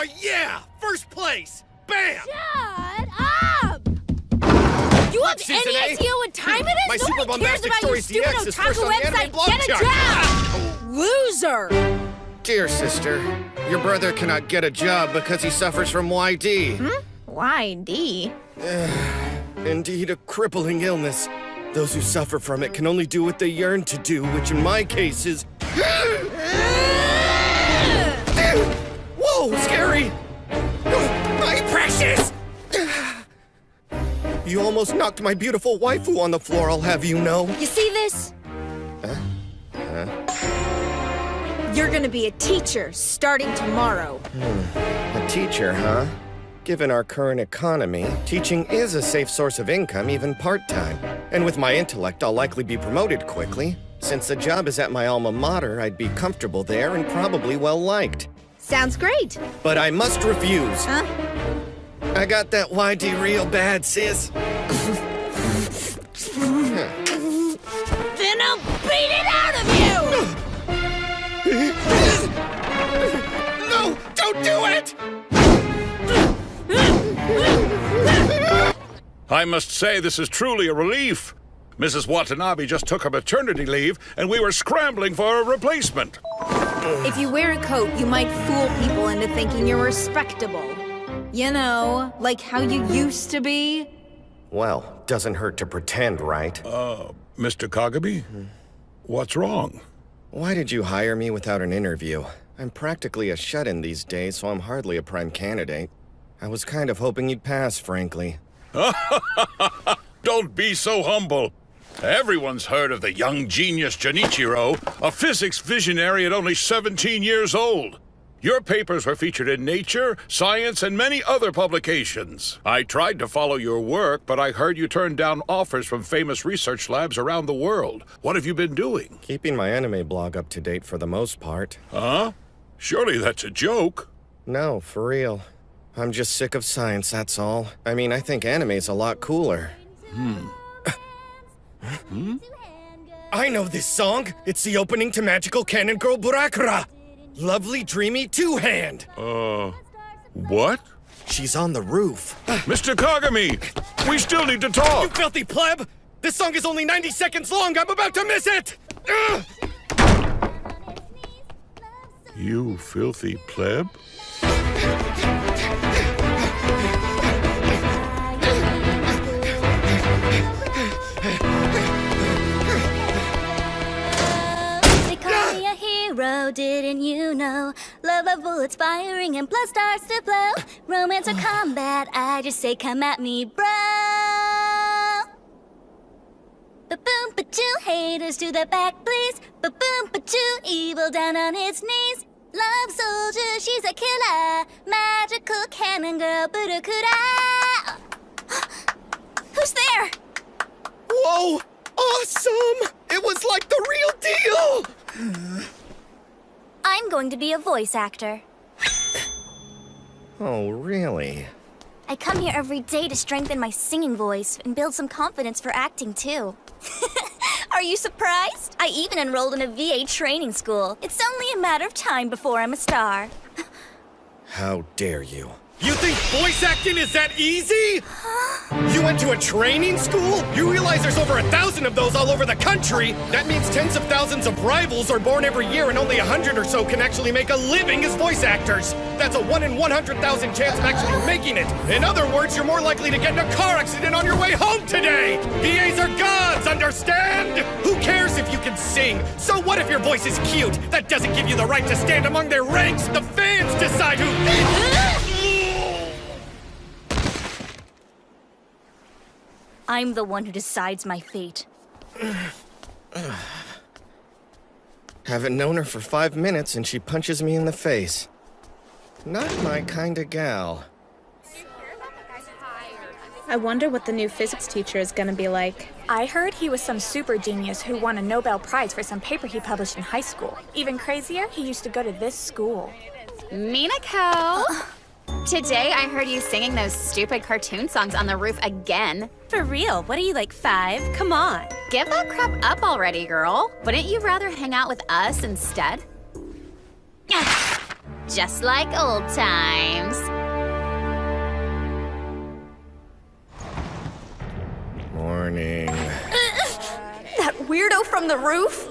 Oh, yeah! First place! Bam! Shut up! You have Susan any A. idea what time it is? My Super Nobody cares Bombastic about your Stories stupid DX is first otaku on the anime website. blog Get a chart. job! Loser! Dear sister, your brother cannot get a job because he suffers from YD. YD? Indeed, a crippling illness. Those who suffer from it can only do what they yearn to do, which in my case is... Whoa, scary! My precious! You almost knocked my beautiful waifu on the floor, I'll have you know. You see this? You're gonna be a teacher starting tomorrow. A teacher, huh? Given our current economy, teaching is a safe source of income, even part-time. And with my intellect, I'll likely be promoted quickly. Since the job is at my alma mater, I'd be comfortable there and probably well-liked. Sounds great. But I must refuse. Huh? I got that YD real bad, sis. Then I'll beat it out of you! No, don't do it! I must say this is truly a relief. Mrs. Watanabe just took her maternity leave, and we were scrambling for a replacement. If you wear a coat, you might fool people into thinking you're respectable. You know, like how you used to be. Well, doesn't hurt to pretend, right? Mr. Kagami? What's wrong? Why did you hire me without an interview? I'm practically a shut-in these days, so I'm hardly a prime candidate. I was kind of hoping you'd pass, frankly. Don't be so humble. Everyone's heard of the young genius Junichiro, a physics visionary at only 17 years old. Your papers were featured in Nature, Science, and many other publications. I tried to follow your work, but I heard you turned down offers from famous research labs around the world. What have you been doing? Keeping my anime blog up to date for the most part. Huh? Surely that's a joke. No, for real. I'm just sick of science, that's all. I mean, I think anime's a lot cooler. I know this song! It's the opening to Magical Cannon Girl Burakura! Lovely, dreamy two-hand! What? She's on the roof. Mr. Kagami! We still need to You talk! filthy pleb! This song is only 90 seconds long! I'm about to miss it! Ugh! You filthy pleb? They call me a hero, didn't you know? Love of bullets firing and blood starts to flow. Romance or combat, I just say come at me, bro. Ba-boom, ba-choo, haters to the back, please. Ba-boom, ba-choo, evil down on its knees. Love soldier, she's a killer. Magical cannon girl, Burakura. Who's there? Whoa! Awesome! It was like the real deal! I'm going to be a voice actor. Oh, really? I come here every day to strengthen my singing voice and build some confidence for acting, too. Are you surprised? I even enrolled in a VA training school. It's only a matter of time before I'm a star. How dare you? You think voice acting is that easy? You went to a training school? You realize there's over 1,000 of those all over the country? That means tens of thousands of rivals are born every year and only 100 or so can actually make a living as voice actors. That's a 1 in 100,000 chance of actually making it. In other words, you're more likely to get in a car accident on your way home today. VAs are gods, understand? Who cares if you can sing? So what if your voice is cute? That doesn't give you the right to stand among their ranks. The fans decide who... I'm the one who decides my fate. Haven't known her for 5 minutes and she punches me in the face. Not my kind of gal. I wonder what the new physics teacher is gonna be like. I heard he was some super genius who won a Nobel Prize for some paper he published in high school. Even crazier, he used to go to this school. Minako! Today I heard you singing those stupid cartoon songs on the roof again. For real, what are you, like 5? Come on. Give that crap up already, girl. Wouldn't you rather hang out with us instead? just like old times. Morning. That weirdo from the roof?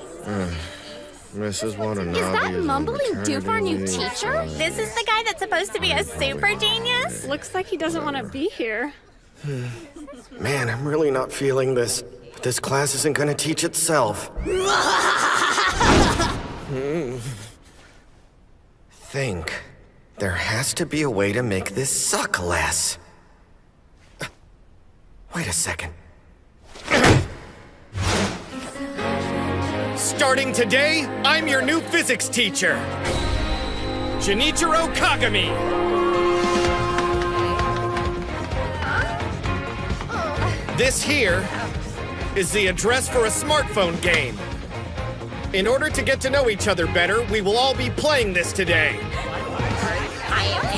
Mrs. Watanabe Is that on mumbling doof our new maternity leave. teacher? This is the guy that's supposed to be a super genius? Looks like he doesn't want to be here. Man, I'm really not feeling this. But this class isn't gonna teach itself. Think. There has to be a way to make this suck less. Wait a second. Starting today, I'm your new physics teacher, Junichiro Kagami. This here is the address for a smartphone game. In order to get to know each other better, we will all be playing this today.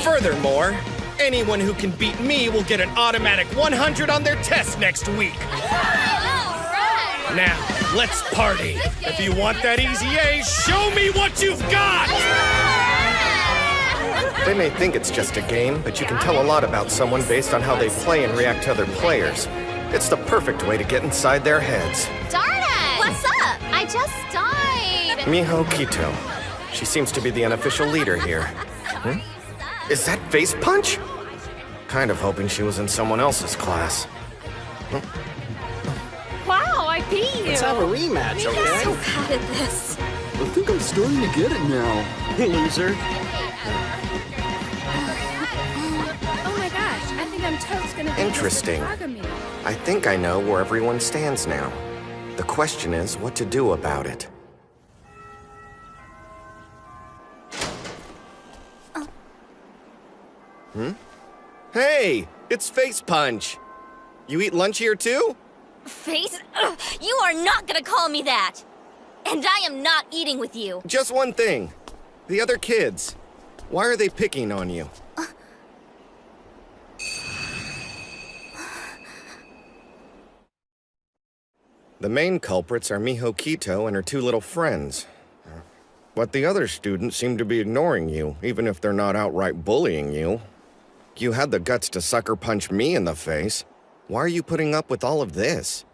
Furthermore, anyone who can beat me will get an automatic 100 on their test next week. Now, let's party. If you want that easy A, show me what you've got! They may think it's just a game, but you can tell a lot about someone based on how they play and react to other players. It's the perfect way to get inside their heads. Darn it! What's up? I just died. Miho Kito. She seems to be the unofficial leader here. Is that Face Punch? Kind of hoping she was in someone else's class. Wow, I beat you. Let's have a rematch, okay? So bad at this. I think I'm starting to get it now. Loser. Oh my gosh, I think I'm totes gonna be Interesting. Kagami. I think I know where everyone stands now. The question is what to do about it. Hey, it's Face Punch. You eat lunch here too? Face? Ugh, you are not gonna call me that! And I am not eating with you. Just one thing. The other kids. Why are they picking on you? The main culprits are Miho Kito and her two little friends. But the other students seem to be ignoring you, even if they're not outright bullying you. You had the guts to sucker punch me in the face. Why are you putting up with all of this?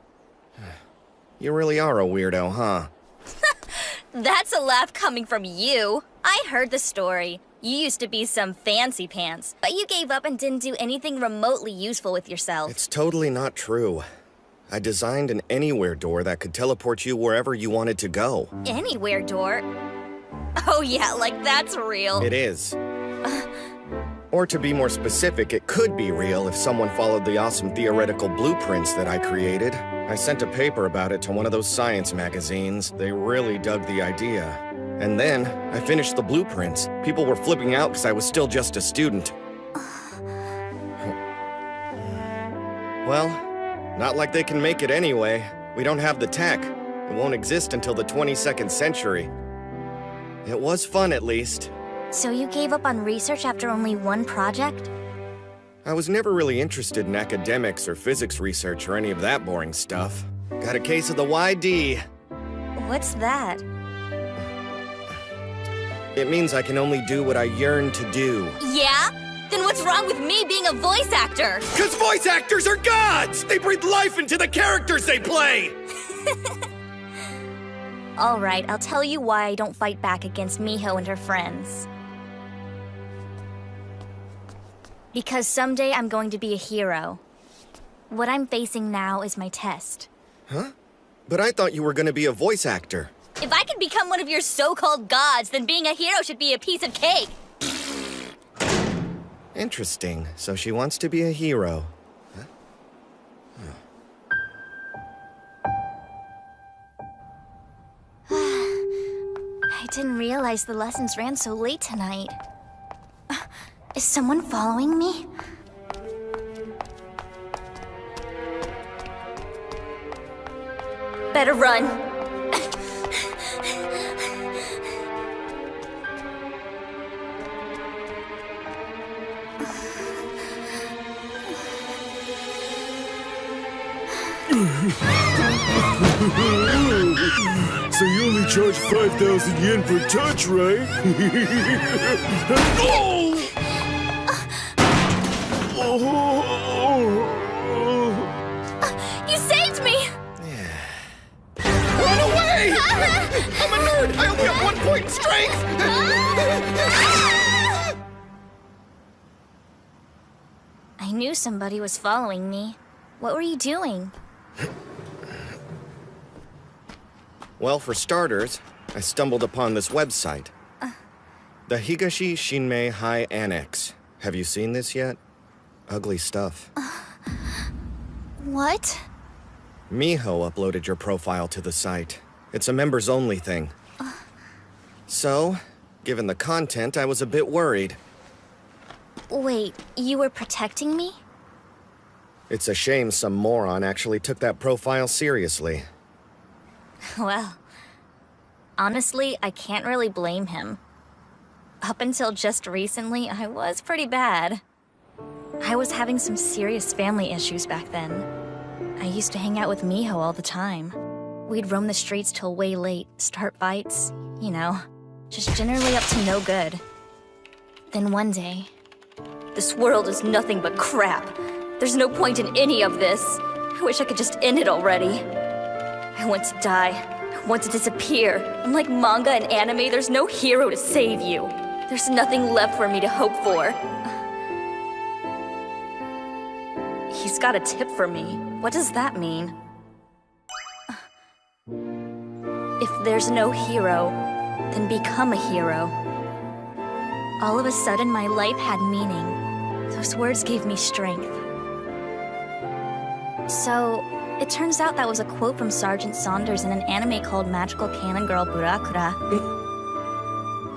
You really are a weirdo, huh? That's a laugh coming from you. I heard the story. You used to be some fancy pants, but you gave up and didn't do anything remotely useful with yourself. It's totally not true. I designed an anywhere door that could teleport you wherever you wanted to go. Anywhere door? Oh yeah, like that's real. It is. Or to be more specific, it could be real if someone followed the awesome theoretical blueprints that I created. I sent a paper about it to one of those science magazines. They really dug the idea. And then, I finished the blueprints. People were flipping out because I was still just a student. Well, not like they can make it anyway. We don't have the tech. It won't exist until the 22nd century. It was fun, at least. So you gave up on research after only one project? I was never really interested in academics or physics research or any of that boring stuff. Got a case of the YD. What's that? It means I can only do what I yearn to do. Yeah? Then what's wrong with me being a voice actor? 'Cause voice actors are gods! They breathe life into the characters they play! All right, I'll tell you why I don't fight back against Miho and her friends. Because someday I'm going to be a hero. What I'm facing now is my test. Huh? But I thought you were gonna be a voice actor. If I could become one of your so-called gods, then being a hero should be a piece of cake. Interesting. So she wants to be a hero. Huh? I didn't realize the lessons ran so late tonight. Is someone following me? Better run. So you only charge 5,000 yen per touch, right? You saved me! Run away! I'm a nerd! I only have 1 point in strength! I knew somebody was following me. What were you doing? Well, for starters, I stumbled upon this website. The Higashi Shinmei High Annex. Have you seen this yet? Ugly stuff. What? Miho uploaded your profile to the site. It's a members-only thing. So, given the content, I was a bit worried. Wait, you were protecting me? It's a shame some moron actually took that profile seriously. Well, honestly, I can't really blame him. Up until just recently, I was pretty bad. I was having some serious family issues back then. I used to hang out with Miho all the time. We'd roam the streets till way late, start fights, you know, just generally up to no good. Then one day, this world is nothing but crap. There's no point in any of this. I wish I could just end it already. I want to die. I want to disappear. Unlike manga and anime, there's no hero to save you. There's nothing left for me to hope for. He's got a tip for me. What does that mean? If there's no hero, then become a hero. All of a sudden, my life had meaning. Those words gave me strength. So, it turns out that was a quote from Sergeant Saunders in an anime called Magical Cannon Girl Burakura.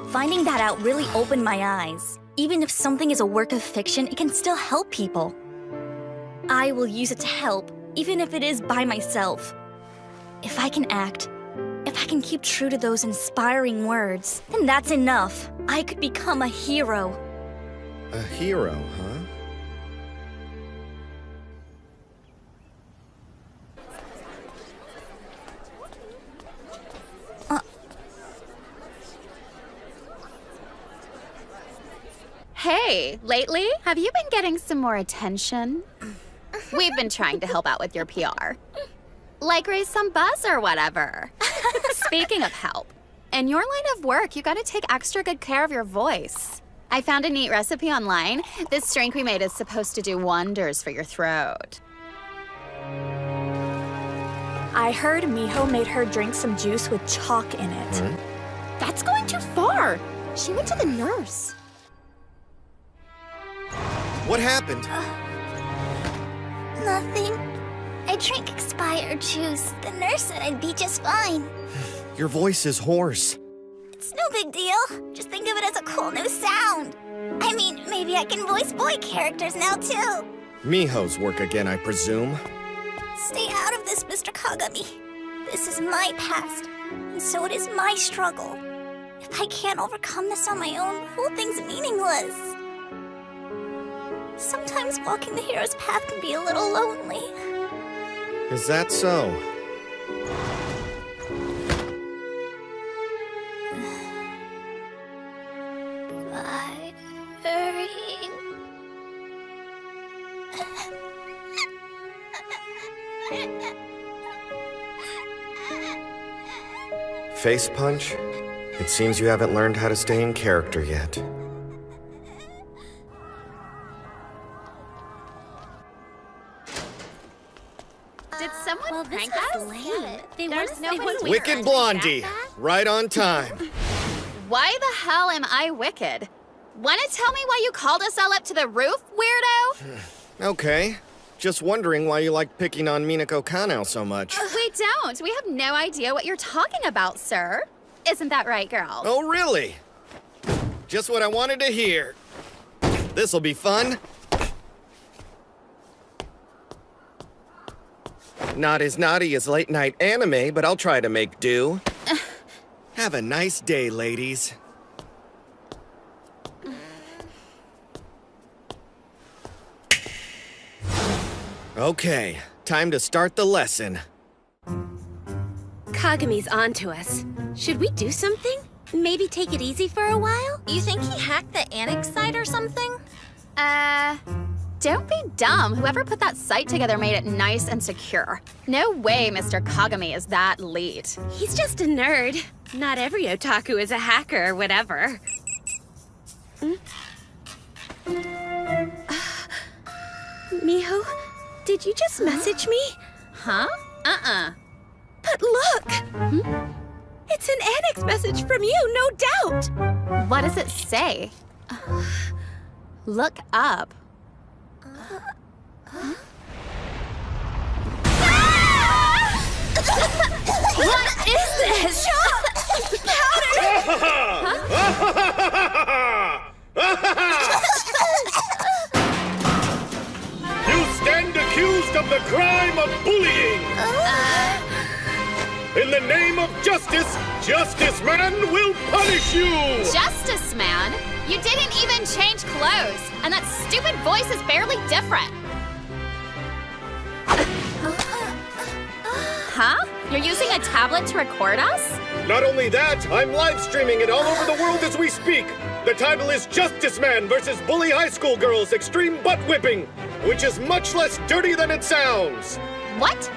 Finding that out really opened my eyes. Even if something is a work of fiction, it can still help people. I will use it to help, even if it is by myself. If I can act, if I can keep true to those inspiring words, then that's enough. I could become a hero. A hero, huh? Hey, lately, have you been getting some more attention? We've been trying to help out with your PR. Like raise some buzz or whatever. Speaking of help, in your line of work, you gotta take extra good care of your voice. I found a neat recipe online. This drink we made is supposed to do wonders for your throat. I heard Miho made her drink some juice with chalk in it. That's going too far. She went to the nurse. What happened? Nothing. I drank expired juice. The nurse said I'd be just fine. Your voice is hoarse. It's no big deal. Just think of it as a cool new sound. I mean, maybe I can voice boy characters now, too. Miho's work again, I presume. Stay out of this, Mr. Kagami. This is my past, and so it is my struggle. If I can't overcome this on my own, the whole thing's meaningless. Sometimes walking the hero's path can be a little lonely. Is that so? Goodbye, hurry. Face punch? It seems you haven't learned how to stay in character yet. Did someone Well, this prank was us? lame. There's nobody Wicked Blondie! Right on time. Why the hell am I wicked? Wanna tell me why you called us all up to the roof, weirdo? Okay. Just wondering why you like picking on Minako Kanao so much. We don't. We have no idea what you're talking about, sir. Isn't that right, girl? Oh, really? Just what I wanted to hear. This'll be fun. Not as naughty as late-night anime, but I'll try to make do. Have a nice day, ladies. Okay, time to start the lesson. Kagami's onto us. Should we do something? Maybe take it easy for a while? You think he hacked the Annex site or something? Don't be dumb. Whoever put that site together made it nice and secure. No way Mr. Kagami is that elite. He's just a nerd. Not every otaku is a hacker or whatever. Miho, did you just message me? Huh? But look! It's an Annex message from you, no doubt! What does it say? Look up. What is this? You stand accused of the crime of bullying! In the name of justice, Justice Man will punish you! Justice Man? You didn't even change clothes, and that stupid voice is barely different. Huh? You're using a tablet to record us? Not only that, I'm live streaming it all over the world as we speak. The title is Justice Man versus Bully High School Girls Extreme Butt Whipping, which is much less dirty than it sounds. What?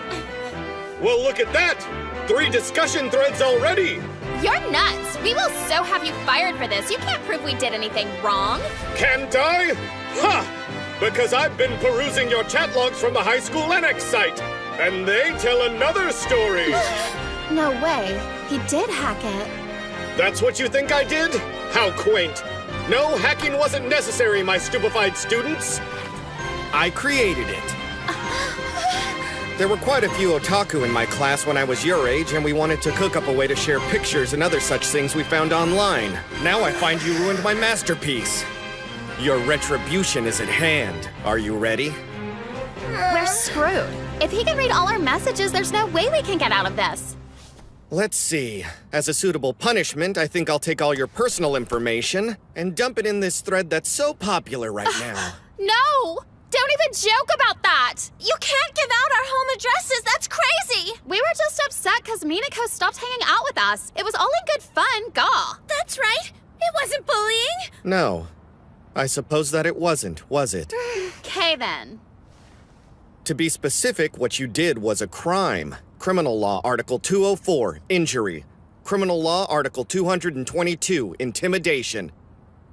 Well, look at that! 3 discussion threads already! You're nuts! We will so have you fired for this. You can't prove we did anything wrong. Can't I? Ha! Because I've been perusing your chat logs from the high school Annex site, and they tell another story. No way. He did hack it. That's what you think I did? How quaint. No, hacking wasn't necessary, my stupefied students. I created it. There were quite a few otaku in my class when I was your age, and we wanted to cook up a way to share pictures and other such things we found online. Now I find you ruined my masterpiece. Your retribution is at hand. Are you ready? We're screwed. If he can read all our messages, there's no way we can get out of this. Let's see. As a suitable punishment, I think I'll take all your personal information and dump it in this thread that's so popular right now. No! Don't even joke about that! You can't give out our home addresses. That's crazy. We were just upset because Minako stopped hanging out with us. It was all in good fun, gaw. That's right. It wasn't bullying. No. I suppose that it wasn't, was it? Okay then. To be specific, what you did was a crime. Criminal Law Article 204, injury. Criminal Law Article 222, intimidation.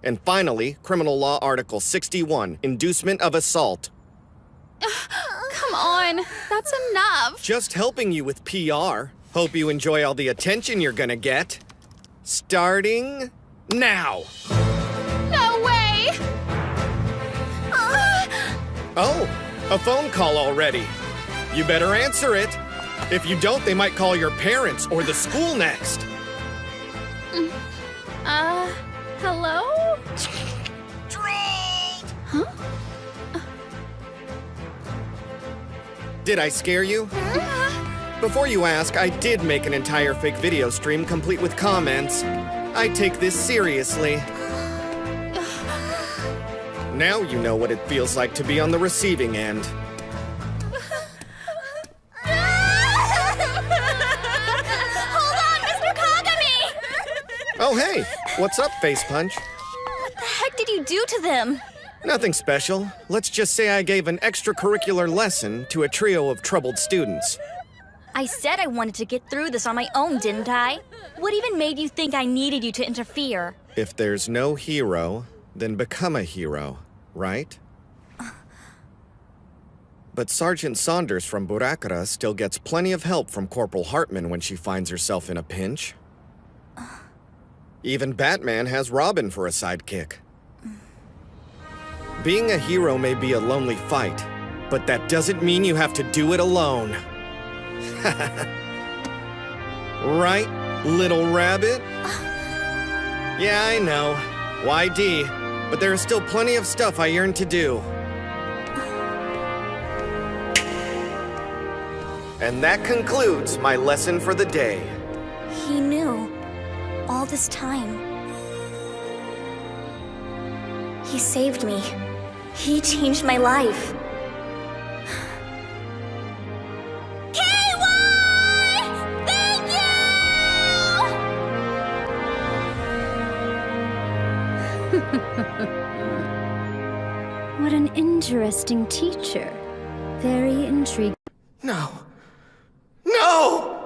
And finally, Criminal Law Article 61, inducement of assault. Come on, that's enough. Just helping you with PR. Hope you enjoy all the attention you're gonna get. Starting now. No way! Oh, a phone call already. You better answer it. If you don't, they might call your parents or the school next. Hello? Did I scare you? Before you ask, I did make an entire fake video stream complete with comments. I take this seriously. Now you know what it feels like to be on the receiving end. Hold on, Mr. Kagami! Oh, hey, what's up, Face Punch? What the heck did you do to them? Nothing special. Let's just say I gave an extracurricular lesson to a trio of troubled students. I said I wanted to get through this on my own, didn't I? What even made you think I needed you to interfere? If there's no hero, then become a hero, right? But Sergeant Saunders from Burakara still gets plenty of help from Corporal Hartman when she finds herself in a pinch. Even Batman has Robin for a sidekick. Being a hero may be a lonely fight, but that doesn't mean you have to do it alone. Right, little rabbit? Yeah, I know. YD. But there is still plenty of stuff I yearn to do. And that concludes my lesson for the day. He knew. All this time. He saved me. He changed my life. KY! Thank you! What an interesting teacher. Very intriguing. No. No!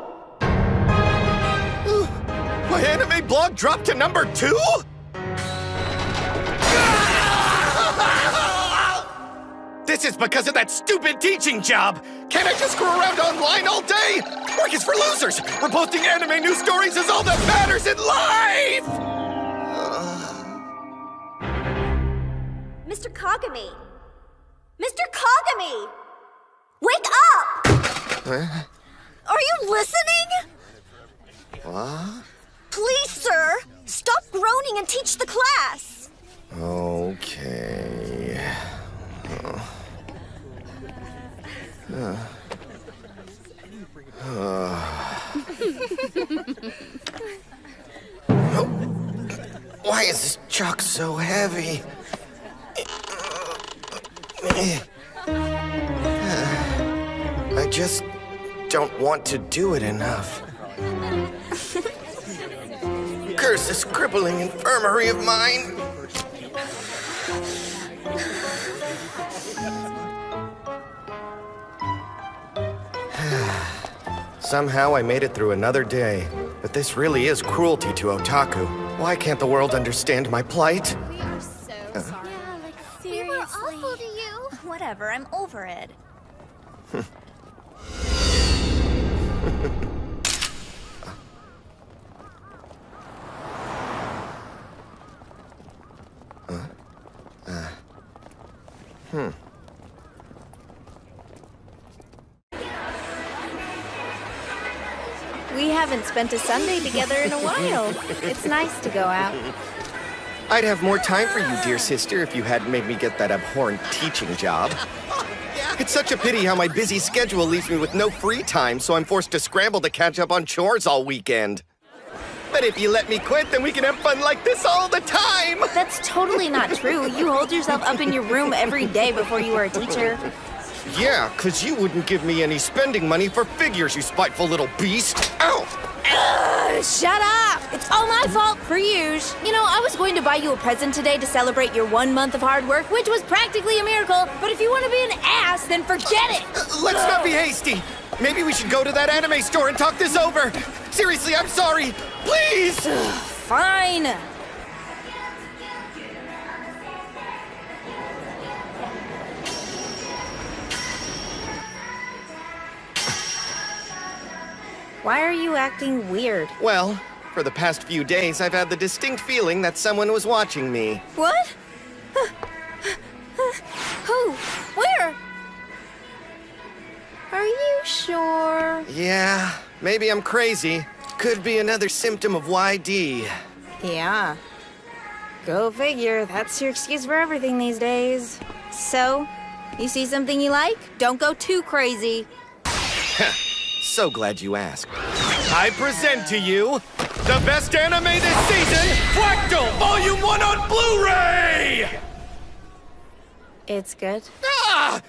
My anime blog dropped to number 2? This is because of that stupid teaching job! Can't I just screw around online all day? Work is for losers! Reposting anime news stories is all that matters in life! Mr. Kagami! Mr. Kagami! Wake up! Are you listening? What? Please, sir, stop groaning and teach the class. Okay. Why is this chalk so heavy? I just don't want to do it enough. Curse this crippling infirmary of mine. Somehow I made it through another day. But this really is cruelty to otaku. Why can't the world understand my plight? We are so sorry. We were awful to you. Whatever, I'm over it. We haven't spent a Sunday together in a while. It's nice to go out. I'd have more time for you, dear sister, if you hadn't made me get that abhorrent teaching job. It's such a pity how my busy schedule leaves me with no free time, so I'm forced to scramble to catch up on chores all weekend. But if you let me quit, then we can have fun like this all the time! That's totally not true. You hold yourself up in your room every day before you were a teacher. Yeah, 'cause you wouldn't give me any spending money for figures, you spiteful little beast! Ow! Shut up! It's all my fault for years. You know, I was going to buy you a present today to celebrate your 1 month of hard work, which was practically a miracle. But if you want to be an ass, then forget it! Let's not be hasty! Maybe we should go to that anime store and talk this over! Seriously, I'm sorry! Please! Fine. Why are you acting weird? Well, for the past few days, I've had the distinct feeling that someone was watching me. What? Who? Where? Are you sure? Yeah, maybe I'm crazy. Could be another symptom of YD. Yeah. Go figure. That's your excuse for everything these days. So, you see something you like? Don't go too crazy. So glad you asked. I present to you the best anime this season, Fractal Volume 1 on Blu-ray! It's good. Ah!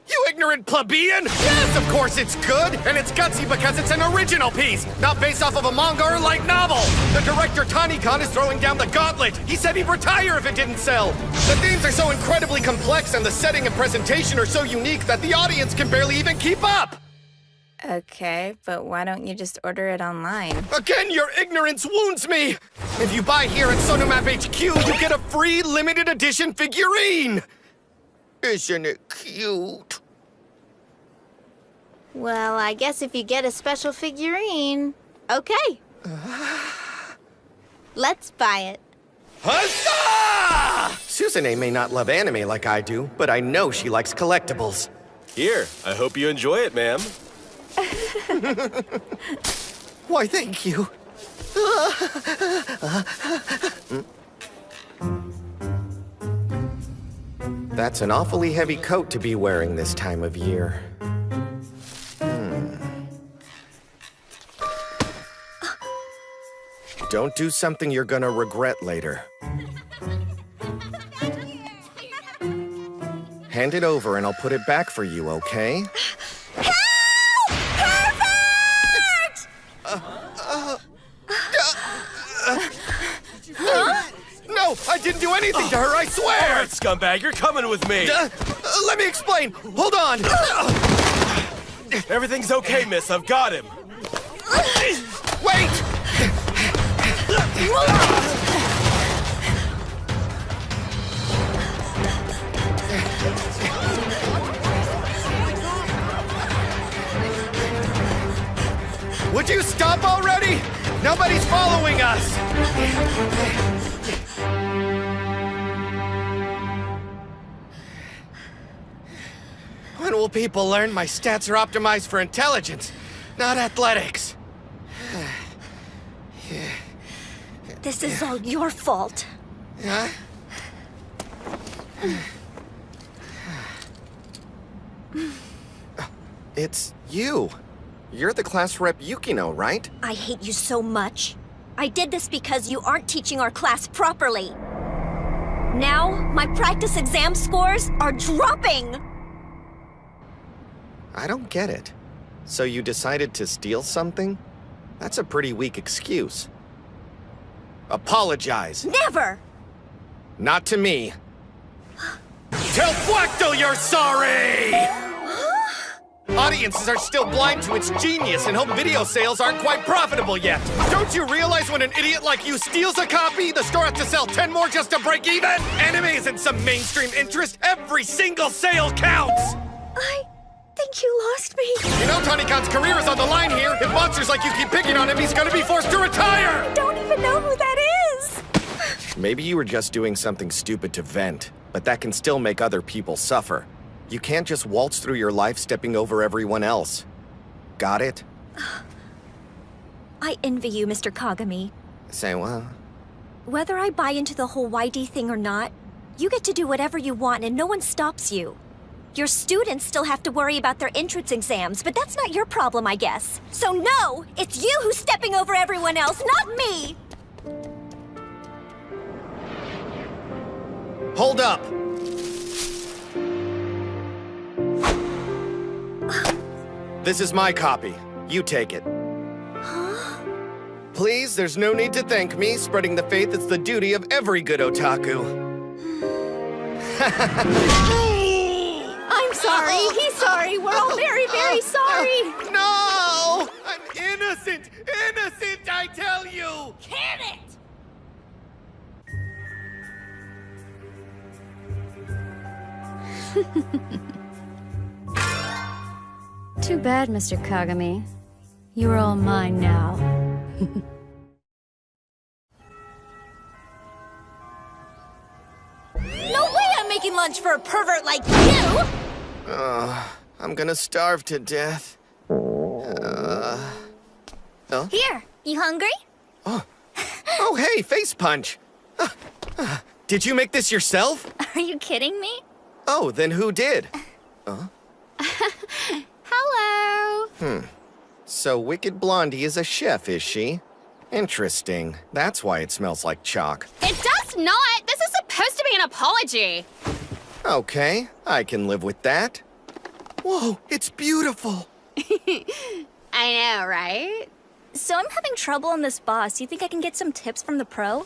You ignorant plebeian! Yes, of course it's good! And it's gutsy because it's an original piece, not based off of a manga or light novel! The director Tanikan is throwing down the gauntlet! He said he'd retire if it didn't sell! The themes are so incredibly complex and the setting and presentation are so unique that the audience can barely even keep up! Okay, but why don't you just order it online? Again, your ignorance wounds me! If you buy here at Sonomap HQ, you get a free limited edition figurine! Isn't it cute? Well, I guess if you get a special figurine, okay. Let's buy it. Huzzah! Suzune may not love anime like I do, but I know she likes collectibles. Here, I hope you enjoy it, ma'am. Why, thank you. That's an awfully heavy coat to be wearing this time of year. Don't do something you're gonna regret later. Hand it over and I'll put it back for you, okay? No! No! I didn't do anything to her, I swear! All right, scumbag, you're coming with me. Let me explain. Hold on. Everything's okay, miss. I've got him. Wait! Would you stop already? Nobody's following us! When will people learn my stats are optimized for intelligence, not athletics? This is all your fault. Huh? It's you. You're the class rep Yukino, right? I hate you so much. I did this because you aren't teaching our class properly. Now, my practice exam scores are dropping! I don't get it. So you decided to steal something? That's a pretty weak excuse. Apologize. Never! Not to me. Tell Flacto you're sorry! Audiences are still blind to its genius, and home video sales aren't quite profitable yet. Don't you realize when an idiot like you steals a copy, the store has to sell 10 more just to break even? Anime isn't some mainstream interest. Every single sale counts! I think you lost me. You know Tanikan's career is on the line here. If monsters like you keep picking on him, he's gonna be forced to retire! I don't even know who that is! Maybe you were just doing something stupid to vent, but that can still make other people suffer. You can't just waltz through your life stepping over everyone else. Got it? I envy you, Mr. Kagami. Say what? Whether I buy into the whole YD thing or not, you get to do whatever you want and no one stops you. Your students still have to worry about their entrance exams, but that's not your problem, I guess. So no, it's you who's stepping over everyone else, not me! Hold up! This is my copy. You take it. Please, there's no need to thank me. Spreading the faith is the duty of every good otaku. I'm sorry. He's sorry. We're all very, very sorry. No! I'm innocent! Innocent, I tell you! Can it? Too bad, Mr. Kagami. You're all mine now. No way I'm making lunch for a pervert like you! I'm gonna starve to death. Here, you hungry? Oh, hey, face punch! Did you make this yourself? Are you kidding me? Oh, then who did? Hello. So Wicked Blondie is a chef, is she? Interesting. That's why it smells like chalk. It does not. This is supposed to be an apology. Okay, I can live with that. Whoa, it's beautiful! I know, right? So I'm having trouble on this boss. You think I can get some tips from the pro?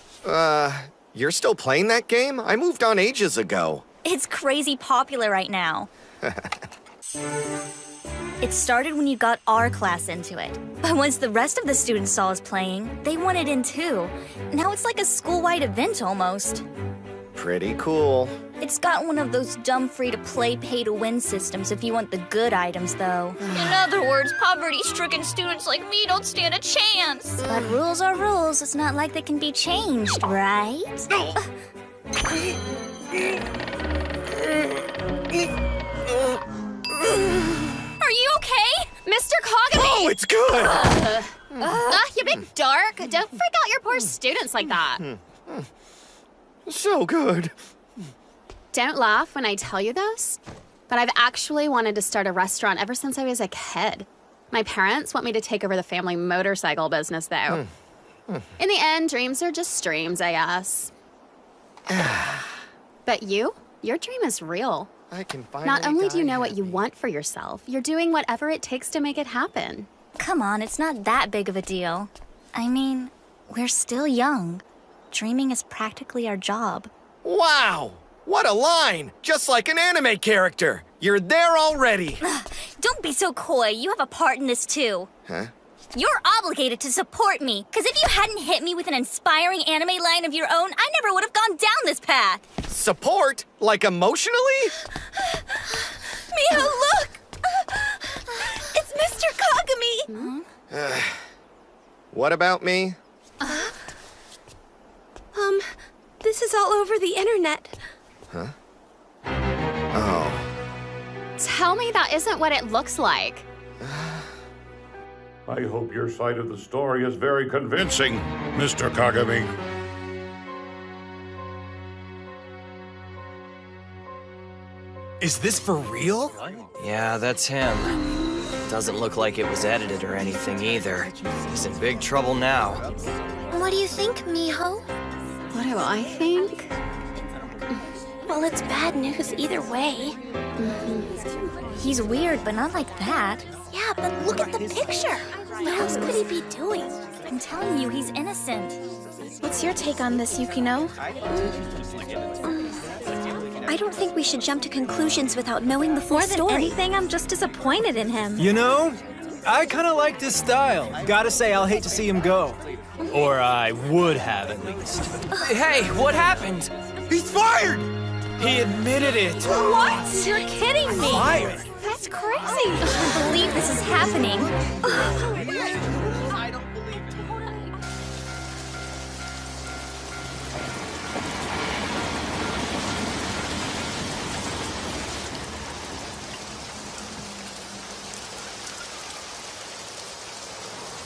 You're still playing that game? I moved on ages ago. It's crazy popular right now. It started when you got our class into it. But once the rest of the students saw us playing, they wanted in too. Now it's like a school-wide event almost. Pretty cool. It's got one of those dumb free-to-play, pay-to-win systems if you want the good items, though. In other words, poverty-stricken students like me don't stand a chance. But rules are rules. It's not like they can be changed, right? Are you okay? Mr. Kagami! Oh, it's good! You big dark. Don't freak out your poor students like that. So good. Don't laugh when I tell you this, but I've actually wanted to start a restaurant ever since I was a kid. My parents want me to take over the family motorcycle business, though. In the end, dreams are just dreams, I guess. But your dream is real. I can finally Not only do you die know what you happy. want for yourself, you're doing whatever it takes to make it happen. Come on, it's not that big of a deal. I mean, we're still young. dreaming is practically our job. Wow! What a line! Just like an anime character. You're there already. Don't be so coy. You have a part in this too. Huh? You're obligated to support me, because if you hadn't hit me with an inspiring anime line of your own, I never would have gone down this path. Support? Like emotionally? Miho, look! It's Mr. Kagami! What about me? This is all over the internet. Huh? Oh. Tell me that isn't what it looks like. I hope your side of the story is very convincing, Mr. Kagami. Is this for real? Yeah, that's him. Doesn't look like it was edited or anything either. He's in big trouble now. What do you think, Miho? What do I think? Well, it's bad news either way. He's weird, but not like that. Yeah, but look at the picture. What else could he be doing? I'm telling you, he's innocent. What's your take on this, Yukino? I don't think we should jump to conclusions without knowing the full story. More than anything, I'm just disappointed in him. You know, I kind of like his style. Gotta say, I'll hate to see him go. Or I would have, at least. Hey, what happened? He's fired! He admitted it. What? You're kidding me. Fired? That's crazy. I can't believe this is happening.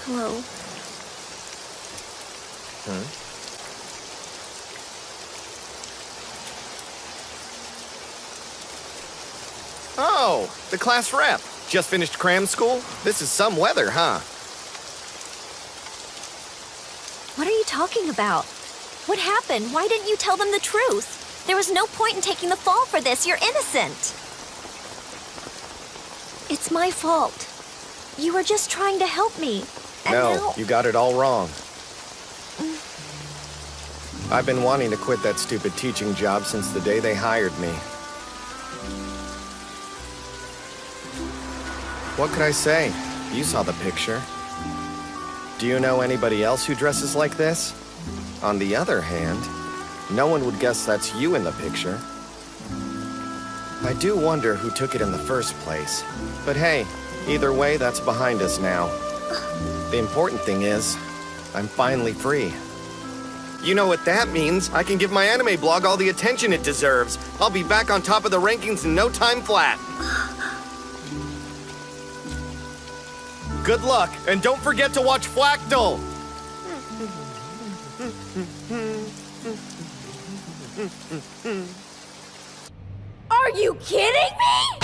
Hello. Huh? Oh, the class rep. Just finished cram school? This is some weather, huh? What are you talking about? What happened? Why didn't you tell them the truth? There was no point in taking the fall for this. You're innocent. It's my fault. You were just trying to help me. And No, now... you got it all wrong. I've been wanting to quit that stupid teaching job since the day they hired me. What could I say? You saw the picture. Do you know anybody else who dresses like this? On the other hand, no one would guess that's you in the picture. I do wonder who took it in the first place. But hey, either way, that's behind us now. The important thing is, I'm finally free. You know what that means? I can give my anime blog all the attention it deserves. I'll be back on top of the rankings in no time flat. Good luck, and don't forget to watch Flactal! Are you kidding me?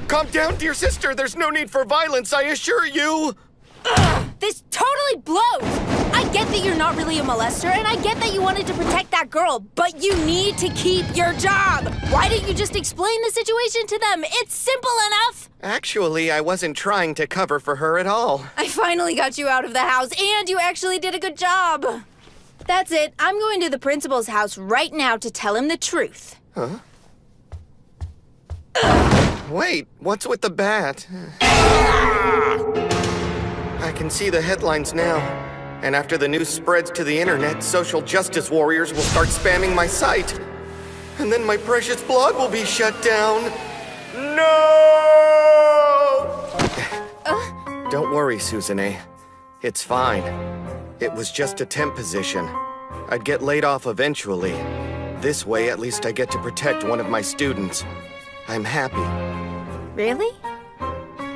Calm down, dear sister. There's no need for violence, I assure you. This totally blows! I get that you're not really a molester, and I get that you wanted to protect that girl, but you need to keep your job! Why didn't you just explain the situation to them? It's simple enough! Actually, I wasn't trying to cover for her at all. I finally got you out of the house, and you actually did a good job! That's it. I'm going to the principal's house right now to tell him the truth. Huh? Wait, what's with the bat? I can see the headlines now. And after the news spreads to the internet, social justice warriors will start spamming my site. And then my precious blog will be shut down. No! Don't worry, Suzune. It's fine. It was just a temp position. I'd get laid off eventually. This way, at least I get to protect one of my students. I'm happy. Really?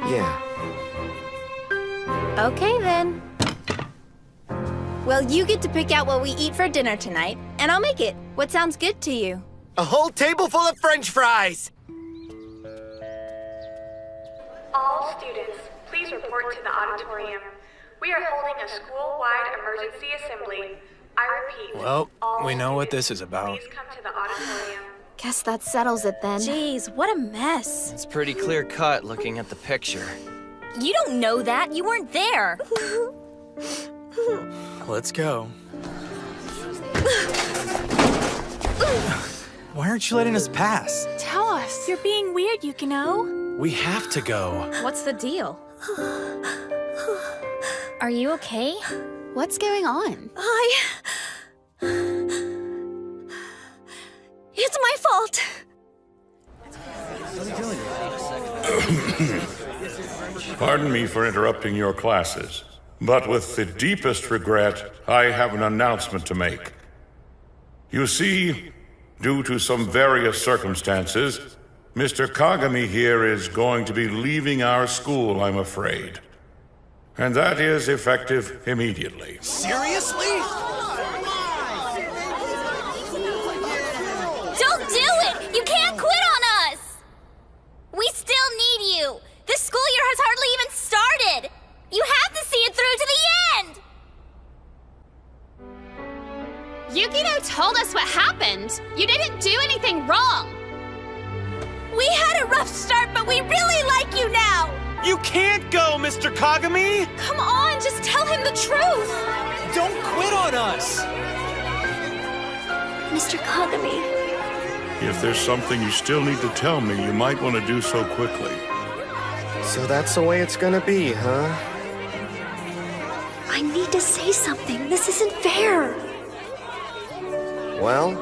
Yeah. Okay, then. Well, you get to pick out what we eat for dinner tonight, and I'll make it. What sounds good to you? A whole table full of French fries! All students, please report to the auditorium. We are holding a school-wide emergency assembly. I repeat. Well, all we know what this students, is about. Please come to the auditorium. Guess that settles it then. Jeez, what a mess. It's pretty clear cut looking at the picture. You don't know that. You weren't there. Let's go. Why aren't you letting us pass? Tell us. You're being weird, Yukino. We have to go. What's the deal? Are you okay? What's going on? It's my fault. Pardon me for interrupting your classes, but with the deepest regret, I have an announcement to make. You see, due to some various circumstances, Mr. Kagami here is going to be leaving our school, I'm afraid. And that is effective immediately. Seriously? Don't do it! You can't quit on us! We still need you! This school year has hardly even started! You have to see it through to the end! Yukino told us what happened. You didn't do anything wrong. We had a rough start, but we really like you now! You can't go, Mr. Kagami! Come on, just tell him the truth! Don't quit on us! Mr. Kagami. If there's something you still need to tell me, you might want to do so quickly. So that's the way it's gonna be, huh? I need to say something. This isn't fair. Well,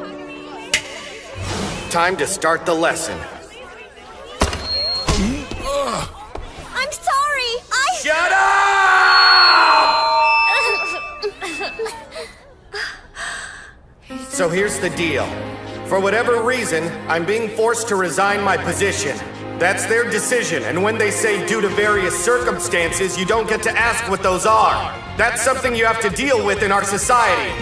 time to start the lesson. I'm sorry. Shut up! So here's the deal. For whatever reason, I'm being forced to resign my position. That's their decision, and when they say due to various circumstances, you don't get to ask what those are. That's something you have to deal with in our society.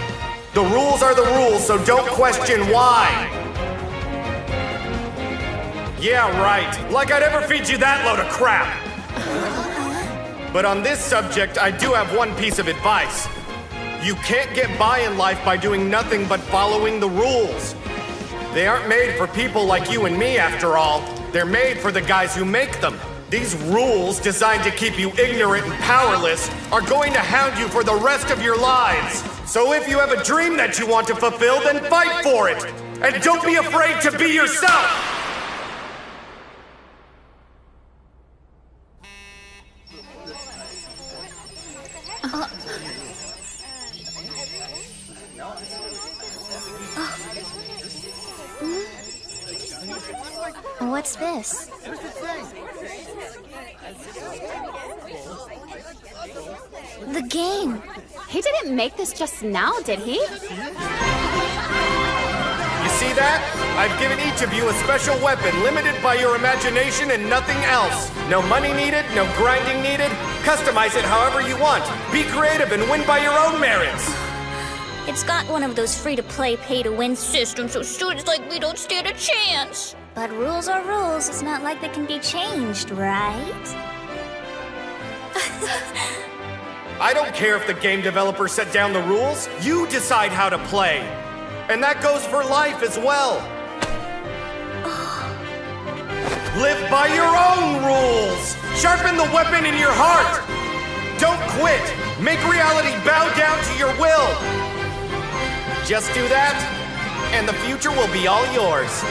The rules are the rules, so don't question why. Yeah, right. Like I'd ever feed you that load of crap. But on this subject, I do have one piece of advice. You can't get by in life by doing nothing but following the rules. They aren't made for people like you and me, after all. They're made for the guys who make them. These rules, designed to keep you ignorant and powerless, are going to hound you for the rest of your lives. So if you have a dream that you want to fulfill, then fight for it. And don't be afraid to be yourself. What's this? The game. He didn't make this just now, did he? You see that? I've given each of you a special weapon limited by your imagination and nothing else. No money needed, no grinding needed. Customize it however you want. Be creative and win by your own merits. It's got one of those free-to-play, pay-to-win systems, so students like me don't stand a chance. But rules are rules. It's not like they can be changed, right? I don't care if the game developer set down the rules. You decide how to play. And that goes for life as well. Live by your own rules. Sharpen the weapon in your heart. Don't quit. Make reality bow down to your will. Just do that, and the future will be all yours.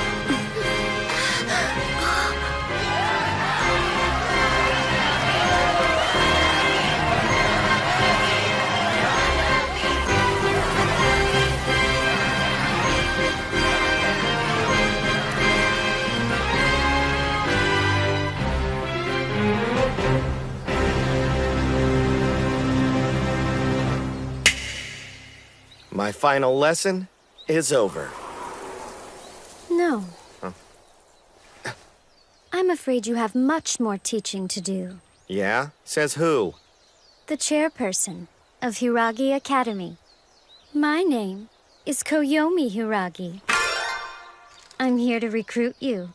My final lesson is over. No. Huh? I'm afraid you have much more teaching to do. Yeah? Says who? The chairperson of Hiragi Academy. My name is Koyomi Hiragi. I'm here to recruit you.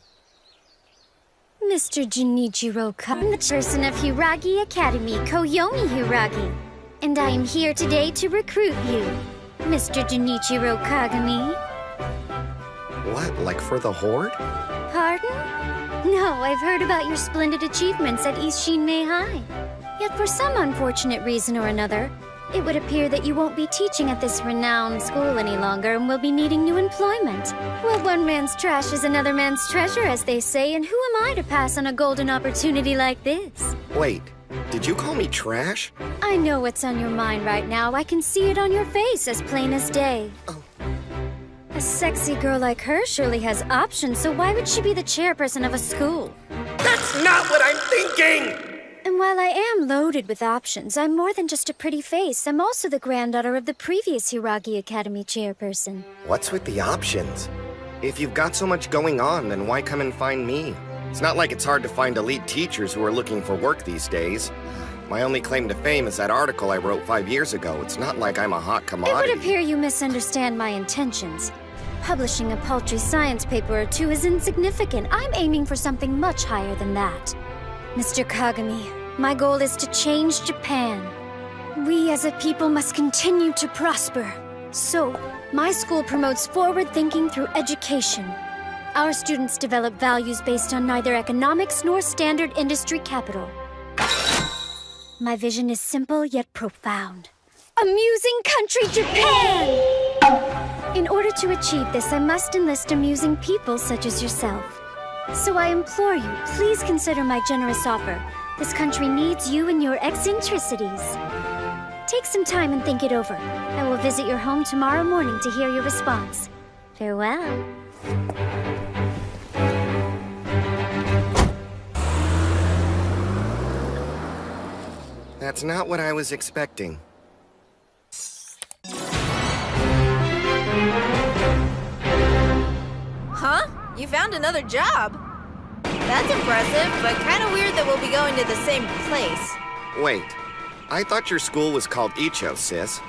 Mr. Junichiro Kagami, I'm the chairperson of Hiragi Academy, Koyomi Hiragi. And I am here today to recruit you, Mr. Junichiro Kagami. What, like for the Horde? Pardon? No, I've heard about your splendid achievements at East Shinmei High. Yet for some unfortunate reason or another, It would appear that you won't be teaching at this renowned school any longer and will be needing new employment. Well, one man's trash is another man's treasure, as they say, and who am I to pass on a golden opportunity like this? Wait, did you call me trash? I know what's on your mind right now. I can see it on your face as plain as day. Oh. A sexy girl like her surely has options, so why would she be the chairperson of a school? That's not what I'm thinking! And while I am loaded with options, I'm more than just a pretty face. I'm also the granddaughter of the previous Hiragi Academy chairperson. What's with the options? If you've got so much going on, then why come and find me? It's not like it's hard to find elite teachers who are looking for work these days. My only claim to fame is that article I wrote 5 years ago. It's not like I'm a hot commodity. It would appear you misunderstand my intentions. Publishing a paltry science paper or two is insignificant. I'm aiming for something much higher than that. Mr. Kagami, my goal is to change Japan. We as a people must continue to prosper. So, my school promotes forward thinking through education. Our students develop values based on neither economics nor standard industry capital. My vision is simple yet profound. Amusing country Japan! In order to achieve this, I must enlist amusing people such as yourself. So I implore you, please consider my generous offer. This country needs you and your eccentricities. Take some time and think it over. I will visit your home tomorrow morning to hear your response. Farewell. That's not what I was expecting. Huh? You found another job? That's impressive, but kind of weird that we'll be going to the same place. Wait, I thought your school was called Icho, sis.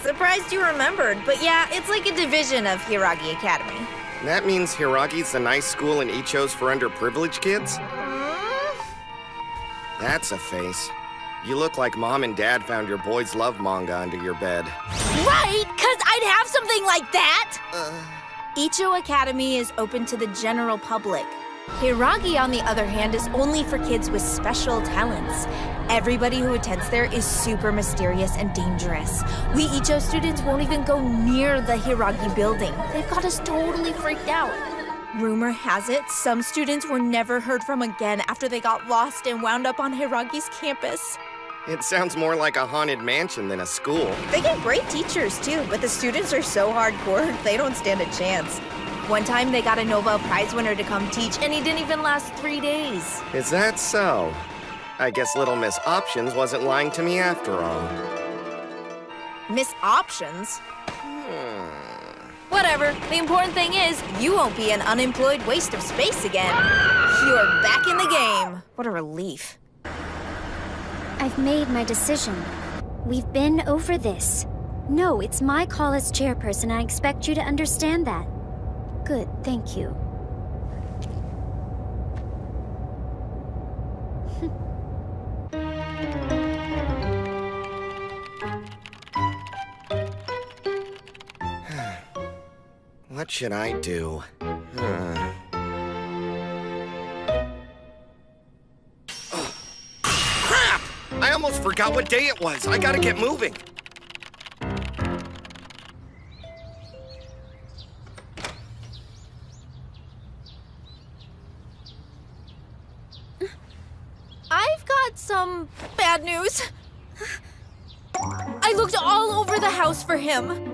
Surprised you remembered, but yeah, it's like a division of Hiragi Academy. That means Hiragi's the nice school and Icho's for underprivileged kids? That's a face. You look like Mom and Dad found your boys' love manga under your bed. Right? 'Cause I'd have something like that! Icho Academy is open to the general public. Hiragi, on the other hand, is only for kids with special talents. Everybody who attends there is super mysterious and dangerous. We Icho students won't even go near the Hiragi building. They've got us totally freaked out. Rumor has it, some students were never heard from again after they got lost and wound up on Hiragi's campus. It sounds more like a haunted mansion than a school. They get great teachers too, but the students are so hardcore, they don't stand a chance. One time they got a Nobel Prize winner to come teach, and he didn't even last 3 days. Is that so? I guess Little Miss Options wasn't lying to me after all. Miss Options? Whatever. The important thing is, you won't be an unemployed waste of space again. You're back in the game. What a relief. I've made my decision. We've been over this. No, it's my call as chairperson. I expect you to understand that. Good, thank you. What should I do? Crap! I almost forgot what day it was. I gotta get moving. I've got some bad news. I looked all over the house for him.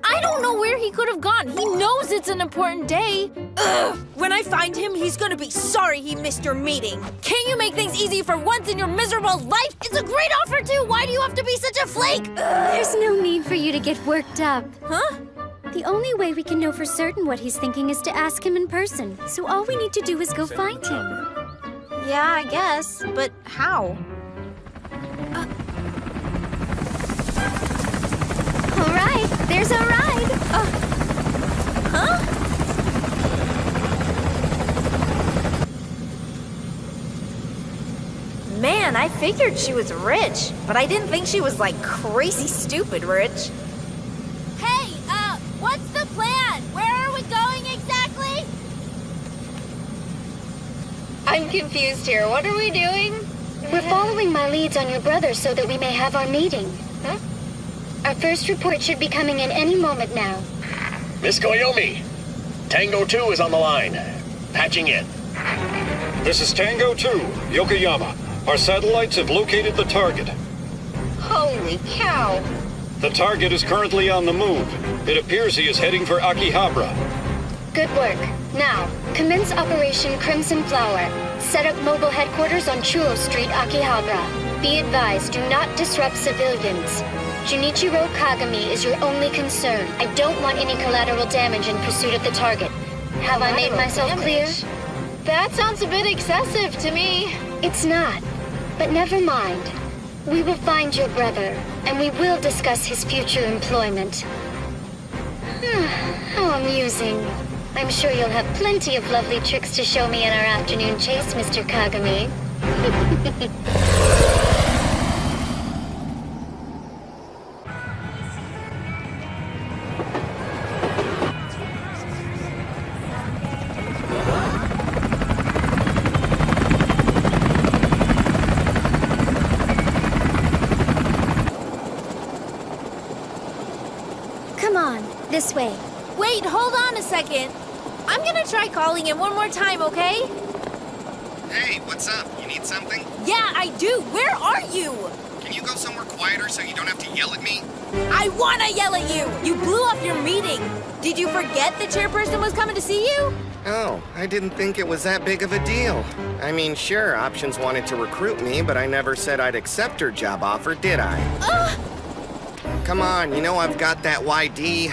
I don't know where he could have gone. He knows it's an important day. Ugh! When I find him, he's gonna be sorry he missed your meeting. Can't you make things easy for once in your miserable life? It's a great offer, too. Why do you have to be such a flake? Ugh. There's no need for you to get worked up. Huh? The only way we can know for certain what he's thinking is to ask him in person. So all we need to do is go find him. Yeah, I guess. But how? All right, there's our ride. Huh? Man, I figured she was rich, but I didn't think she was like crazy stupid rich. Hey, what's the plan? Where are we going exactly? I'm confused here. What are we doing? We're following my leads on your brother so that we may have our meeting. Our first report should be coming in any moment now. Miss Koyomi, Tango 2 is on the line. Patching in. This is Tango 2, Yokoyama. Our satellites have located the target. Holy cow! The target is currently on the move. It appears he is heading for Akihabara. Good work. Now, commence Operation Crimson Flower. Set up mobile headquarters on Churo Street, Akihabara. Be advised, do not disrupt civilians. Junichiro Kagami is your only concern. I don't want any collateral damage in pursuit of the target. Have I made myself clear? That sounds a bit excessive to me. It's not. But never mind. We will find your brother, and we will discuss his future employment. How amusing. I'm sure you'll have plenty of lovely tricks to show me in our afternoon chase, Mr. Kagami. Come on, this way. Wait, hold on a second. I'm gonna try calling him one more time, okay? Hey, what's up? You need something? Yeah, I do. Where are you? Can you go somewhere quieter so you don't have to yell at me? I wanna yell at you! You blew off your meeting. Did you forget the chairperson was coming to see you? Oh, I didn't think it was that big of a deal. I mean, sure, Options wanted to recruit me, but I never said I'd accept her job offer, did I? Come on, you know I've got that YD.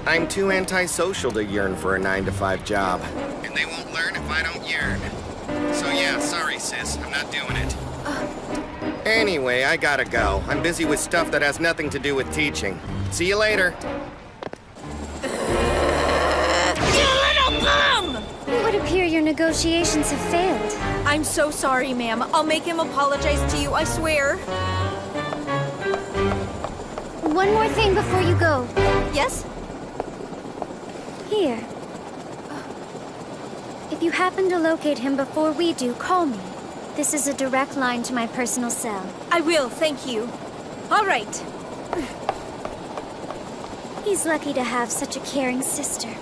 I'm too antisocial to yearn for a 9-to-5 job. And they won't learn if I don't yearn. So yeah, sorry sis, I'm not doing it. Anyway, I gotta go. I'm busy with stuff that has nothing to do with teaching. See you later. You little bum! It would appear your negotiations have failed. I'm so sorry, ma'am. I'll make him apologize to you, I swear. One more thing before you go. Yes? Here. If you happen to locate him before we do, call me. This is a direct line to my personal cell. I will, thank you. All right. He's lucky to have such a caring sister.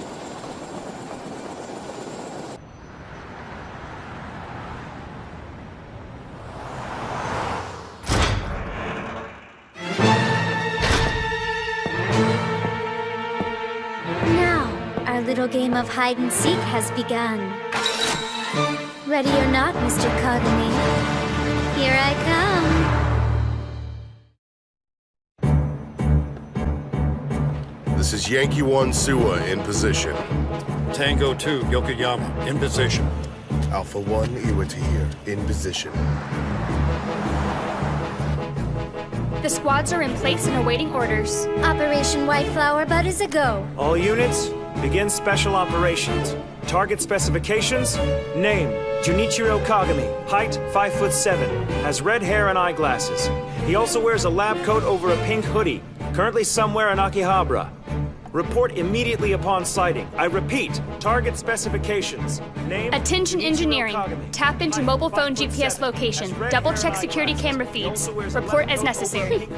Our little game of hide-and-seek has begun. Ready or not, Mr. Kagami? Here I come. This is Yankee 1 Suwa in position. Tango 2, Yokoyama, in position. Alpha 1 Iwata here, in position. The squads are in place and awaiting orders. Operation White Flower Bud is a go. All units, begin special operations. Target specifications: name, Junichiro Kagami, height 5'7", has red hair and eyeglasses. He also wears a lab coat over a pink hoodie, currently somewhere in Akihabara. Report immediately upon sighting. I repeat, target specifications. Name, Attention engineering. Tap into mobile phone GPS location. Double check security camera feeds. Report as necessary.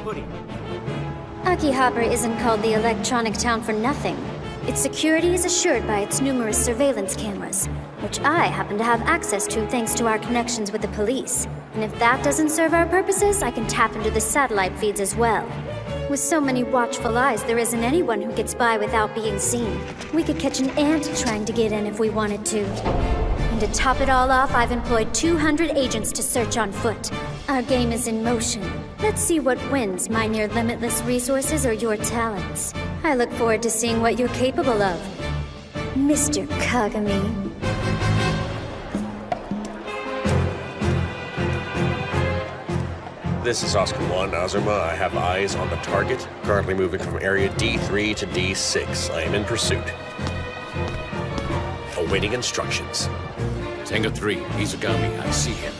Akihabara isn't called the electronic town for nothing. Its security is assured by its numerous surveillance cameras, which I happen to have access to thanks to our connections with the police. And if that doesn't serve our purposes, I can tap into the satellite feeds as well. With so many watchful eyes, there isn't anyone who gets by without being seen. We could catch an ant trying to get in if we wanted to. And to top it all off, I've employed 200 agents to search on foot. Our game is in motion. Let's see what wins, my near limitless resources or your talents. I look forward to seeing what you're capable of, Mr. Kagami. This is Oscar 1, Azuma. I have eyes on the target, currently moving from area D3 to D6. I am in pursuit. Awaiting instructions. Tango 3, Izugami, I see him.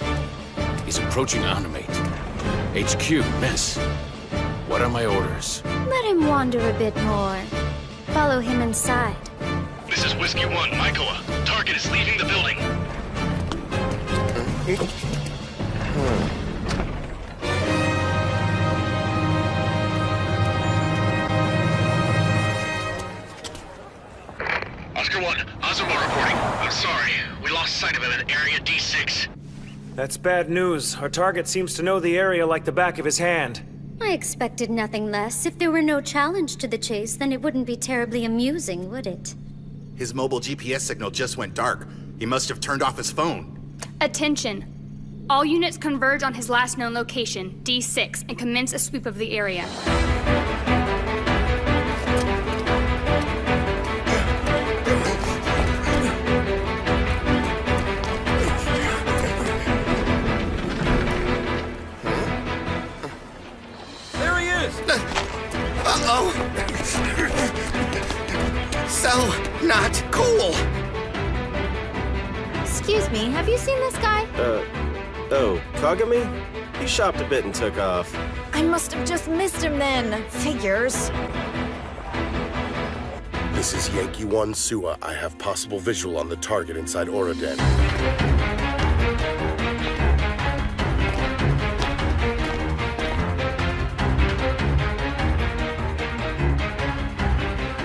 He's approaching Animate. HQ, miss. What are my orders? Let him wander a bit more. Follow him inside. This is Whiskey 1, Maikoa. Target is leaving the building. Oscar 1, Azuma reporting. I'm sorry. We lost sight of him in Area D6. That's bad news. Our target seems to know the area like the back of his hand. I expected nothing less. If there were no challenge to the chase, then it wouldn't be terribly amusing, would it? His mobile GPS signal just went dark. He must have turned off his phone. Attention. All units converge on his last known location, D6, and commence a sweep of the area. There he is! Uh-oh! So, not cool! Excuse me, have you seen this guy? Oh, Kagami? He shopped a bit and took off. I must have just missed him then. Figures. This is Yankee 1 Suwa. I have possible visual on the target inside Oroden.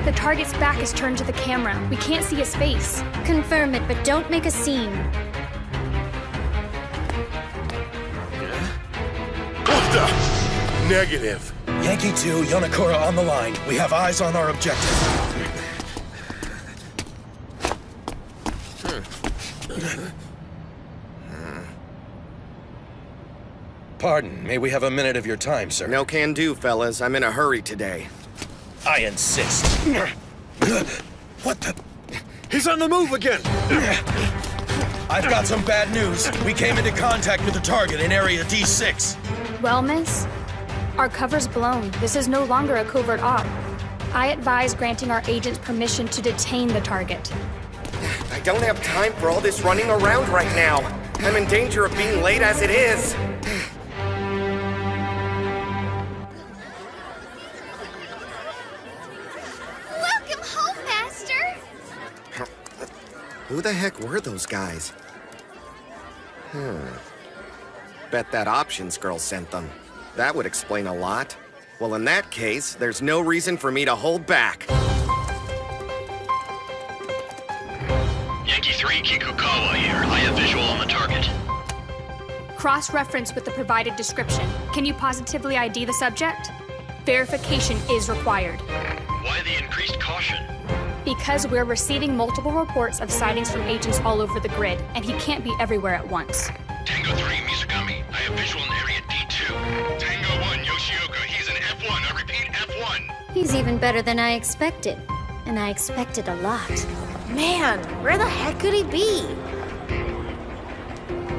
The target's back is turned to the camera. We can't see his face. Confirm it, but don't make a scene. What the? Negative. Yankee 2, Yonakura on the line. We have eyes on our objective. Pardon, may we have a minute of your time, sir? No can do, fellas. I'm in a hurry today. I insist. What the? He's on the move again! I've got some bad news. We came into contact with the target in Area D6. Well, miss, our cover's blown. This is no longer a covert op. I advise granting our agents permission to detain the target. I don't have time for all this running around right now. I'm in danger of being late as it is. Welcome home, Master! Who the heck were those guys? Bet that options girl sent them. That would explain a lot. Well, in that case, there's no reason for me to hold back. Yankee 3, Kikukawa here. I have visual on the target. Cross-reference with the provided description. Can you positively ID the subject? Verification is required. Why the increased caution? Because we're receiving multiple reports of sightings from agents all over the grid, and he can't be everywhere at once. Tango 3, Mizugami. I have visual in Area D2. Tango 1, Yoshioka. He's in F1. I repeat, F1. He's even better than I expected. And I expected a lot. Man, where the heck could he be?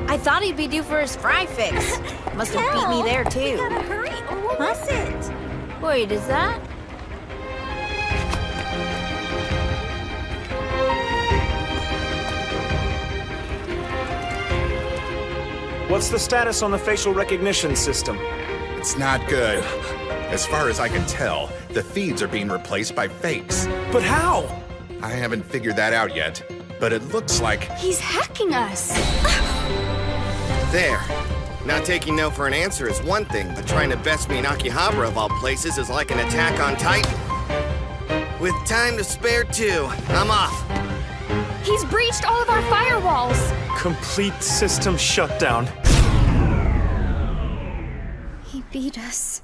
I thought he'd be due for his fry fix. Must have beat me there, too. You gotta hurry, or we'll miss it. Wait, is that? What's the status on the facial recognition system? It's not good. As far as I can tell, the feeds are being replaced by fakes. But how? I haven't figured that out yet, but it looks like... He's hacking us! There. Not taking no for an answer is one thing, but trying to best me in Akihabara of all places is like an attack on Titan. With time to spare too, I'm off. He's breached all of our firewalls! Complete system shutdown. He beat us.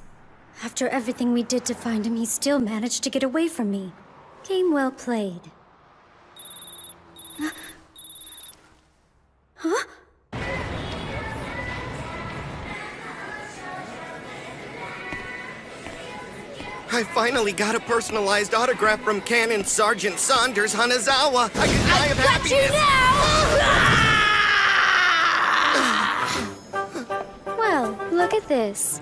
After everything we did to find him, he still managed to get away from me. Game well played. Huh? I finally got a personalized autograph from Canon Sergeant Saunders Hanazawa. I could die of happiness. Well, look at this.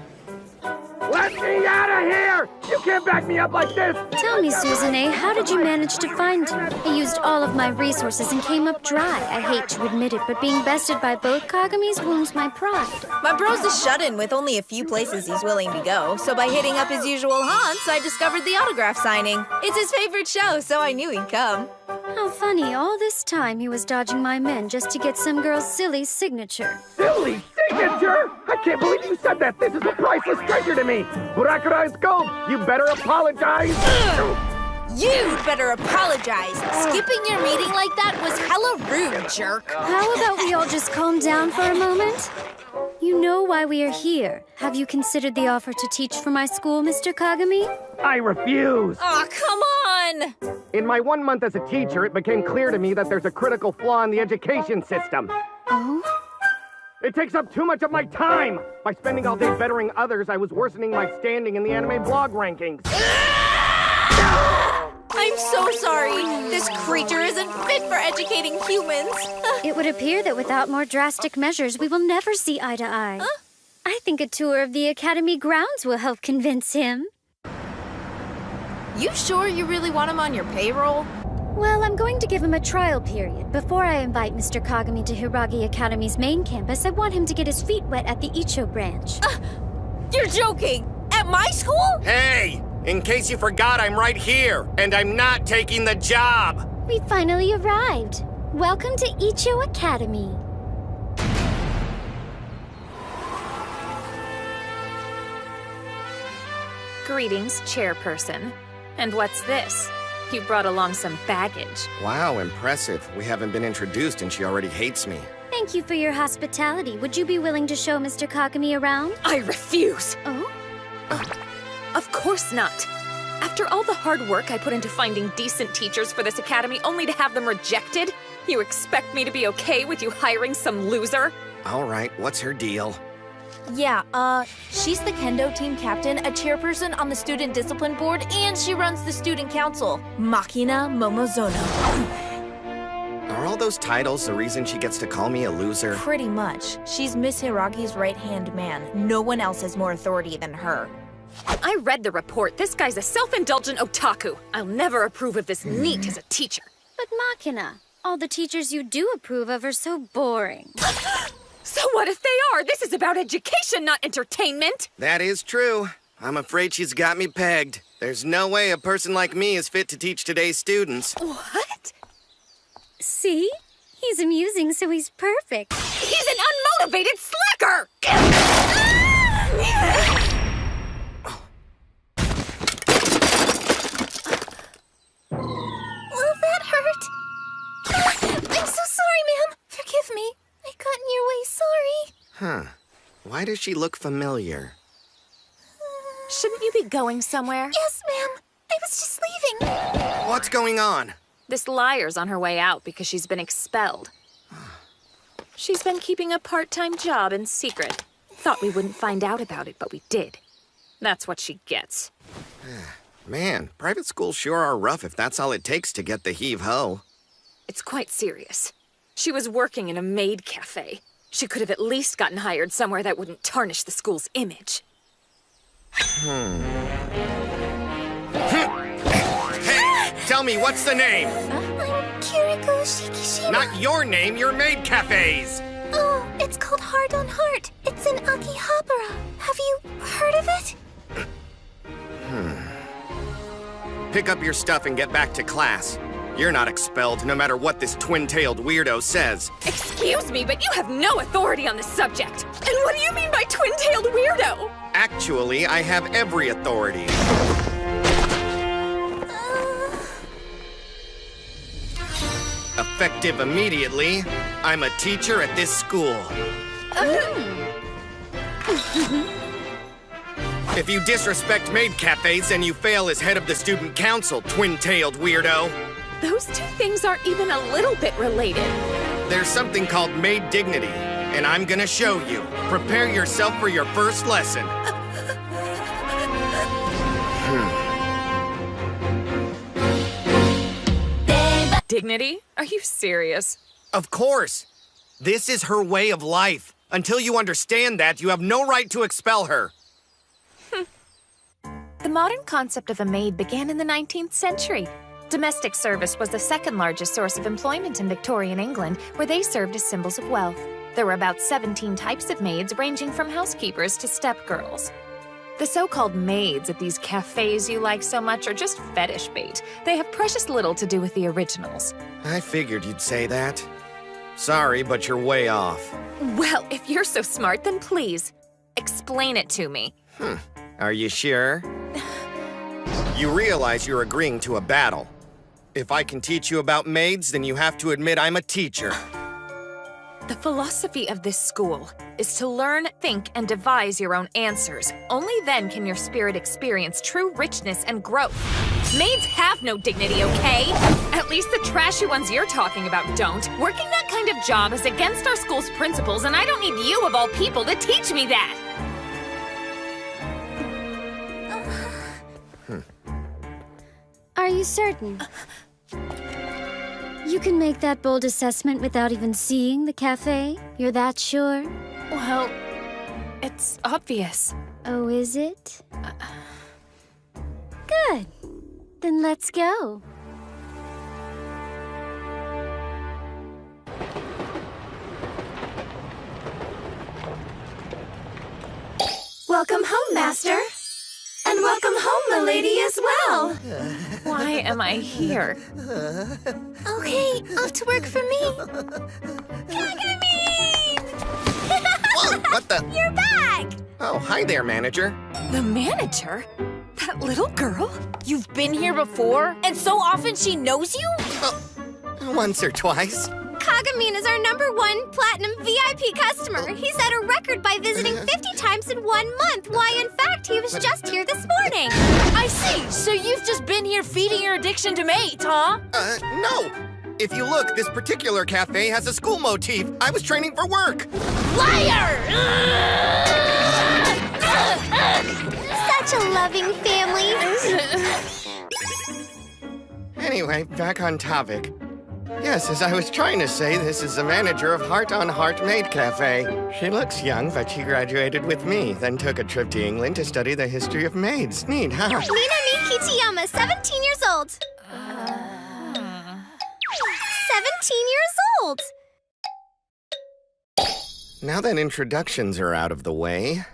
Let me out of here! You can't back me up like this! Tell me, Suzune, how did you manage to find him? I used all of my resources and came up dry. I hate to admit it, but being bested by both Kagamis wounds my pride. My bro's a shut-in with only a few places he's willing to go, so by hitting up his usual haunts, I discovered the autograph signing. It's his favorite show, so I knew he'd come. How funny, all this time he was dodging my men just to get some girl's silly signature. Silly signature! I can't believe you said that! This is a priceless treasure to me! Burakura Gold, you better apologize! You'd better apologize. Skipping your meeting like that was hella rude, jerk. How about we all just calm down for a moment? You know why we are here. Have you considered the offer to teach for my school, Mr. Kagami? I refuse! Aw, come on! In my 1 month as a teacher, it became clear to me that there's a critical flaw in the education system. Oh? It takes up too much of my time! By spending all day bettering others, I was worsening my standing in the anime blog rankings. I'm so sorry. This creature isn't fit for educating humans. It would appear that without more drastic measures, we will never see eye to eye. I think a tour of the Academy grounds will help convince him. You sure you really want him on your payroll? Well, I'm going to give him a trial period. Before I invite Mr. Kagami to Hiragi Academy's main campus, I want him to get his feet wet at the Icho branch. You're joking! At my school? Hey! In case you forgot, I'm right here, and I'm not taking the job! We finally arrived. Welcome to Icho Academy. Greetings, chairperson. And what's this? You brought along some baggage. Wow, impressive. We haven't been introduced and she already hates me. Thank you for your hospitality. Would you be willing to show Mr. Kagami around? I refuse! Oh? Of course not. After all the hard work I put into finding decent teachers for this academy only to have them rejected, you expect me to be okay with you hiring some loser? All right, what's her deal? Yeah, she's the kendo team captain, a chairperson on the student discipline board, and she runs the student council. Makina Momozono. Are all those titles the reason she gets to call me a loser? Pretty much. She's Miss Hiragi's right-hand man. No one else has more authority than her. I read the report. This guy's a self-indulgent otaku. I'll never approve of this NEET as a teacher. But Makina, all the teachers you do approve of are so boring. So what if they are? This is about education, not entertainment. That is true. I'm afraid she's got me pegged. There's no way a person like me is fit to teach today's students. What? See? He's amusing, so he's perfect. He's an unmotivated slacker! Oh, that hurt. I'm so sorry, ma'am. Forgive me. I got in your way, sorry. Huh. Why does she look familiar? Shouldn't you be going somewhere? Yes, ma'am. I was just leaving. What's going on? This liar's on her way out because she's been expelled. She's been keeping a part-time job in secret. Thought we wouldn't find out about it, but we did. That's what she gets. Man, private schools sure are rough if that's all it takes to get the heave-ho. It's quite serious. She was working in a maid cafe. She could have at least gotten hired somewhere that wouldn't tarnish the school's image. Hey, tell me, what's the name? I'm Kiriko Shikishima. Not your name, your maid cafe's. Oh, it's called Heart on Heart. It's in Akihabara. Have you heard of it? Pick up your stuff and get back to class. You're not expelled, no matter what this twin-tailed weirdo says. Excuse me, but you have no authority on this subject. And what do you mean by twin-tailed weirdo? Actually, I have every authority. Effective immediately, I'm a teacher at this school. If you disrespect maid cafes, then you fail as head of the student council, twin-tailed weirdo. Those two things aren't even a little bit related. There's something called maid dignity, and I'm gonna show you. Prepare yourself for your first lesson. Dignity? Are you serious? Of course. This is her way of life. Until you understand that, you have no right to expel her. The modern concept of a maid began in the 19th century. Domestic service was the second largest source of employment in Victorian England, where they served as symbols of wealth. There were about 17 types of maids, ranging from housekeepers to step-girls. The so-called maids at these cafes you like so much are just fetish bait. They have precious little to do with the originals. I figured you'd say that. Sorry, but you're way off. Well, if you're so smart, then please, explain it to me. Are you sure? You realize you're agreeing to a battle. If I can teach you about maids, then you have to admit I'm a teacher. The philosophy of this school is to learn, think, and devise your own answers. Only then can your spirit experience true richness and growth. Maids have no dignity, okay? At least the trashy ones you're talking about don't. Working that kind of job is against our school's principles, and I don't need you, of all people, to teach me that! Are you certain? You can make that bold assessment without even seeing the cafe? You're that sure? Well, it's obvious. Oh, is it? Good. Then let's go. Welcome home, Master. And welcome home, milady, as well. Why am I here? Okay, off to work for me. Whoa, what the? You're back! Oh, hi there, manager. The manager? That little girl? You've been here before? And so often she knows you? Once or twice. Kagamin is our #1 platinum VIP customer. He set a record by visiting 50 times in 1 month. Why, in fact, he was just here this morning. I see. So you've just been here feeding your addiction to maids, huh? No. If you look, this particular cafe has a school motif. I was training for work. Liar! Such a loving family. Anyway, back on topic. Yes, as I was trying to say, this is the manager of Heart on Heart Maid Cafe. She looks young, but she graduated with me, then took a trip to England to study the history of maids. Neat, huh? Minami Kitayama, 17 years old. 17 years old. Now that introductions are out of the way,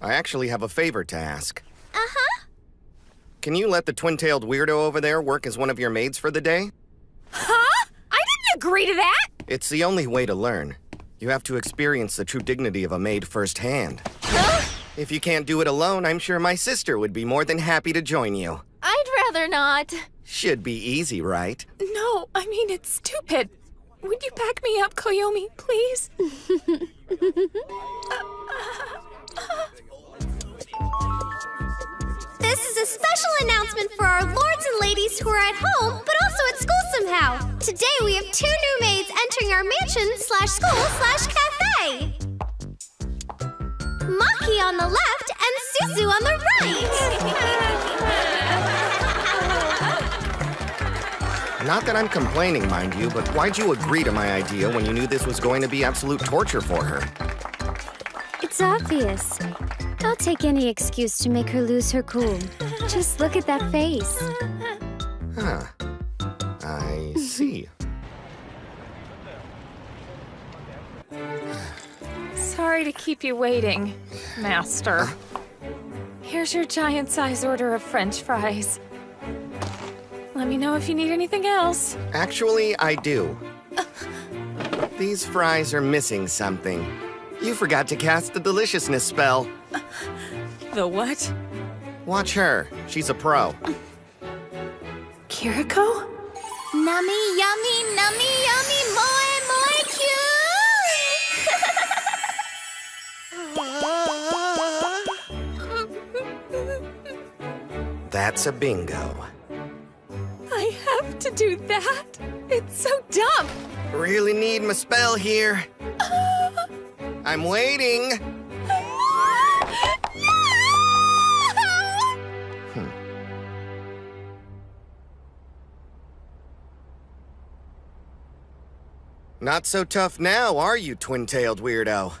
I actually have a favor to ask. Uh-huh. Can you let the twin-tailed weirdo over there work as one of your maids for the day? Huh? I didn't agree to that! It's the only way to learn. You have to experience the true dignity of a maid firsthand. Huh? If you can't do it alone, I'm sure my sister would be more than happy to join you. I'd rather not. Should be easy, right? No, I mean, it's stupid. Would you back me up, Koyomi, please? This is a special announcement for our lords and ladies who are at home, but also at school somehow. Today we have 2 new maids entering our mansion/school/cafe. Maki on the left and Suzu on the right. Not that I'm complaining, mind you, but why'd you agree to my idea when you knew this was going to be absolute torture for her? It's obvious. I'll take any excuse to make her lose her cool. Just look at that face. Huh. I see. Sorry to keep you waiting, Master. Here's your giant-size order of French fries. Let me know if you need anything else. Actually, I do. These fries are missing something. You forgot to cast the deliciousness spell. The what? Watch her. She's a pro. Kiriko? Nummy, yummy, nummy, yummy, moi, moi, cute! That's a bingo. I have to do that? It's so dumb! Really need my spell here. I'm waiting. Not so tough now, are you, twin-tailed weirdo?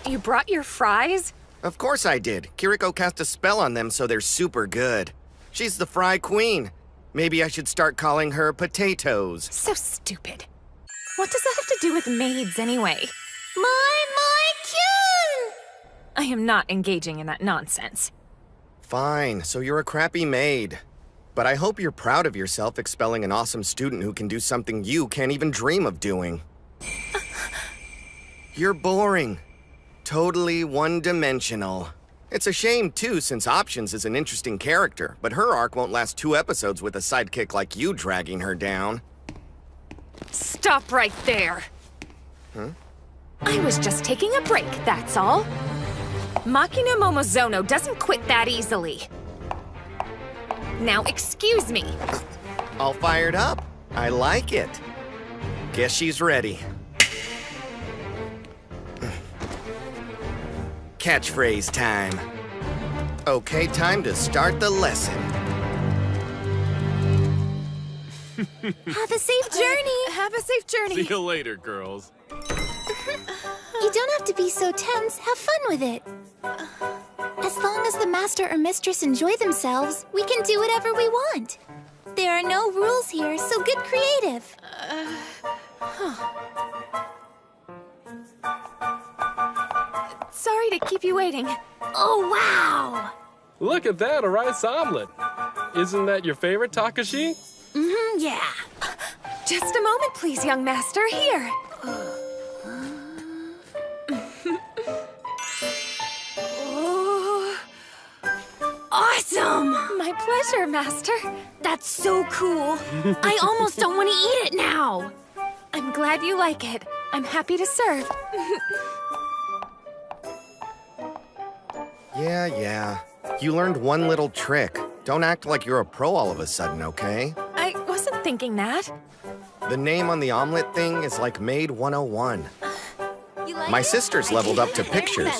You brought your fries? Of course I did. Kiriko cast a spell on them so they're super good. She's the fry queen. Maybe I should start calling her potatoes. So stupid. What does that have to do with maids, anyway? My cute! I am not engaging in that nonsense. Fine, so you're a crappy maid. But I hope you're proud of yourself expelling an awesome student who can do something you can't even dream of doing. You're boring. Totally one-dimensional. It's a shame, too, since Options is an interesting character, but her arc won't last 2 episodes with a sidekick like you dragging her down. Stop right there! Huh? I was just taking a break, that's all. Makina Momozono doesn't quit that easily. Now, excuse me. All fired up. I like it. Guess she's ready. Catchphrase time. Okay, time to start the lesson. Have a safe journey. Have a safe journey. See you later, girls. You don't have to be so tense. Have fun with it. As long as the master or mistress enjoy themselves, we can do whatever we want. There are no rules here, so get creative. Sorry to keep you waiting. Oh, wow! Look at that, a rice omelet. Isn't that your favorite, Takashi? Mm-hmm, yeah. Just a moment, please, young master. Here. Awesome! My pleasure, master. That's so cool. I almost don't want to eat it now. I'm glad you like it. I'm happy to serve. Yeah. You learned one little trick. Don't act like you're a pro all of a sudden, okay? I wasn't thinking that. The name on the omelet thing is like Maid 101. My sister's leveled up to pictures.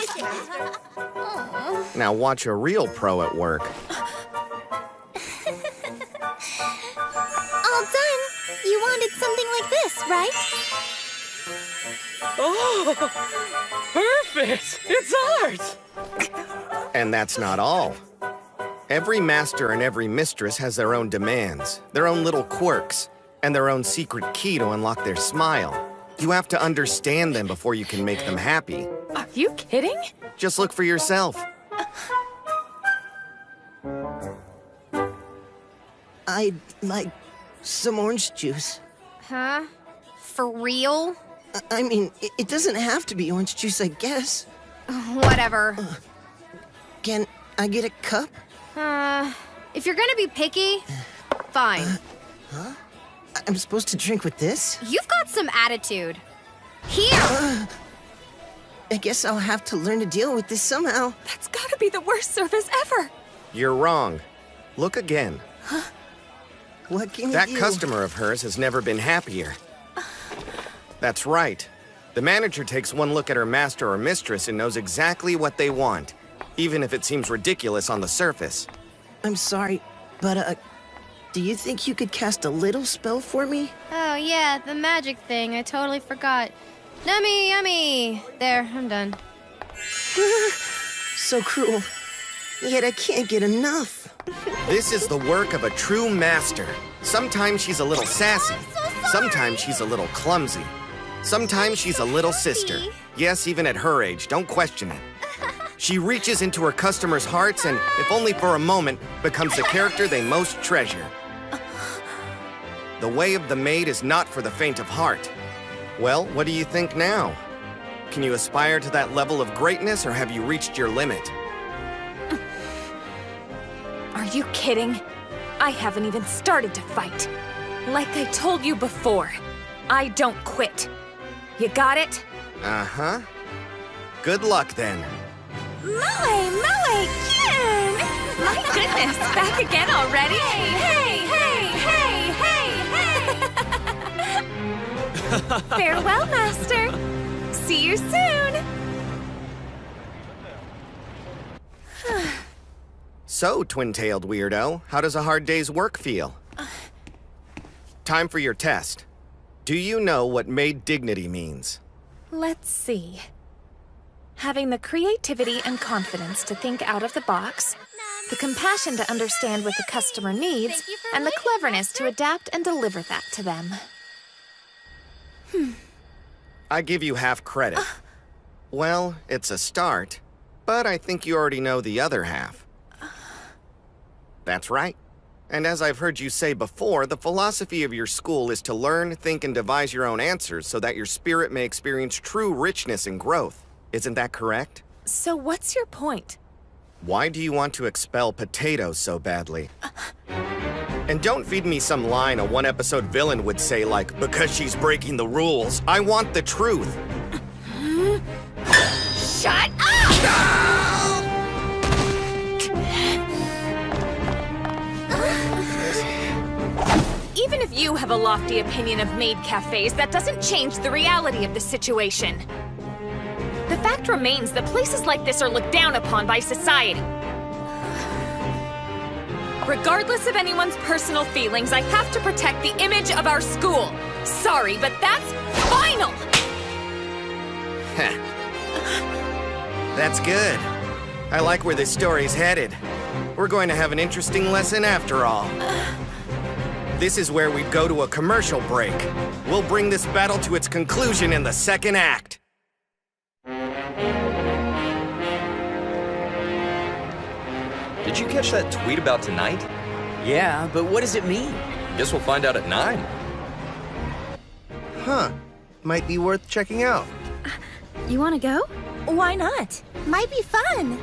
Now watch a real pro at work. All done. You wanted something like this, right? Oh, perfect! It's art! And that's not all. Every master and every mistress has their own demands, their own little quirks, and their own secret key to unlock their smile. You have to understand them before you can make them happy. Are you kidding? Just look for yourself. I'd like some orange juice. Huh? For real? I mean, it doesn't have to be orange juice, I guess. Whatever. Can I get a cup? If you're gonna be picky, fine. Huh? I'm supposed to drink with this? You've got some attitude. Here! I guess I'll have to learn to deal with this somehow. That's gotta be the worst service ever. You're wrong. Look again. What can That you do? customer of hers has never been happier. That's right. The manager takes one look at her master or mistress and knows exactly what they want, even if it seems ridiculous on the surface. I'm sorry, but do you think you could cast a little spell for me? Oh yeah, the magic thing. I totally forgot. Nummy, yummy. There, I'm done. So cruel. Yet I can't get enough. This is the work of a true master. Sometimes she's a little sassy. Sometimes she's a little clumsy. Sometimes she's a little sister. Yes, even at her age, don't question it. She reaches into her customers' hearts and, if only for a moment, becomes the character they most treasure. The way of the maid is not for the faint of heart. Well, what do you think now? Can you aspire to that level of greatness, or have you reached your limit? Are you kidding? I haven't even started to fight. Like I told you before, I don't quit. You got it? Uh-huh. Good luck, then. Mele, Ken! My goodness, back again already? Hey! Farewell, Master. See you soon. So, twin-tailed weirdo, how does a hard day's work feel? Time for your test. Do you know what maid dignity means? Let's see. Having the creativity and confidence to think out of the box, the compassion to understand what the customer needs, and the cleverness to adapt and deliver that to them. I give you half credit. Well, it's a start, but I think you already know the other half. That's right. And as I've heard you say before, the philosophy of your school is to learn, think, and devise your own answers so that your spirit may experience true richness and growth. Isn't that correct? So what's your point? Why do you want to expel Potatoes so badly? And don't feed me some line a one-episode villain would say like, because she's breaking the rules. I want the truth. Shut up! Even if you have a lofty opinion of maid cafes, that doesn't change the reality of the situation. The fact remains that places like this are looked down upon by society. Regardless of anyone's personal feelings, I have to protect the image of our school. Sorry, but that's final! That's good. I like where this story's headed. We're going to have an interesting lesson after all. This is where we'd go to a commercial break. We'll bring this battle to its conclusion in the second act. Did you catch that tweet about tonight? Yeah, but what does it mean? Guess we'll find out at 9. Huh. Might be worth checking out. You want to go? Why not? Might be fun.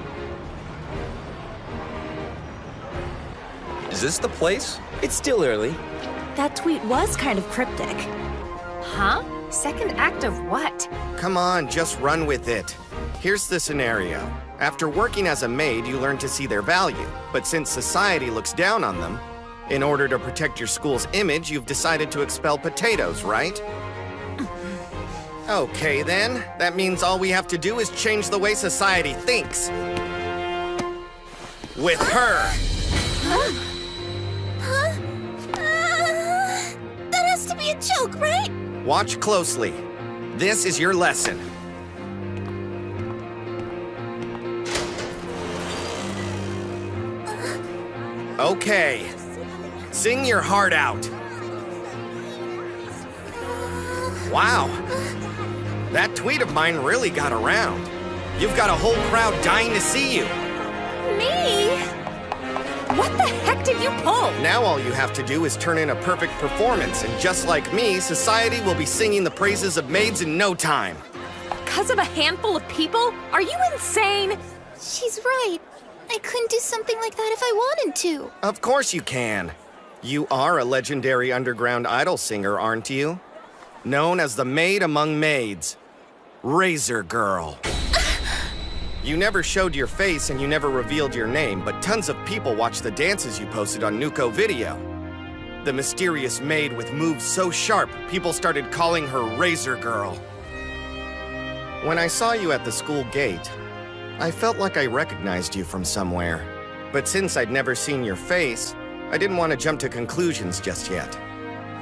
Is this the place? It's still early. That tweet was kind of cryptic. Huh? Second act of what? Come on, just run with it. Here's the scenario. After working as a maid, you learn to see their value. But since society looks down on them, in order to protect your school's image, you've decided to expel Potatoes, right? Okay, then. That means all we have to do is change the way society thinks. With her! That has to be a joke, right? Watch closely. This is your lesson. Okay. Sing your heart out. Wow. That tweet of mine really got around. You've got a whole crowd dying to see you. Me? What the heck did you pull? Now all you have to do is turn in a perfect performance, and just like me, society will be singing the praises of maids in no time. Because of a handful of people? Are you insane? She's right. I couldn't do something like that if I wanted to. Of course you can. You are a legendary underground idol singer, aren't you? Known as the maid among maids. Razor Girl. You never showed your face and you never revealed your name, but tons of people watched the dances you posted on Nuko Video. The mysterious maid with moves so sharp, people started calling her Razor Girl. When I saw you at the school gate, I felt like I recognized you from somewhere. But since I'd never seen your face, I didn't want to jump to conclusions just yet.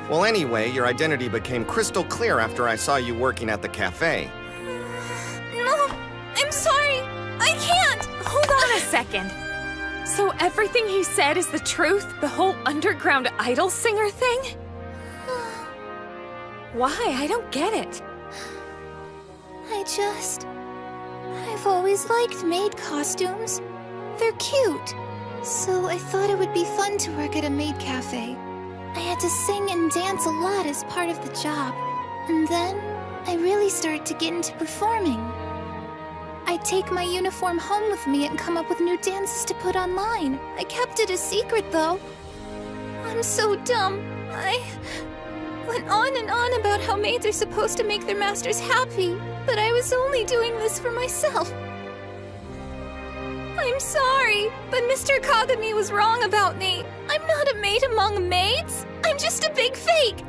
Well, anyway, your identity became crystal clear after I saw you working at the cafe. No, I'm sorry. I can't. Hold on a second. So everything he said is the truth? The whole underground idol singer thing? Why? I don't get it. I've always liked maid costumes. They're cute. So I thought it would be fun to work at a maid cafe. I had to sing and dance a lot as part of the job. And then I really started to get into performing. I'd take my uniform home with me and come up with new dances to put online. I kept it a secret, though. I'm so dumb. I went on and on about how maids are supposed to make their masters happy, but I was only doing this for myself. I'm sorry, but Mr. Kagami was wrong about me. I'm not a maid among maids. I'm just a big fake.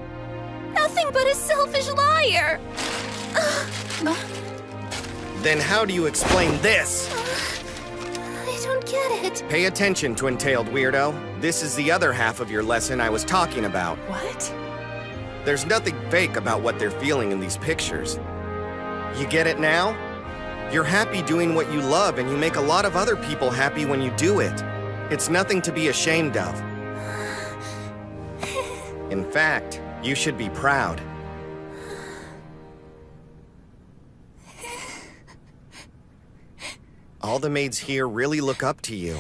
Nothing but a selfish liar. Then how do you explain this? I don't get it. Pay attention, twin-tailed weirdo. This is the other half of your lesson I was talking about. What? There's nothing fake about what they're feeling in these pictures. You get it now? You're happy doing what you love, and you make a lot of other people happy when you do it. It's nothing to be ashamed of. In fact, you should be proud. All the maids here really look up to you.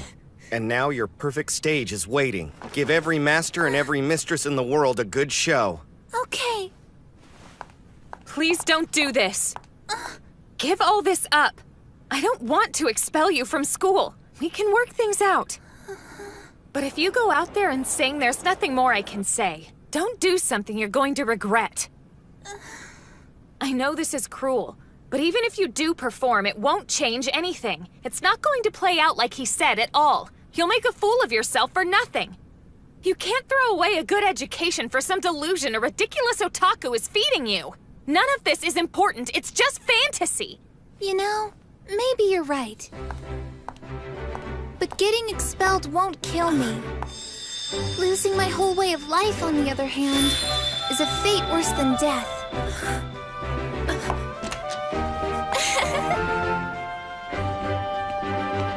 And now your perfect stage is waiting. Give every master and every mistress in the world a good show. Okay. Please don't do this. Give all this up. I don't want to expel you from school. We can work things out. But if you go out there and sing, there's nothing more I can say. Don't do something you're going to regret. I know this is cruel, but even if you do perform, it won't change anything. It's not going to play out like he said at all. You'll make a fool of yourself for nothing. You can't throw away a good education for some delusion a ridiculous otaku is feeding you. None of this is important. It's just fantasy. You know, maybe you're right. But getting expelled won't kill me. Losing my whole way of life, on the other hand, is a fate worse than death.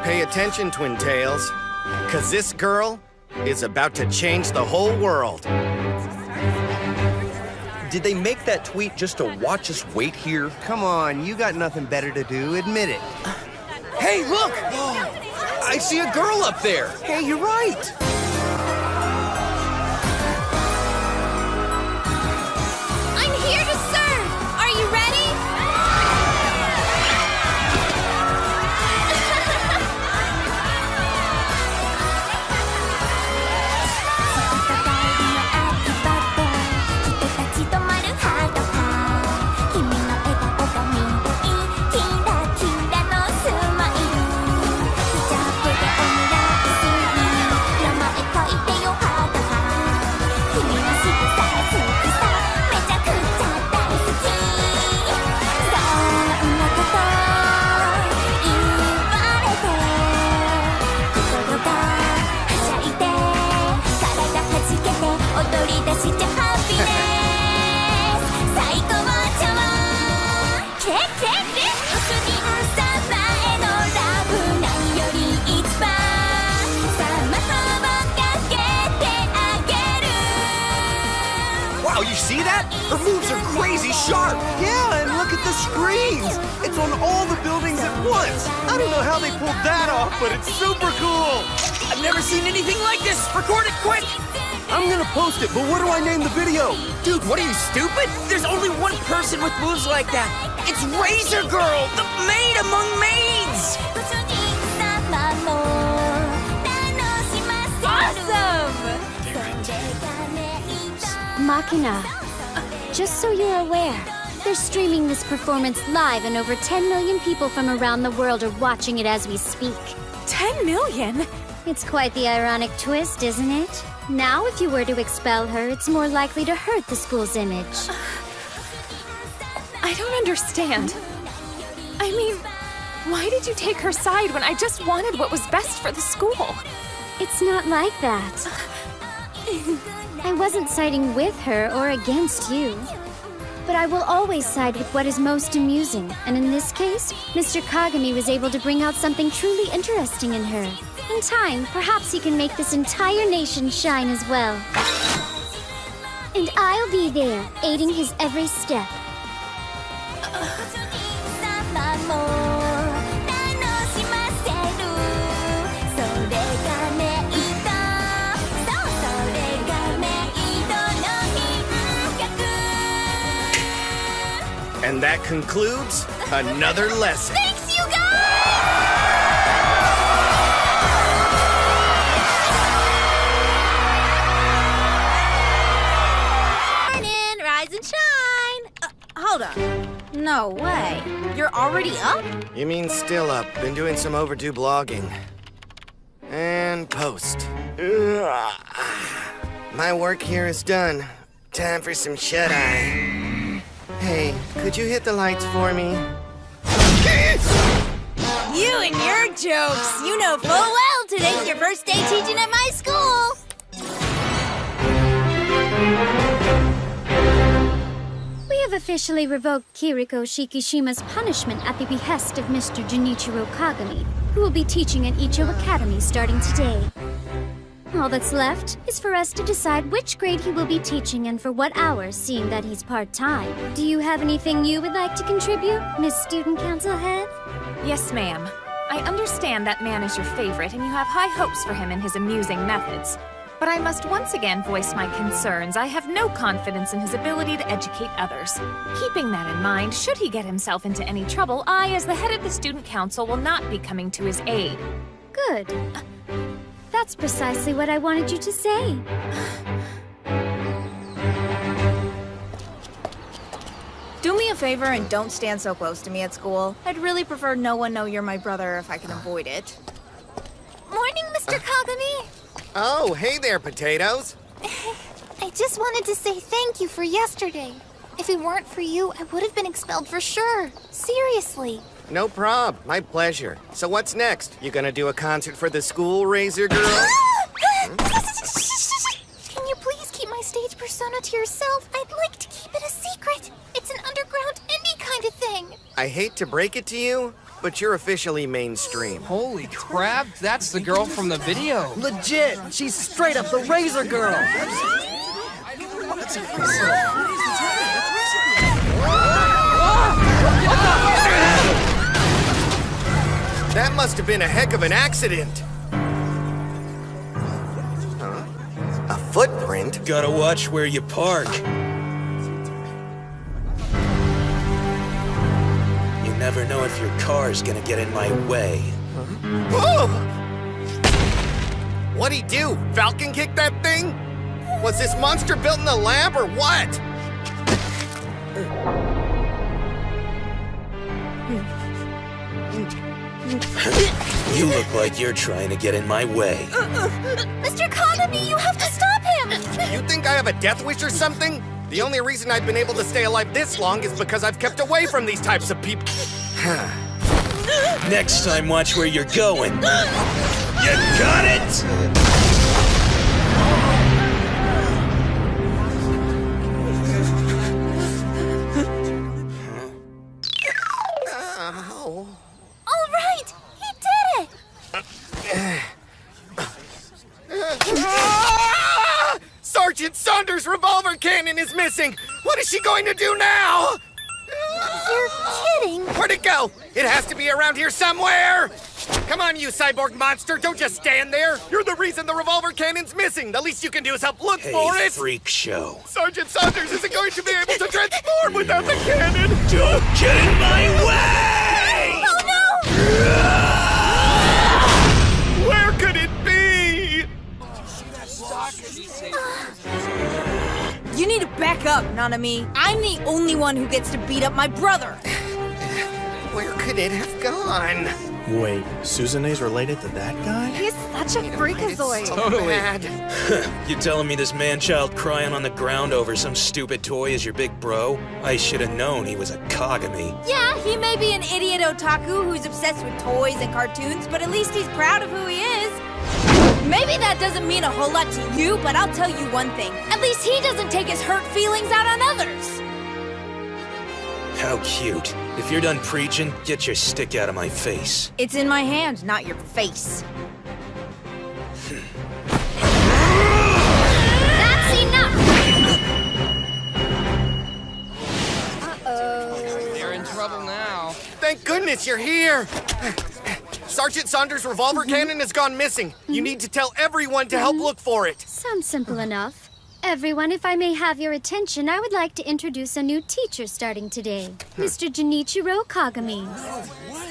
Pay attention, Twin Tails, 'cause this girl is about to change the whole world. Did they make that tweet just to watch us wait here? Come on, you got nothing better to do. Admit it. Hey, look! I see a girl up there! Hey, you're right. I'm here to serve! Are you ready? Wow, you see that? Her moves are crazy sharp! Yeah, and look at the screens. It's on all the buildings at once. I don't know how they pulled that off, but it's super cool. I've never seen anything like this! Record it quick! I'm gonna post it, but what do I name the video? Dude, what are you, stupid? There's only one person with moves like that. It's Razor Girl, the maid among maids! Machina, just so you're aware, they're streaming this performance live and over 10 million people from around the world are watching it as we speak. 10 million? It's quite the ironic twist, isn't it? Now, if you were to expel her, it's more likely to hurt the school's image. I don't understand. I mean, why did you take her side when I just wanted what was best for the school? It's not like that. I wasn't siding with her or against you. But I will always side with what is most amusing, and in this case, Mr. Kagami was able to bring out something truly interesting in her. In time, perhaps he can make this entire nation shine as well. And I'll be there, aiding his every step. And that concludes another lesson. Thanks, you guys! Morning, rise and shine. Hold on. No way. You're already up? You mean still up. Been doing some overdue blogging. And post. Ugh. My work here is done. Time for some shut-eye. Hey, could you hit the lights for me? You and your jokes. You know full well today's your first day teaching at my school. We have officially revoked Kiriko Shikishima's punishment at the behest of Mr. Junichiro Kagami, who will be teaching at Icho Academy starting today. All that's left is for us to decide which grade he will be teaching and for what hours, seeing that he's part-time. Do you have anything you would like to contribute, Miss Student Council Head? Yes, ma'am. I understand that man is your favorite and you have high hopes for him and his amusing methods. But I must once again voice my concerns. I have no confidence in his ability to educate others. Keeping that in mind, should he get himself into any trouble, I, as the head of the student council, will not be coming to his aid. Good. That's precisely what I wanted you to say. Do me a favor and don't stand so close to me at school. I'd really prefer no one know you're my brother if I can avoid it. Morning, Mr. Kagami. Oh, hey there, potatoes. I just wanted to say thank you for yesterday. If it weren't for you, I would have been expelled for sure. Seriously. No prob. My pleasure. So what's next? You gonna do a concert for the school, Razor Girl? Can you please keep my stage persona to yourself? I'd like to keep it a secret. It's an underground indie kind of thing. I hate to break it to you, but you're officially mainstream. Holy crap, that's the girl from the video. Legit! She's straight up the Razor Girl! That must have been a heck of an accident. Huh? A footprint? Gotta watch where you park. You never know if your car's gonna get in my way. Whoa! What'd he do? Falcon kick that thing? Was this monster built in the lab or what? You look like you're trying to get in my way. Mr. Kagami, you have to stop him! You think I have a death wish or something? The only reason I've been able to stay alive this long is because I've kept away from these types of people. Next time, watch where you're going. You got it? All right, he did it! Sergeant Saunders' revolver cannon is missing! What is she going to do now? You're kidding! Where'd it go? It has to be around here somewhere! Come on, you cyborg monster, don't just stand there! You're the reason the revolver cannon's missing! The least you can do is help look for it! Freak show. Sergeant Saunders isn't going to be able to transform without the cannon! Don't get in my way! Oh no! Where could it be? You need to back up, Nanami. I'm the only one who gets to beat up my brother. Where could it have gone? Wait, Suzune's related to that guy? He's such a freakazoid. Totally. You telling me this man-child crying on the ground over some stupid toy is your big bro? I should have known he was a Kagami. Yeah, he may be an idiot otaku who's obsessed with toys and cartoons, but at least he's proud of who he is. Maybe that doesn't mean a whole lot to you, but I'll tell you one thing. At least he doesn't take his hurt feelings out on others. How cute. If you're done preaching, get your stick out of my face. It's in my hand, not your face. That's enough! Uh-oh. They're in trouble now. Thank goodness you're here! Sergeant Saunders' revolver cannon has gone missing. You need to tell everyone to help look for it. Sounds simple enough. Everyone, if I may have your attention, I would like to introduce a new teacher starting today, Mr. Junichiro Kagami.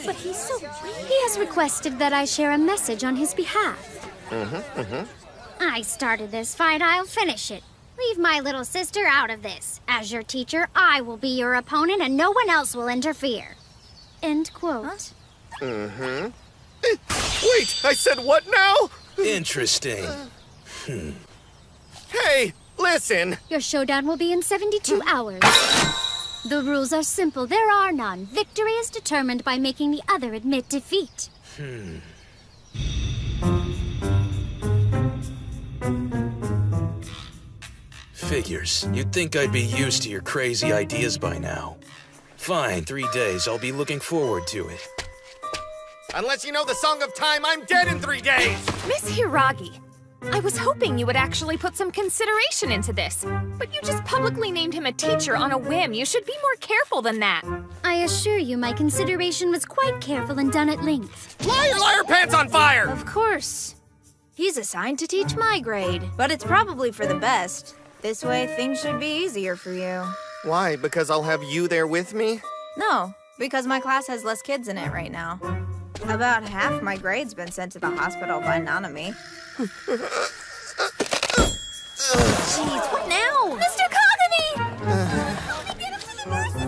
But he's so weird. He has requested that I share a message on his behalf. I started this fight, I'll finish it. Leave my little sister out of this. As your teacher, I will be your opponent and no one else will interfere. End quote. Wait, I said what now? Interesting. Hey, listen! Your showdown will be in 72 hours. The rules are simple. There are none. Victory is determined by making the other admit defeat. Figures. You'd think I'd be used to your crazy ideas by now. Fine, 3 days. I'll be looking forward to it. Unless you know the Song of Time, I'm dead in 3 days! Miss Hiragi, I was hoping you would actually put some consideration into this, but you just publicly named him a teacher on a whim. You should be more careful than that. I assure you my consideration was quite careful and done at length. Liar pants on fire! Of course. He's assigned to teach my grade, but it's probably for the best. This way, things should be easier for you. Why? Because I'll have you there with me? No, because my class has less kids in it right now. About half my grade's been sent to the hospital by Nanami. Jeez, what now? Mr. Kagami!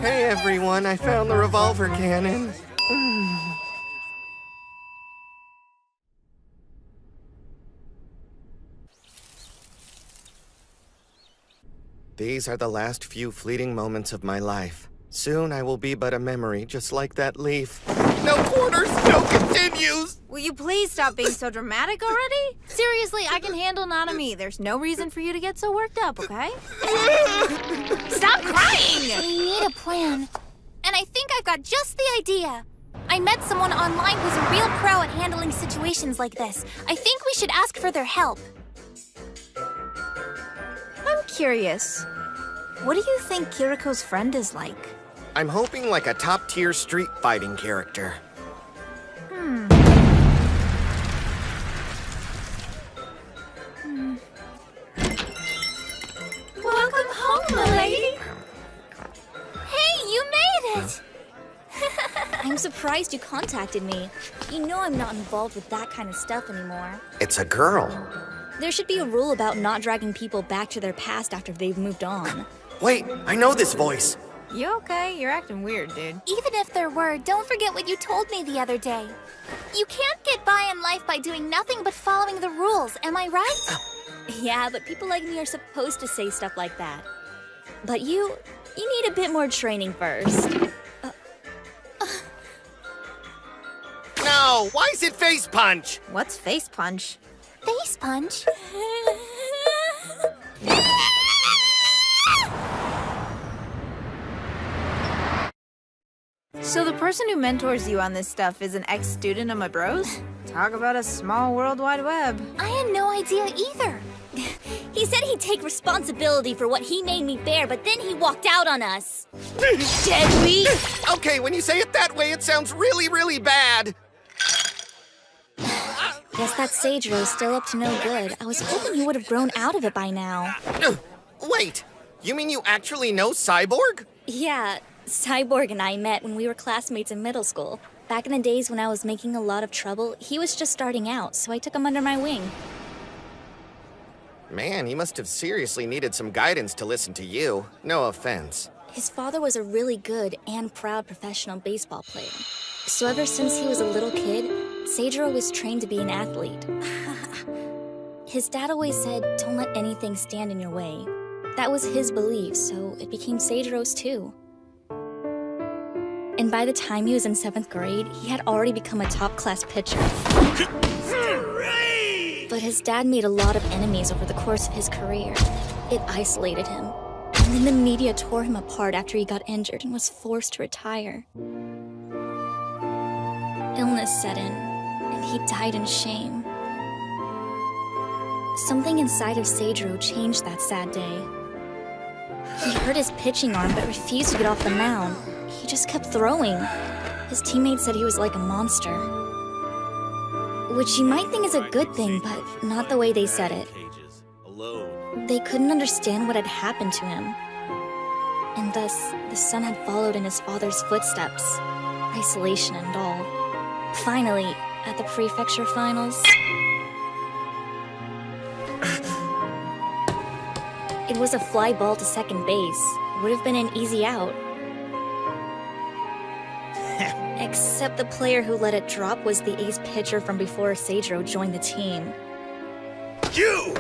Hey everyone, I found the revolver cannon. These are the last few fleeting moments of my life. Soon I will be but a memory, just like that leaf. No quarters, no continues! Will you please stop being so dramatic already? Seriously, I can handle Nanami. There's no reason for you to get so worked up, okay? Stop crying! We need a plan. And I think I've got just the idea. I met someone online who's a real pro at handling situations like this. I think we should ask for their help. I'm curious. What do you think Kiriko's friend is like? I'm hoping like a top-tier street fighting character. Welcome home, milady. Hey, you made it! I'm surprised you contacted me. You know I'm not involved with that kind of stuff anymore. It's a girl. There should be a rule about not dragging people back to their past after they've moved on. Wait, I know this voice. You okay? You're acting weird, dude. Even if there were, don't forget what you told me the other day. You can't get by in life by doing nothing but following the rules, am I right? Yeah, but people like me are supposed to say stuff like that. But you need a bit more training first. No, why is it face punch? What's face punch? Face punch? So the person who mentors you on this stuff is an ex-student of my bros? Talk about a small world wide web. I had no idea either. He said he'd take responsibility for what he made me bear, but then he walked out on us. Deadbeat! Okay, when you say it that way, it sounds really, really bad. Guess that Seijiro is still up to no good. I was hoping he would have grown out of it by now. Wait, you mean you actually know Cyborg? Yeah, Cyborg and I met when we were classmates in middle school. Back in the days when I was making a lot of trouble, he was just starting out, so I took him under my wing. Man, he must have seriously needed some guidance to listen to you. No offense. His father was a really good and proud professional baseball player. So ever since he was a little kid, Seijiro was trained to be an athlete. His dad always said, don't let anything stand in your way. That was his belief, so it became Seijiro's too. And by the time he was in 7th grade, he had already become a top-class pitcher. But his dad made a lot of enemies over the course of his career. It isolated him. And then the media tore him apart after he got injured and was forced to retire. Illness set in, and he died in shame. Something inside of Seijiro changed that sad day. He hurt his pitching arm but refused to get off the mound. He just kept throwing. His teammates said he was like a monster. Which you might think is a good thing, but not the way they said it. They couldn't understand what had happened to him. And thus, the son had followed in his father's footsteps, isolation and all. Finally, at the prefecture finals, it was a fly ball to second base. Would have been an easy out. Except the player who let it drop was the ace pitcher from before Seijiro joined the team. You!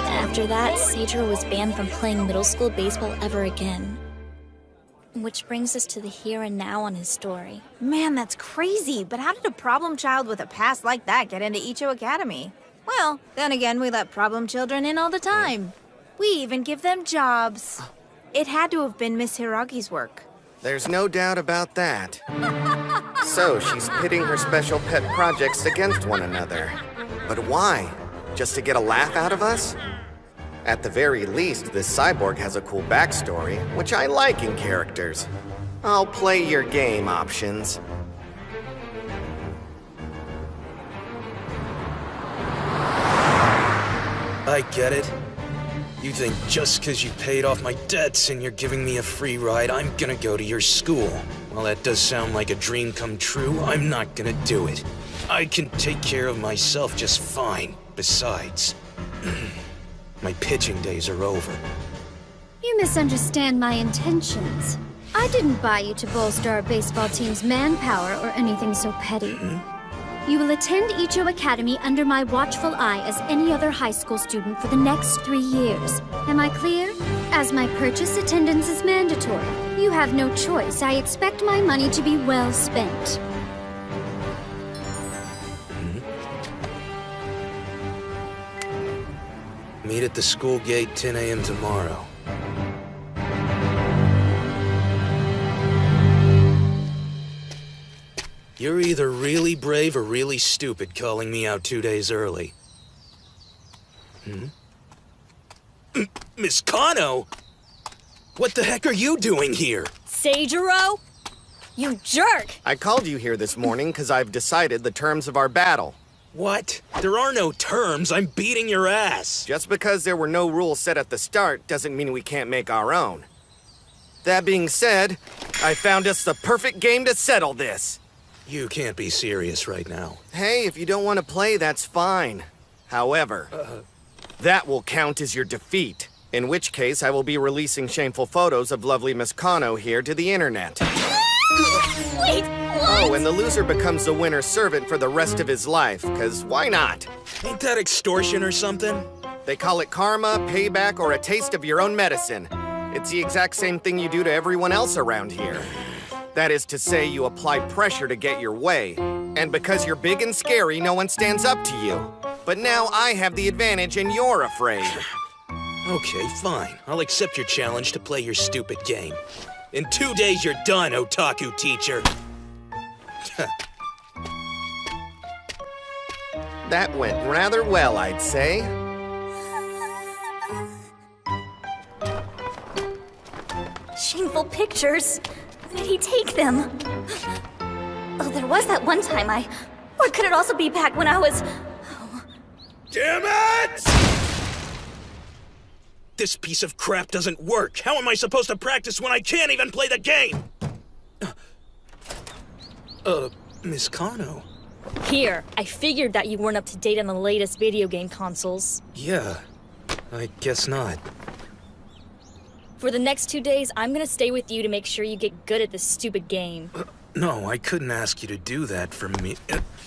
After that, Seijiro was banned from playing middle school baseball ever again. Which brings us to the here and now on his story. Man, that's crazy, but how did a problem child with a past like that get into Icho Academy? Well, then again, we let problem children in all the time. We even give them jobs. It had to have been Miss Hiragi's work. There's no doubt about that. So she's pitting her special pet projects against one another. But why? Just to get a laugh out of us? At the very least, this cyborg has a cool backstory, which I like in characters. I'll play your game, Options. I get it. You think just because you paid off my debts and you're giving me a free ride, I'm gonna go to your school. While that does sound like a dream come true, I'm not gonna do it. I can take care of myself just fine. Besides, my pitching days are over. You misunderstand my intentions. I didn't buy you to bolster our baseball team's manpower or anything so petty. You will attend Icho Academy under my watchful eye as any other high school student for the next 3 years. Am I clear? As my purchase, attendance is mandatory. You have no choice. I expect my money to be well spent. Meet at the school gate 10 a.m. tomorrow. You're either really brave or really stupid calling me out 2 days early. Miss Kano? What the heck are you doing here? Seijiro? You jerk! I called you here this morning because I've decided the terms of our battle. What? There are no terms. I'm beating your ass. Just because there were no rules set at the start doesn't mean we can't make our own. That being said, I found us the perfect game to settle this. You can't be serious right now. Hey, if you don't want to play, that's fine. However, that will count as your defeat. In which case, I will be releasing shameful photos of lovely Miss Kano here to the internet. Wait, what? Oh, and the loser becomes the winner's servant for the rest of his life, because why not? Ain't that extortion or something? They call it karma, payback, or a taste of your own medicine. It's the exact same thing you do to everyone else around here. That is to say, you apply pressure to get your way. And because you're big and scary, no one stands up to you. But now I have the advantage and you're afraid. Okay, fine. I'll accept your challenge to play your stupid game. In 2 days, you're done, otaku teacher. That went rather well, I'd say. Shameful pictures. When did he take them? Oh, there was that one time Or could it also be back when I was... Damn it! This piece of crap doesn't work. How am I supposed to practice when I can't even play the game? Miss Kano. Here, I figured that you weren't up to date on the latest video game consoles. Yeah, I guess not. For the next 2 days, I'm gonna stay with you to make sure you get good at this stupid game. No, I couldn't ask you to do that for me.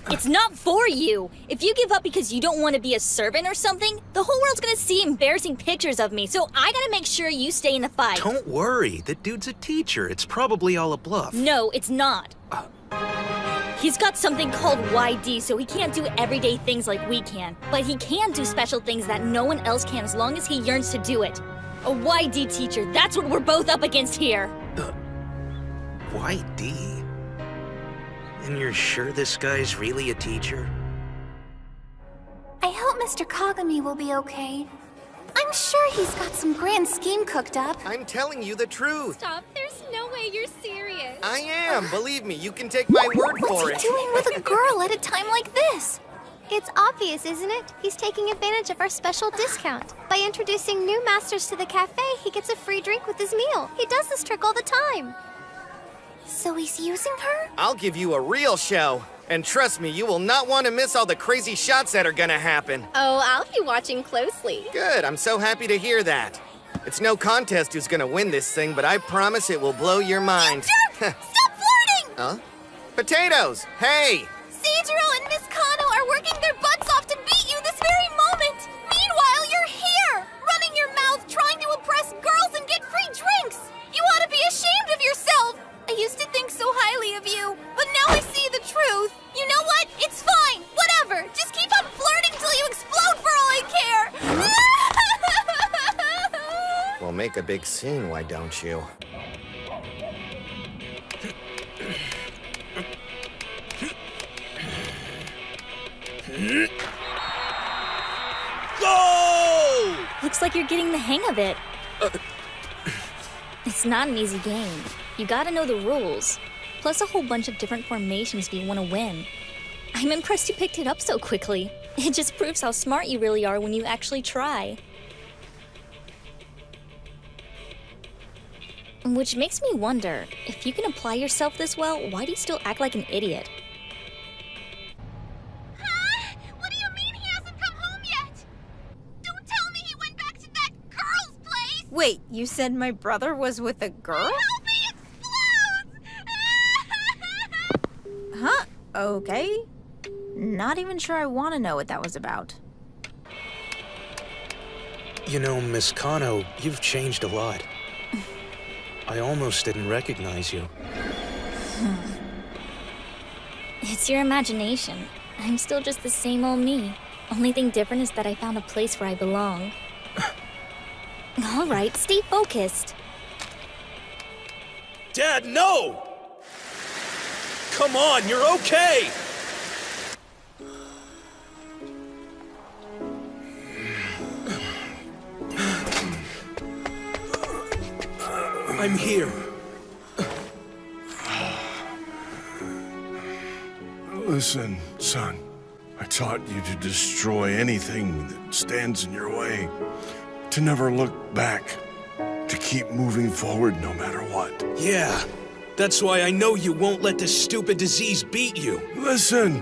It's not for you! If you give up because you don't want to be a servant or something, the whole world's gonna see embarrassing pictures of me, so I gotta make sure you stay in the fight. Don't worry, the dude's a teacher. It's probably all a bluff. No, it's not. He's got something called YD, so he can't do everyday things like we can. But he can do special things that no one else can as long as he yearns to do it. A YD teacher, that's what we're both up against here. YD? And you're sure this guy's really a teacher? I hope Mr. Kagami will be okay. I'm sure he's got some grand scheme cooked up. I'm telling you the truth. Stop, there's no way you're serious. I am, believe me, you can take my word for it. What's he doing with a girl at a time like this? It's obvious, isn't it? He's taking advantage of our special discount. By introducing new masters to the cafe, he gets a free drink with his meal. He does this trick all the time. So he's using her? I'll give you a real show. And trust me, you will not want to miss all the crazy shots that are gonna happen. Oh, I'll be watching closely. Good, I'm so happy to hear that. It's no contest who's gonna win this thing, but I promise it will blow your mind. You jerk! Stop flirting! Huh? Potatoes! Hey! Seijiro and Miss Kano are working their butts off to beat you this very moment! Meanwhile, you're here! Running your mouth, trying to impress girls and get free drinks! You ought to be ashamed of yourself! I used to think so highly of you, but now I see the truth. You know what? It's fine. Whatever. Just keep on flirting till you explode for all I care. Well, make a big scene, why don't you? Go! Looks like you're getting the hang of it. It's not an easy game. You gotta know the rules. Plus a whole bunch of different formations if you want to win. I'm impressed you picked it up so quickly. It just proves how smart you really are when you actually try. Which makes me wonder, if you can apply yourself this well, why do you still act like an idiot? What do you mean he hasn't come home yet? Don't tell me he went back to that girl's place! Wait, you said my brother was with a girl? Huh? Okay. Not even sure I want to know what that was about. You know, Miss Kano, you've changed a lot. I almost didn't recognize you. It's your imagination. I'm still just the same old me. Only thing different is that I found a place where I belong. All right, stay focused. Dad, no! Come on, you're okay! I'm here. Listen, son. I taught you to destroy anything that stands in your way. To never look back. To keep moving forward no matter what. Yeah, that's why I know you won't let this stupid disease beat you. Listen!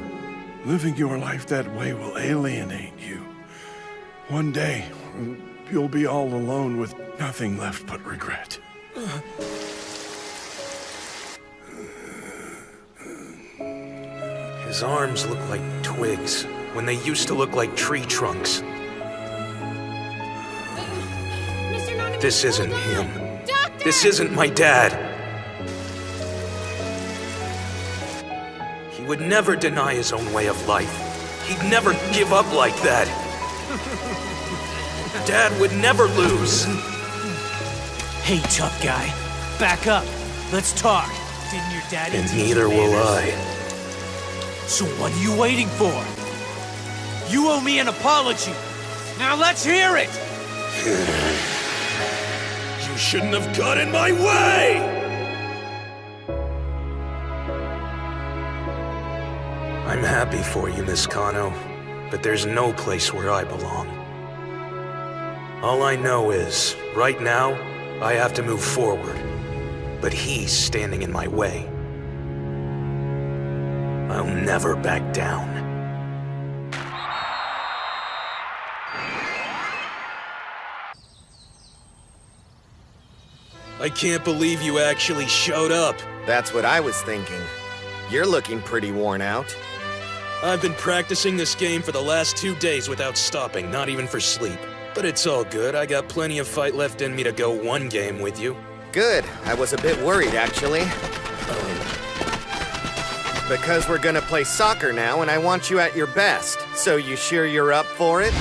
Living your life that way will alienate you. One day, you'll be all alone with nothing left but regret. His arms look like twigs, when they used to look like tree trunks. This isn't him. This isn't my dad. He would never deny his own way of life. He'd never give up like that. Dad would never lose. Hey, tough guy. Back up. Let's talk. Didn't your daddy And teach you neither will manners? I. So what are you waiting for? You owe me an apology. Now let's hear it! You shouldn't have got in my way! I'm happy for you, Miss Kano, but there's no place where I belong. All I know is, right now, I have to move forward, but he's standing in my way. I'll never back down. I can't believe you actually showed up. That's what I was thinking. You're looking pretty worn out. I've been practicing this game for the last 2 days without stopping, not even for sleep. But it's all good. I got plenty of fight left in me to go one game with you. Good. I was a bit worried, actually. Because we're gonna play soccer now, and I want you at your best. So you sure you're up for it?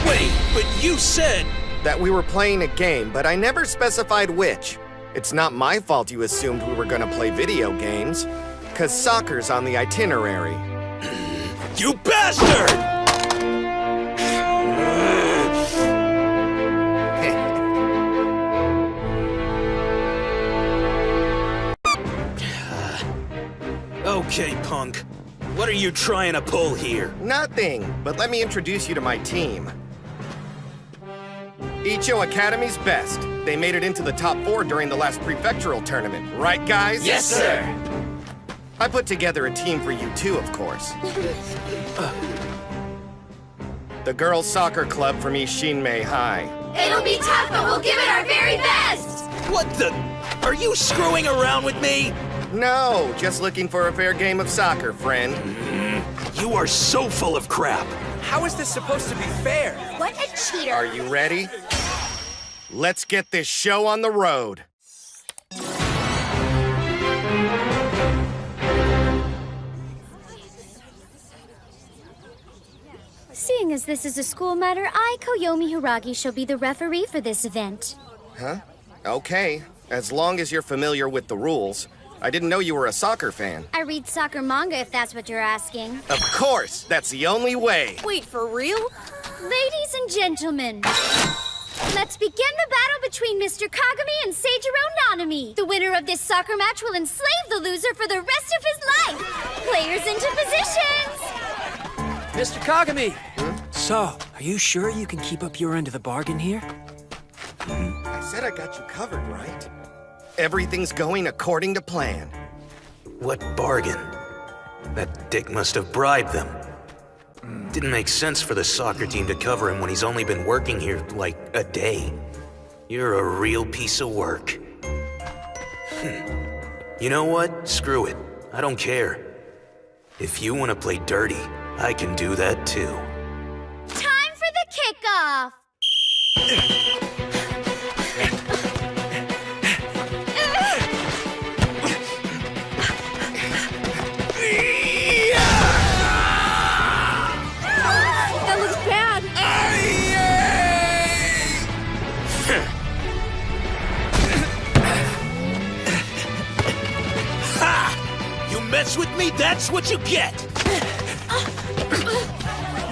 Wait, but you said... that we were playing a game, but I never specified which. It's not my fault you assumed we were gonna play video games. 'Cause soccer's on the itinerary. You bastard! Okay, punk. What are you trying to pull here? Nothing, but let me introduce you to my team. Icho Academy's best. They made it into the top 4 during the last prefectural tournament. Right, guys? Yes, sir! I put together a team for you too, of course. The girls' soccer club from Ishinmei High. It'll be tough, but we'll give it our very best! What the... Are you screwing around with me? No, just looking for a fair game of soccer, friend. You are so full of crap. How is this supposed to be fair? What a cheater! Are you ready? Let's get this show on the road. Seeing as this is a school matter, I, Koyomi Hiragi, shall be the referee for this event. Huh? Okay. As long as you're familiar with the rules. I didn't know you were a soccer fan. I read soccer manga if that's what you're asking. Of course, that's the only way. Wait, for real? Ladies and gentlemen, let's begin the battle between Mr. Kagami and Seijiro Nanami. The winner of this soccer match will enslave the loser for the rest of his life. Players into positions! Mr. Kagami! So, are you sure you can keep up your end of the bargain here? I said I got you covered, right? Everything's going according to plan. What bargain? That dick must have bribed them. Didn't make sense for the soccer team to cover him when he's only been working here, like, a day. You're a real piece of work. You know what? Screw it. I don't care. If you want to play dirty, I can do that too. Time for the kickoff! That looks bad. Ha! You mess with me, that's what you get!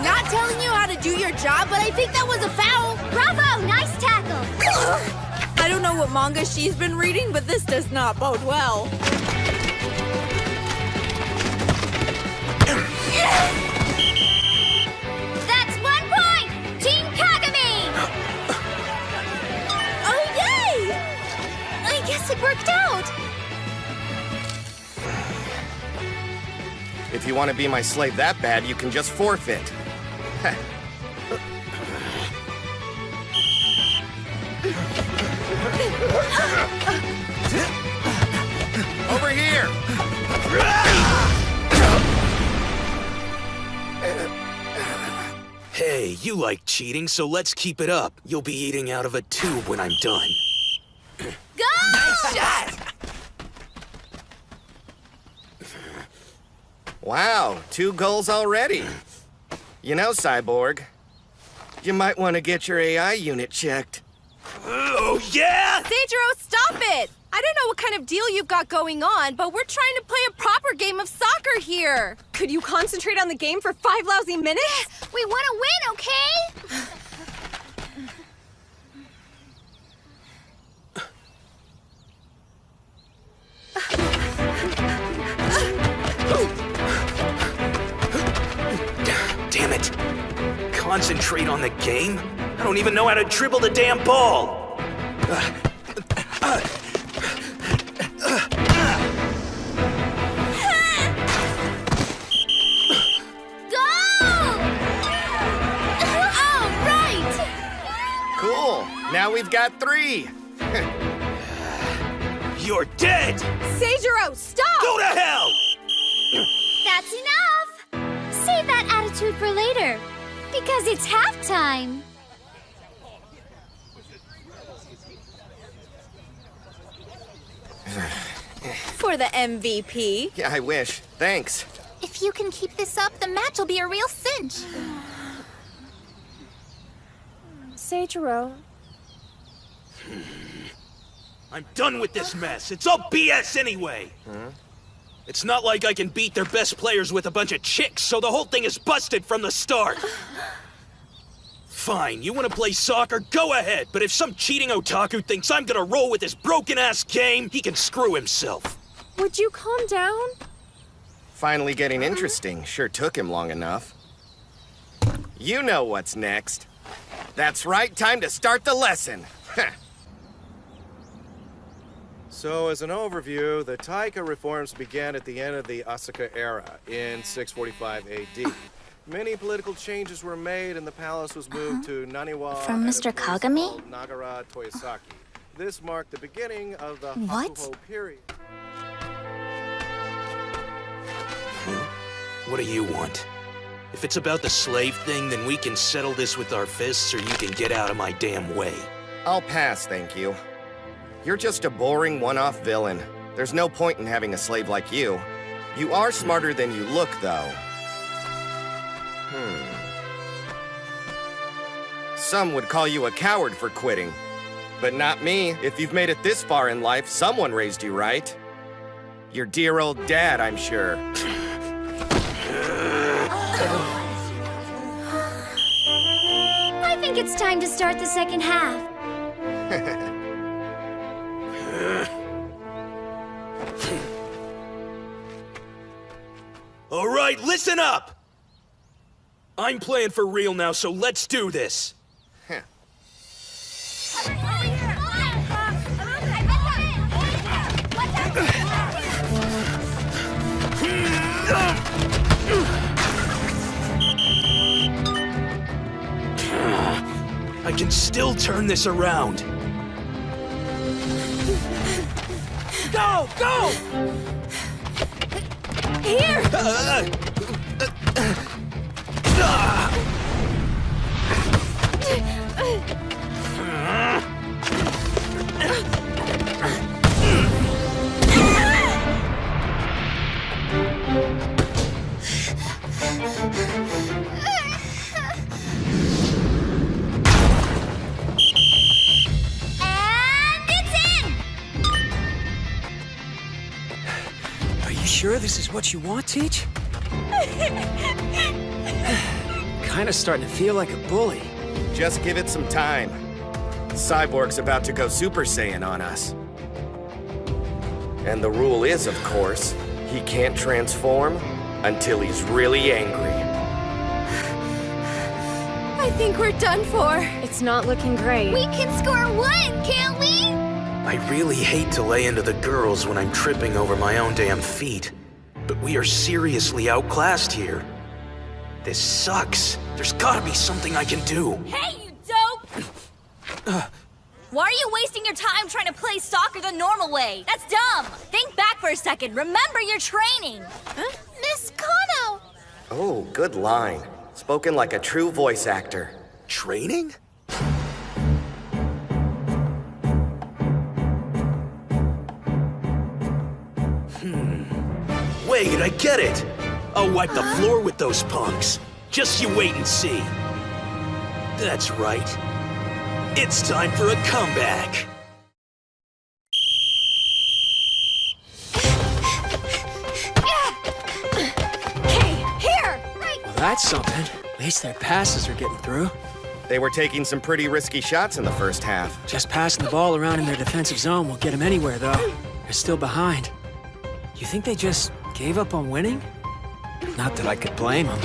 Not telling you how to do your job, but I think that was a foul. Bravo! Nice tackle! I don't know what manga she's been reading, but this does not bode well. That's 1 point! Team Kagami! Oh, yay! I guess it worked out. If you want to be my slave that bad, you can just forfeit. Over here! Hey, you like cheating, so let's keep it up. You'll be eating out of a tube when I'm done. Go! Nice shot! Wow, 2 goals already. You know, Cyborg, you might want to get your AI unit checked. Oh, yeah? Seijiro, stop it! I don't know what kind of deal you've got going on, but we're trying to play a proper game of soccer here. Could you concentrate on the game for 5 lousy minutes? We want to win, okay? Damn it. Concentrate on the game? I don't even know how to dribble the damn ball. Cool. Now we've got 3. You're dead! Seijiro, stop! Go to hell! That's enough! Save that attitude for later, because it's halftime. For the MVP. Yeah, I wish. Thanks. If you can keep this up, the match will be a real cinch. Seijiro. I'm done with this mess. It's all BS anyway. It's not like I can beat their best players with a bunch of chicks, so the whole thing is busted from the start. Fine, you want to play soccer? Go ahead. But if some cheating otaku thinks I'm gonna roll with this broken-ass game, he can screw himself. Would you calm down? Finally getting interesting. Sure took him long enough. You know what's next. That's right, time to start the lesson. So, as an overview, the Taika reforms began at the end of the Asuka era in 645 AD. Many political changes were made, and the palace was moved to Naniwa From at a Mr. place Kagami? called Nagara Toyosaki. This marked the beginning of the What? Hakuho period. What do you want? If it's about the slave thing, then we can settle this with our fists, or you can get out of my damn way. I'll pass, thank you. You're just a boring one-off villain. There's no point in having a slave like you. You are smarter than you look, though. Some would call you a coward for quitting. But not me. If you've made it this far in life, someone raised you right. Your dear old dad, I'm sure. I think it's time to start the second half. All right, listen up! I'm playing for real now, so let's do this. I can still turn this around. Go! Go! Here! Sure this is what you want, Teach? Kinda starting to feel like a bully. Just give it some time. Cyborg's about to go Super Saiyan on us. And the rule is, of course, he can't transform until he's really angry. I think we're done for. It's not looking great. We can score one, can't we? I really hate to lay into the girls when I'm tripping over my own damn feet, but we are seriously outclassed here. This sucks. There's gotta be something I can do. Hey, you dope! Why are you wasting your time trying to play soccer the normal way? That's dumb! Think back for a second. Remember your training! Miss Kano! Oh, good line. Spoken like a true voice actor. Training? Wait, I get it! I'll wipe the floor with those punks. Just you wait and see. That's right. It's time for a comeback. Okay, here! Well, that's something. At least their passes are getting through. They were taking some pretty risky shots in the first half. Just passing the ball around in their defensive zone won't get them anywhere, though. They're still behind. You think they just gave up on winning? Not that I could blame them.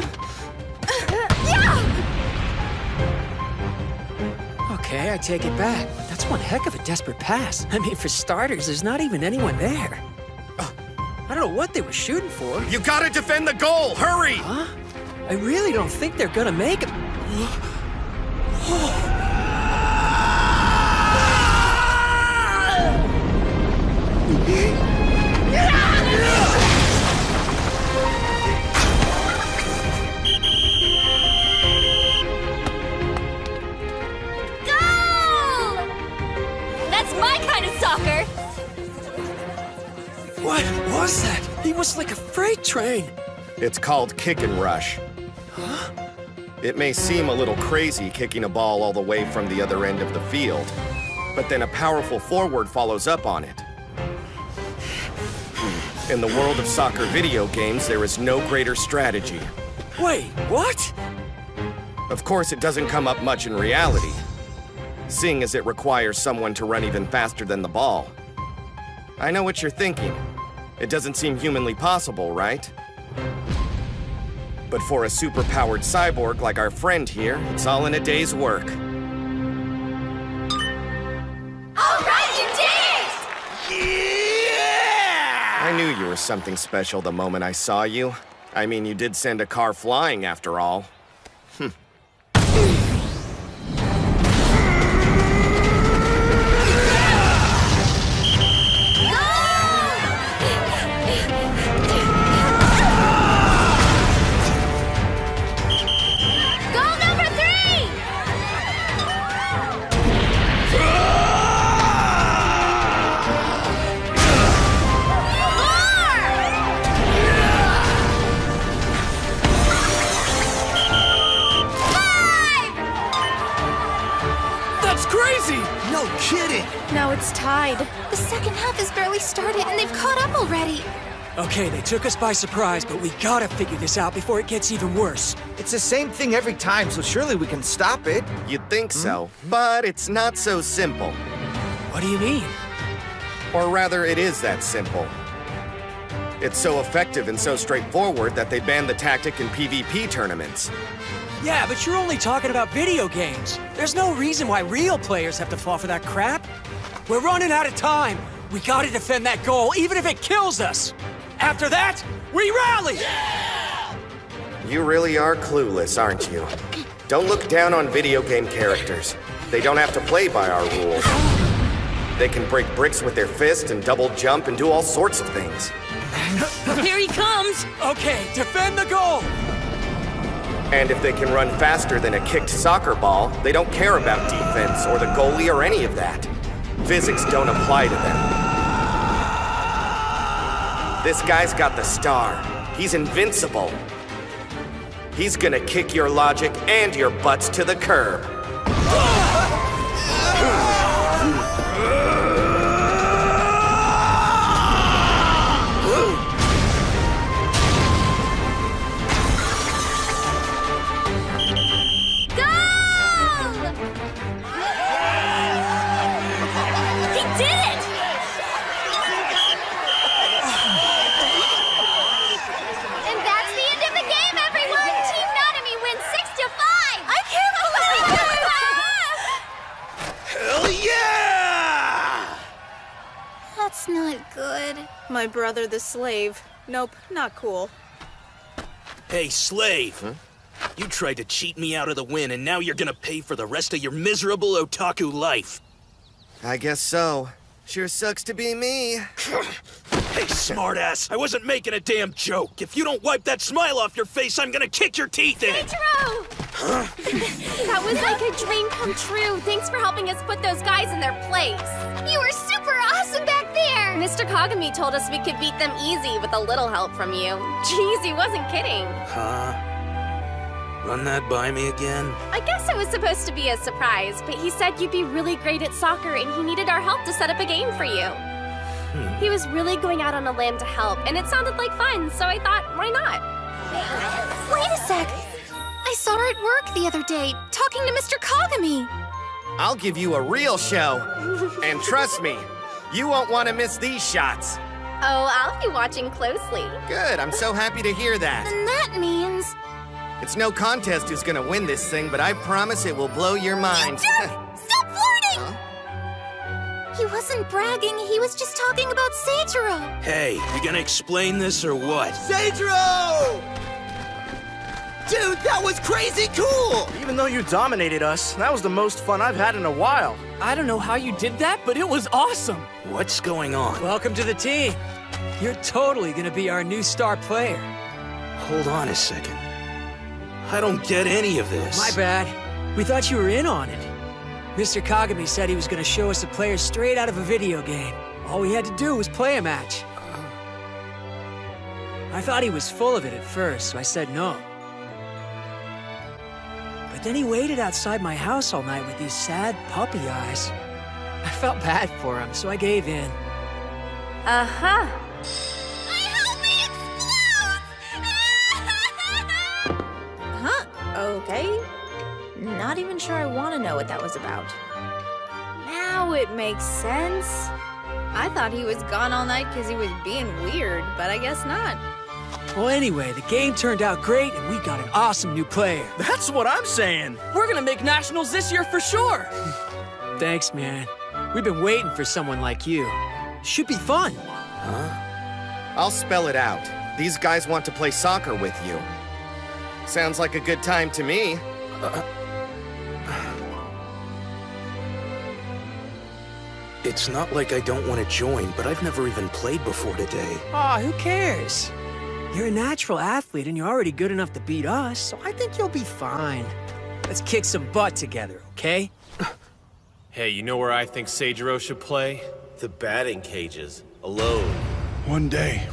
Okay, I take it back. That's one heck of a desperate pass. I mean, for starters, there's not even anyone there. I don't know what they were shooting for. You gotta defend the goal! Hurry! Huh? I really don't think they're gonna make it. That's my kind of soccer! What was that? He was like a freight train. It's called kick and rush. Huh? It may seem a little crazy kicking a ball all the way from the other end of the field, but then a powerful forward follows up on it. In the world of soccer video games, there is no greater strategy. Wait, what? Of course, it doesn't come up much in reality, seeing as it requires someone to run even faster than the ball. I know what you're thinking. It doesn't seem humanly possible, right? But for a super-powered cyborg like our friend here, it's all in a day's work. All right, you did it! I knew you were something special the moment I saw you. I mean, you did send a car flying after all. That's crazy! No kidding! Now it's tied. The second half has barely started and they've caught up already. Okay, they took us by surprise, but we gotta figure this out before it gets even worse. It's the same thing every time, so surely we can stop it. You'd think so, but it's not so simple. What do you mean? Or rather, it is that simple. It's so effective and so straightforward that they banned the tactic in PvP tournaments. Yeah, but you're only talking about video games. There's no reason why real players have to fall for that crap. We're running out of time. We gotta defend that goal, even if it kills us. After that, we rally! You really are clueless, aren't you? Don't look down on video game characters. They don't have to play by our rules. They can break bricks with their fist and double jump and do all sorts of things. Here he comes! Okay, defend the goal! And if they can run faster than a kicked soccer ball, they don't care about defense or the goalie or any of that. Physics don't apply to them. This guy's got the star. He's invincible. He's gonna kick your logic and your butts to the curb. That's not good. My brother the slave. Nope, not cool. Hey, slave! Huh? You tried to cheat me out of the win, and now you're gonna pay for the rest of your miserable otaku life. I guess so. Sure sucks to be me. Hey, smartass! I wasn't making a damn joke. If you don't wipe that smile off your face, I'm gonna kick your teeth in! Seiichiro! Huh? That was like a dream come true. Thanks for helping us put those guys in their place. You were super awesome back there! Mr. Kagami told us we could beat them easy with a little help from you. Jeez, he wasn't kidding. Huh? Run that by me again? I guess it was supposed to be a surprise, but he said you'd be really great at soccer and he needed our help to set up a game for you. He was really going out on a limb to help, and it sounded like fun, so I thought, why not? Wait a sec! I saw her at work the other day, talking to Mr. Kagami. I'll give you a real show. And trust me, you won't want to miss these shots. Oh, I'll be watching closely. Good, I'm so happy to hear that. And that means... It's no contest who's gonna win this thing, but I promise it will blow your mind. Stop flirting! Huh? He wasn't bragging, he was just talking about Seiichiro. Hey, you gonna explain this or what? Seiichiro! Dude, that was crazy cool! Even though you dominated us, that was the most fun I've had in a while. I don't know how you did that, but it was awesome. What's going on? Welcome to the team. You're totally gonna be our new star player. Hold on a second. I don't get any of this. My bad. We thought you were in on it. Mr. Kagami said he was gonna show us the players straight out of a video game. All we had to do was play a match. I thought he was full of it at first, so I said no. But then he waited outside my house all night with these sad puppy eyes. I felt bad for him, so I gave in. Uh-huh. Huh? Okay. Not even sure I want to know what that was about. Now it makes sense. I thought he was gone all night because he was being weird, but I guess not. Well, anyway, the game turned out great, and we got an awesome new player. That's what I'm saying. We're gonna make nationals this year for sure. Thanks, man. We've been waiting for someone like you. Should be fun. Huh? I'll spell it out. These guys want to play soccer with you. Sounds like a good time to me. It's not like I don't want to join, but I've never even played before today. Aw, who cares? You're a natural athlete and you're already good enough to beat us, so I think you'll be fine. Let's kick some butt together, okay? Hey, you know where I think Seijiro should play? The batting cages. Alone. One day,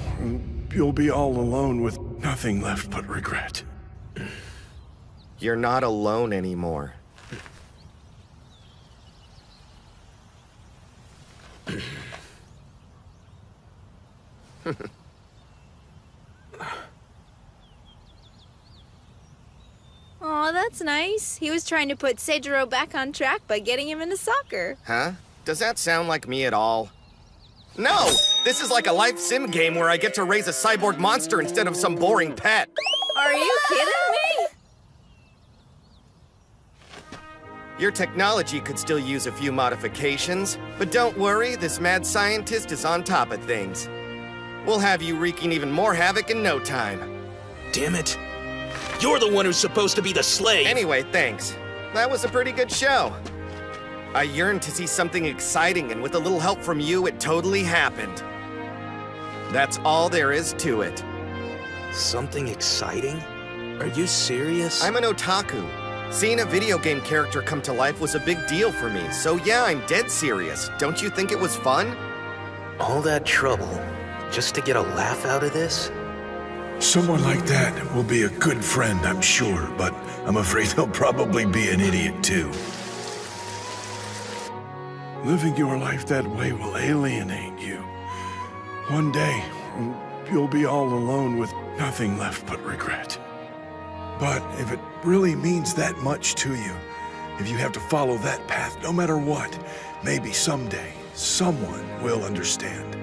you'll be all alone with nothing left but regret. You're not alone anymore. Aw, that's nice. He was trying to put Seijiro back on track by getting him into soccer. Huh? Does that sound like me at all? No! This is like a life sim game where I get to raise a cyborg monster instead of some boring pet. Are you kidding me? Your technology could still use a few modifications, but don't worry, this mad scientist is on top of things. We'll have you wreaking even more havoc in no time. Damn it. You're the one who's supposed to be the slave. Anyway, thanks. That was a pretty good show. I yearned to see something exciting, and with a little help from you, it totally happened. That's all there is to it. Something exciting? Are you serious? I'm an otaku. Seeing a video game character come to life was a big deal for me, so yeah, I'm dead serious. Don't you think it was fun? All that trouble, just to get a laugh out of this? Someone like that will be a good friend, I'm sure, but I'm afraid he'll probably be an idiot too. Living your life that way will alienate you. One day, you'll be all alone with nothing left but regret. But if it really means that much to you, if you have to follow that path no matter what, maybe someday someone will understand.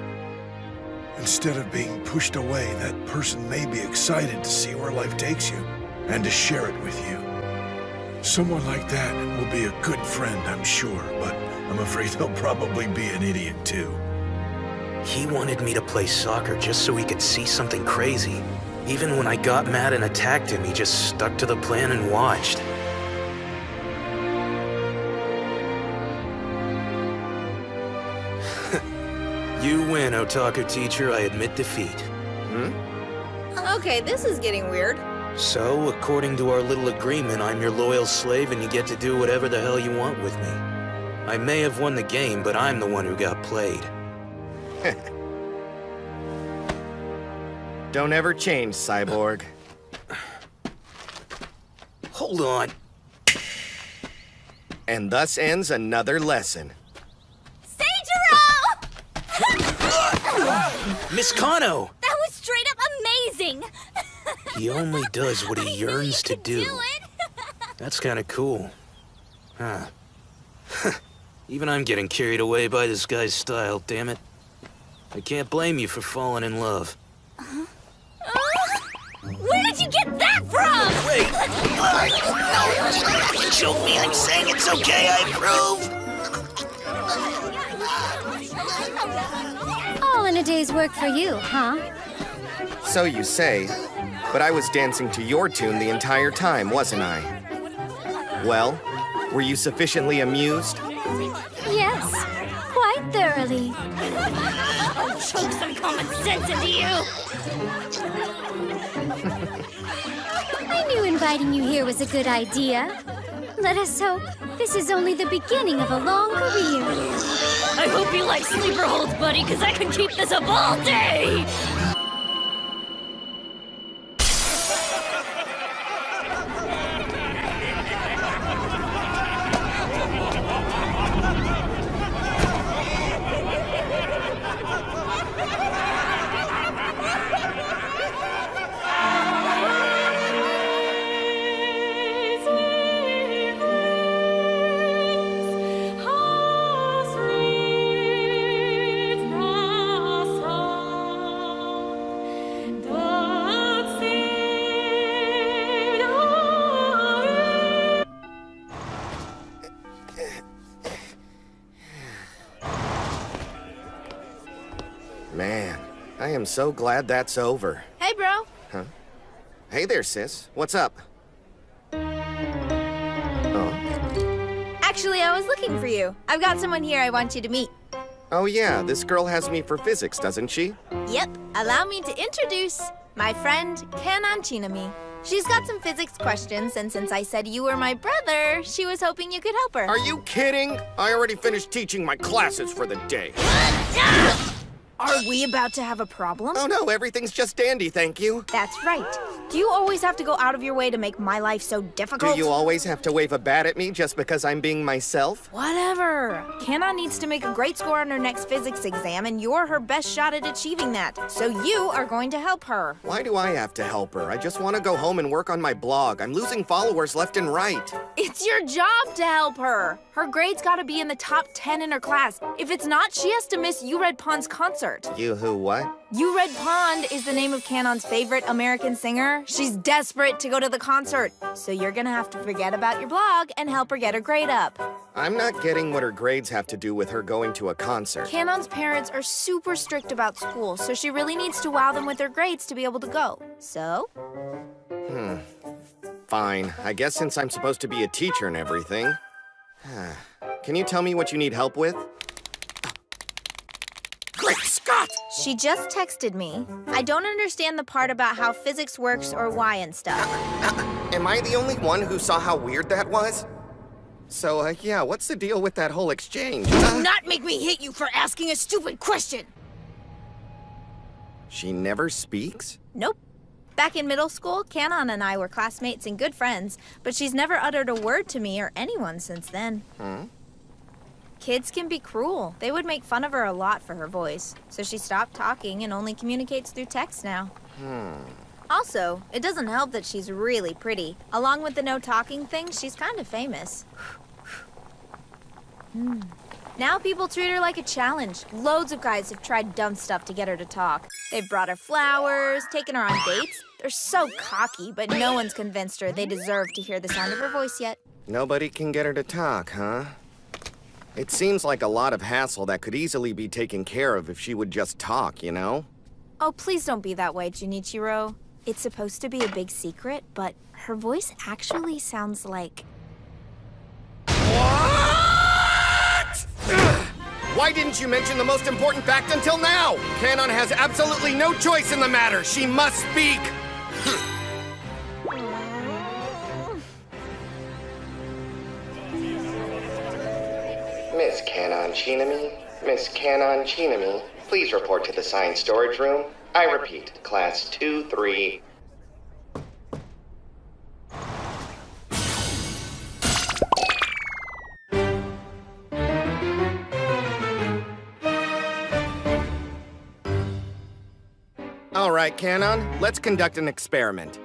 Instead of being pushed away, that person may be excited to see where life takes you and to share it with you. Someone like that will be a good friend, I'm sure, but I'm afraid he'll probably be an idiot too. He wanted me to play soccer just so he could see something crazy. Even when I got mad and attacked him, he just stuck to the plan and watched. You win, Otaku teacher. I admit defeat. Okay, this is getting weird. So, according to our little agreement, I'm your loyal slave and you get to do whatever the hell you want with me. I may have won the game, but I'm the one who got played. Don't ever change, Cyborg. Hold on. And thus ends another lesson. Miss Kano! That was straight up amazing! He only does what he yearns to do. That's kind of cool. Huh. Even I'm getting carried away by this guy's style, damn it. I can't blame you for falling in love. Where did you get that from? Wait! No, you don't have to choke me. I'm saying it's okay, I approve. All in a day's work for you, huh? So you say, but I was dancing to your tune the entire time, wasn't I? Well, were you sufficiently amused? Yes, quite thoroughly. I'll choke some common sense into you! I knew inviting you here was a good idea. Let us hope this is only the beginning of a long career. I hope you like sleeper holds, buddy, because I can keep this up all day! Man, I am so glad that's over. Hey, bro. Huh? Hey there, sis. What's up? Oh. Actually, I was looking for you. I've got someone here I want you to meet. Oh yeah, this girl has me for physics, doesn't she? Yep. Allow me to introduce my friend, Kanan Chinami. She's got some physics questions, and since I said you were my brother, she was hoping you could help her. Are you kidding? I already finished teaching my classes for the day. Are we about to have a problem? Oh no, everything's just dandy, thank you. That's right. Do you always have to go out of your way to make my life so difficult? Do you always have to wave a bat at me just because I'm being myself? Whatever. Kanon needs to make a great score on her next physics exam, and you're her best shot at achieving that. So you are going to help her. Why do I have to help her? I just want to go home and work on my blog. I'm losing followers left and right. It's your job to help her. Her grade's gotta be in the top 10 in her class. If it's not, she has to miss You Red Pond's concert. You who what? You Red Pond is the name of Kanon's favorite American singer. She's desperate to go to the concert. So you're gonna have to forget about your blog and help her get her grade up. I'm not getting what her grades have to do with her going to a concert. Kanon's parents are super strict about school, so she really needs to wow them with her grades to be able to go. So? Fine. I guess since I'm supposed to be a teacher and everything. Can you tell me what you need help with? Great Scott! She just texted me. I don't understand the part about how physics works or why and stuff. Am I the only one who saw how weird that was? So, yeah, what's the deal with that whole exchange? Do not make me hate you for asking a stupid question! She never speaks? Nope. Back in middle school, Kanon and I were classmates and good friends, but she's never uttered a word to me or anyone since then. Kids can be cruel. They would make fun of her a lot for her voice, so she stopped talking and only communicates through text now. Also, it doesn't help that she's really pretty. Along with the no talking thing, she's kind of famous. Now people treat her like a challenge. Loads of guys have tried dumb stuff to get her to talk. They've brought her flowers, taken her on dates. They're so cocky, but no one's convinced her they deserve to hear the sound of her voice yet. Nobody can get her to talk, huh? It seems like a lot of hassle that could easily be taken care of if she would just talk, you know? Oh, please don't be that way, Junichiro. It's supposed to be a big secret, but her voice actually sounds like... Why didn't you mention the most important fact until now? Kanon has absolutely no choice in the matter. She must speak. Miss Kanon Chinami? Miss Kanon Chinami, please report to the science storage room. I repeat, class 2-3. All right, Kanon, let's conduct an experiment.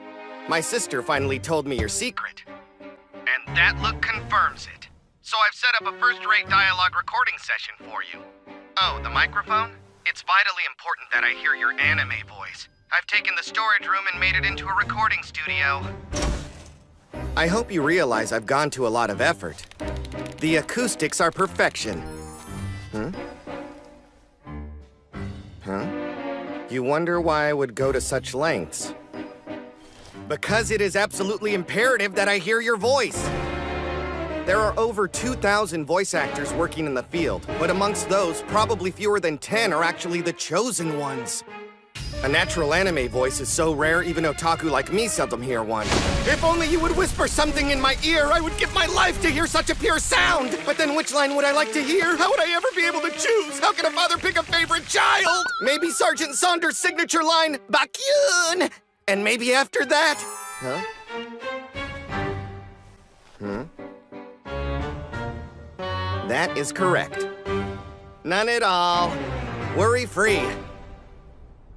My sister finally told me your secret. And that look confirms it. So I've set up a first-rate dialogue recording session for you. Oh, the microphone? It's vitally important that I hear your anime voice. I've taken the storage room and made it into a recording studio. I hope you realize I've gone to a lot of effort. The acoustics are perfection. You wonder why I would go to such lengths? Because it is absolutely imperative that I hear your voice. There are over 2,000 voice actors working in the field, but amongst those, probably fewer than 10 are actually the chosen ones. A natural anime voice is so rare, even otaku like me seldom hear one. If only you would whisper something in my ear, I would give my life to hear such a pure sound! But then which line would I like to hear? How would I ever be able to choose? How can a father pick a favorite child? Maybe Sergeant Saunders' signature line, Bakyun! And maybe after that... That is correct. None at all. Worry-free.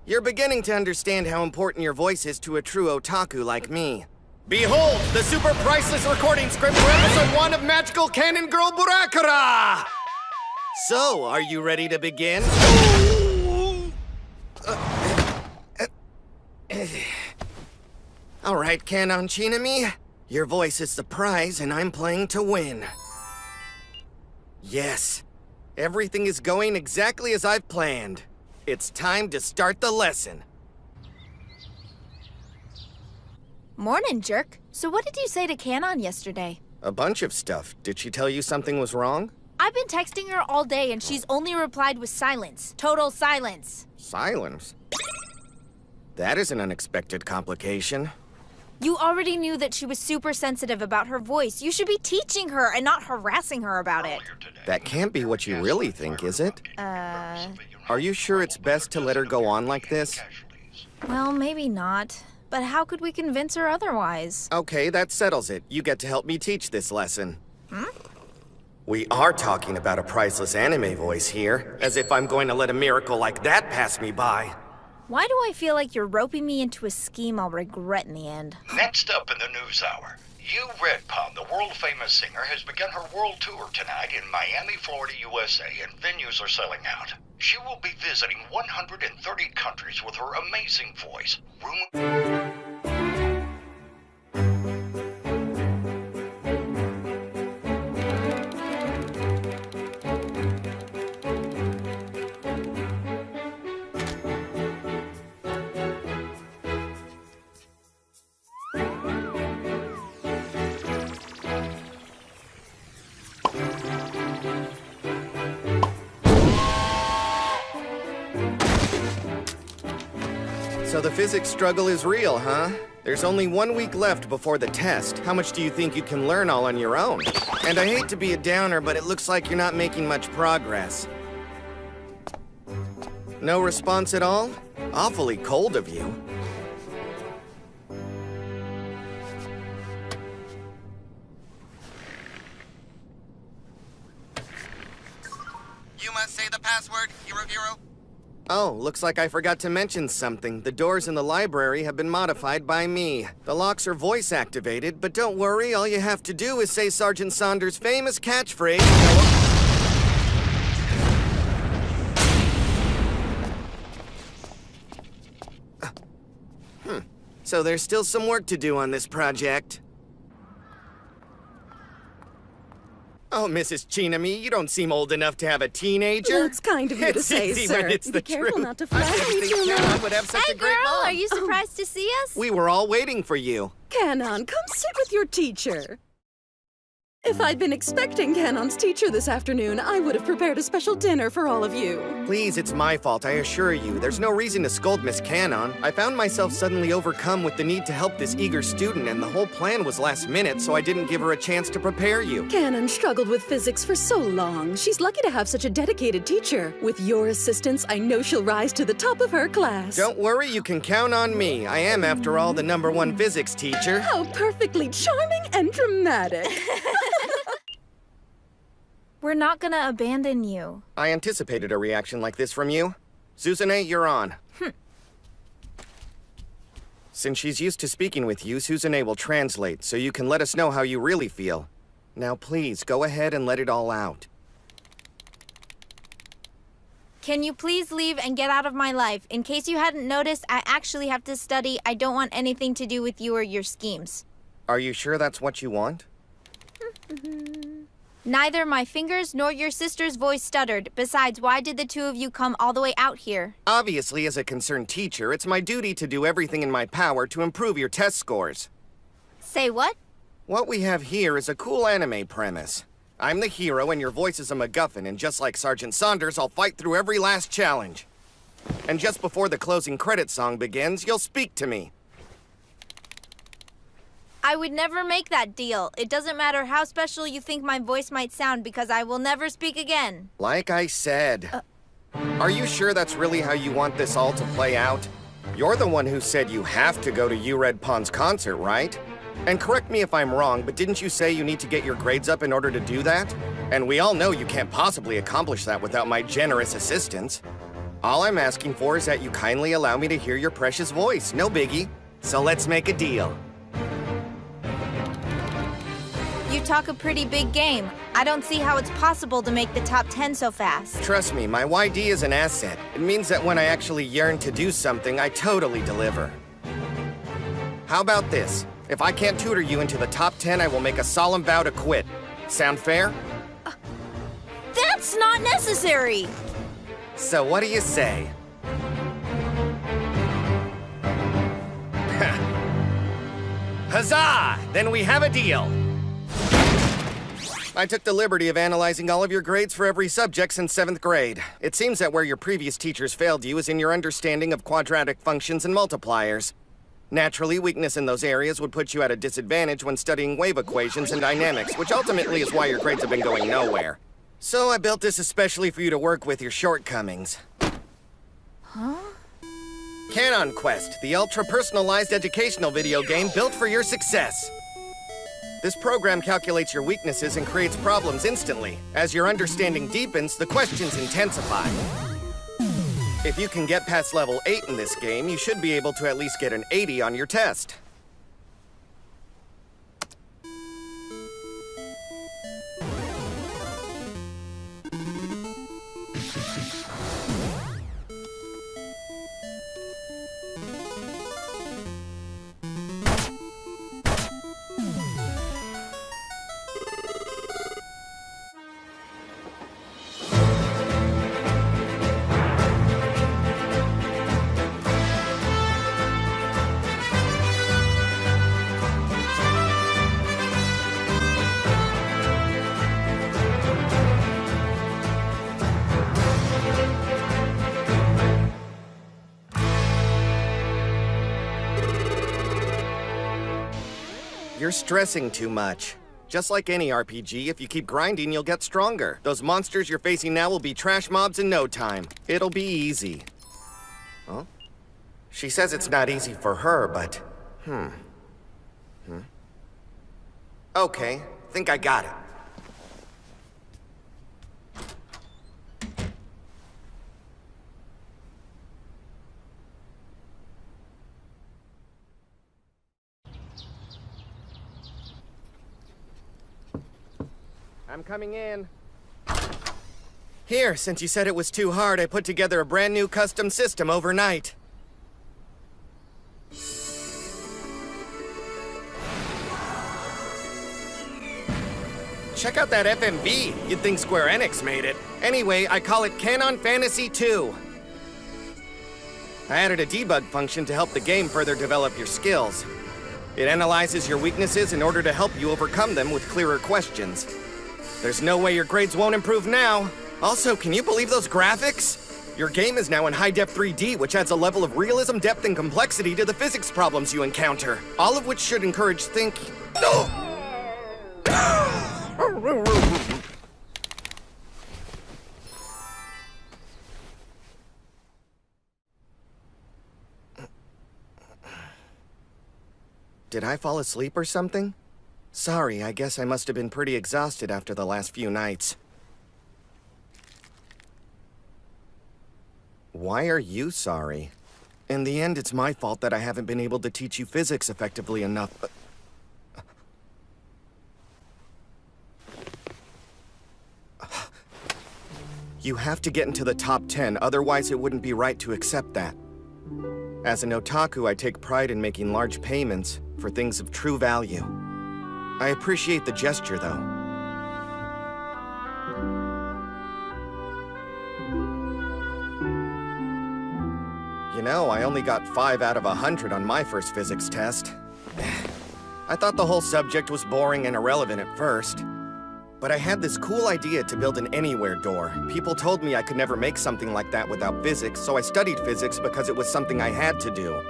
You're beginning to understand how important your voice is to a true otaku like me. Behold, the super priceless recording script for episode 1 of Magical Cannon Girl Burakara! So, are you ready to begin? All right, Kanon Chinami. Your voice is the prize, and I'm playing to win. Yes, everything is going exactly as I've planned. It's time to start the lesson. Morning, jerk. So what did you say to Kanon yesterday? A bunch of stuff. Did she tell you something was wrong? I've been texting her all day and she's only replied with silence. Total silence. Silence? That is an unexpected complication. You already knew that she was super sensitive about her voice. You should be teaching her and not harassing her about it. That can't be what you really think, is it? Are you sure it's best to let her go on like this? Well, maybe not. But how could we convince her otherwise? Okay, that settles it. You get to help me teach this lesson. We are talking about a priceless anime voice here, as if I'm going to let a miracle like that pass me by. Why do I feel like you're roping me into a scheme I'll regret in the end? Next up in the news hour, Red Pond, the world-famous singer, has begun her world tour tonight in Miami, Florida, USA, and venues are selling out. She will be visiting 130 countries with her amazing voice. So the physics struggle is real, huh? There's only 1 week left before the test. How much do you think you can learn all on your own? And I hate to be a downer, but it looks like you're not making much progress. No response at all? Awfully cold of you. You must say the password, Hero. Oh, looks like I forgot to mention something. The doors in the library have been modified by me. The locks are voice activated, but don't worry, all you have to do is say Sergeant Saunders' famous catchphrase. So there's still some work to do on this project. Oh, Mrs. Chinami, you don't seem old enough to have a teenager. That's kind of you to say, easy sir. when it's Be the careful truth. not to flatter me too Canon much. would have such a great Girl, mom. are you surprised to see us? We were all waiting for you. Canon, come sit with your teacher. If I'd been expecting Canon's teacher this afternoon, I would have prepared a special dinner for all of you. Please, it's my fault, I assure you. There's no reason to scold Miss Canon. I found myself suddenly overcome with the need to help this eager student, and the whole plan was last minute, so I didn't give her a chance to prepare you. Canon struggled with physics for so long. She's lucky to have such a dedicated teacher. With your assistance, I know she'll rise to the top of her class. Don't worry, you can count on me. I am, after all, the #1 physics teacher. How perfectly charming and dramatic. We're not gonna abandon you. I anticipated a reaction like this from you. Suzune, you're on. Since she's used to speaking with you, Suzune will translate, so you can let us know how you really feel. Now please, go ahead and let it all out. Can you please leave and get out of my life? In case you hadn't noticed, I actually have to study. I don't want anything to do with you or your schemes. Are you sure that's what you want? Neither my fingers nor your sister's voice stuttered. Besides, why did the two of you come all the way out here? Obviously, as a concerned teacher, it's my duty to do everything in my power to improve your test scores. Say what? What we have here is a cool anime premise. I'm the hero and your voice is a MacGuffin, and just like Sergeant Saunders, I'll fight through every last challenge. And just before the closing credits song begins, you'll speak to me. I would never make that deal. It doesn't matter how special you think my voice might sound because I will never speak again. Like I said. Are you sure that's really how you want this all to play out? You're the one who said you have to go to Red Pond's concert, right? And correct me if I'm wrong, but didn't you say you need to get your grades up in order to do that? And we all know you can't possibly accomplish that without my generous assistance. All I'm asking for is that you kindly allow me to hear your precious voice. No biggie. So let's make a deal. You talk a pretty big game. I don't see how it's possible to make the top 10 so fast. Trust me, my YD is an asset. It means that when I actually yearn to do something, I totally deliver. How about this? If I can't tutor you into the top 10, I will make a solemn vow to quit. Sound fair? That's not necessary! So what do you say? Huzzah! Then we have a deal! I took the liberty of analyzing all of your grades for every subject since 7th grade. It seems that where your previous teachers failed you is in your understanding of quadratic functions and multipliers. Naturally, weakness in those areas would put you at a disadvantage when studying wave equations and dynamics, which ultimately is why your grades have been going nowhere. So I built this especially for you to work with your shortcomings. Huh? Canon Quest, the ultra-personalized educational video game built for your success. This program calculates your weaknesses and creates problems instantly. As your understanding deepens, the questions intensify. If you can get past level 8 in this game, you should be able to at least get an 80 on your test. You're stressing too much. Just like any RPG, if you keep grinding, you'll get stronger. Those monsters you're facing now will be trash mobs in no time. It'll be easy. Huh? She says it's not easy for her, but... Okay, think I got it. I'm coming in. Here, since you said it was too hard, I put together a brand new custom system overnight. Check out that FMV. You'd think Square Enix made it. Anyway, I call it Canon Fantasy 2. I added a debug function to help the game further develop your skills. It analyzes your weaknesses in order to help you overcome them with clearer questions. There's no way your grades won't improve now. Also, can you believe those graphics? Your game is now in high-def 3D, which adds a level of realism, depth, and complexity to the physics problems you encounter. All of which should encourage thinking. Did I fall asleep or something? Sorry, I guess I must have been pretty exhausted after the last few nights. Why are you sorry? In the end, it's my fault that I haven't been able to teach you physics effectively enough. You have to get into the top 10, otherwise it wouldn't be right to accept that. As an otaku, I take pride in making large payments for things of true value. I appreciate the gesture, though. You know, I only got 5 out of 100 on my first physics test. I thought the whole subject was boring and irrelevant at first. But I had this cool idea to build an anywhere door. People told me I could never make something like that without physics, so I studied physics because it was something I had to do.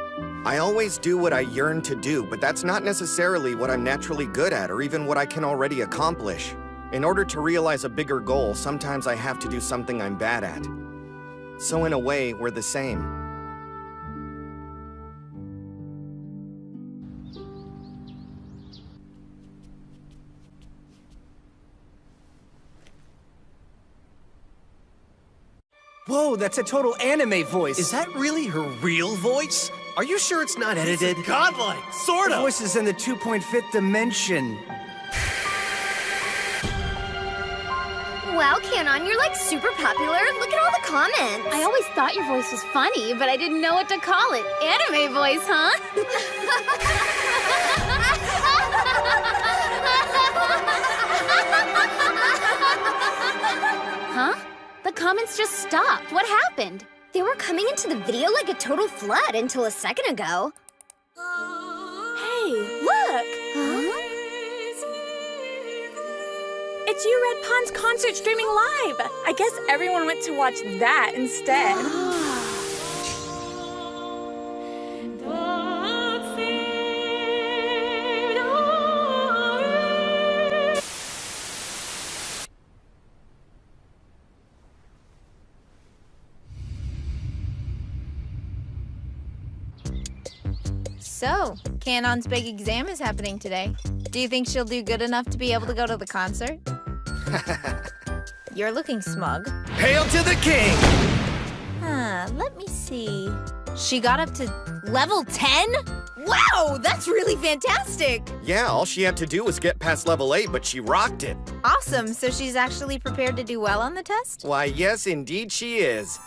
I always do what I yearn to do, but that's not necessarily what I'm naturally good at or even what I can already accomplish. In order to realize a bigger goal, sometimes I have to do something I'm bad at. So in a way, we're the same. Whoa, that's a total anime voice. Is that really her real voice? Are you sure it's not edited? It's godlike, sort of. The voice is in the 2.5th dimension. Wow, Canon, you're like super popular. Look at all the comments. I always thought your voice was funny, but I didn't know what to call it. Anime voice, huh? Huh? The comments just stopped. What happened? They were coming into the video like a total flood until a second ago. Hey, look! Huh? It's you, Red Pond's concert streaming live! I guess everyone went to watch that instead. So, Canon's big exam is happening today. Do you think she'll do good enough to be able to go to the concert? You're looking smug. Hail to the king! Let me see. She got up to level 10? Wow, that's really fantastic! Yeah, all she had to do was get past level 8, but she rocked it. Awesome, so she's actually prepared to do well on the test? Why, yes, indeed she is.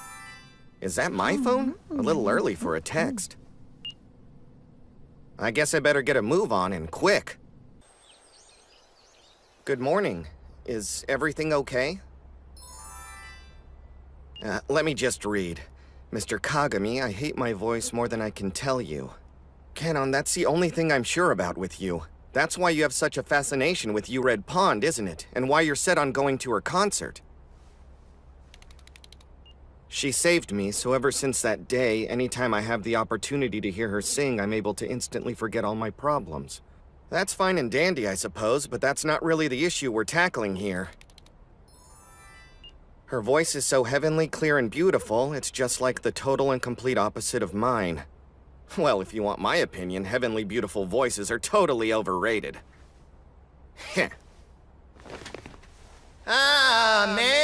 Is that my phone? A little early for a text. I guess I better get a move on and quick. Good morning. Is everything okay? Let me just read. Mr. Kagami, I hate my voice more than I can tell you. Canon, that's the only thing I'm sure about with you. That's why you have such a fascination with U-Red Pond, isn't it? And why you're set on going to her concert. She saved me, so ever since that day, anytime I have the opportunity to hear her sing, I'm able to instantly forget all my problems. That's fine and dandy, I suppose, but that's not really the issue we're tackling here. Her voice is so heavenly clear and beautiful, it's just like the total and complete opposite of mine. Well, if you want my opinion, heavenly beautiful voices are totally overrated. Heh. Amazing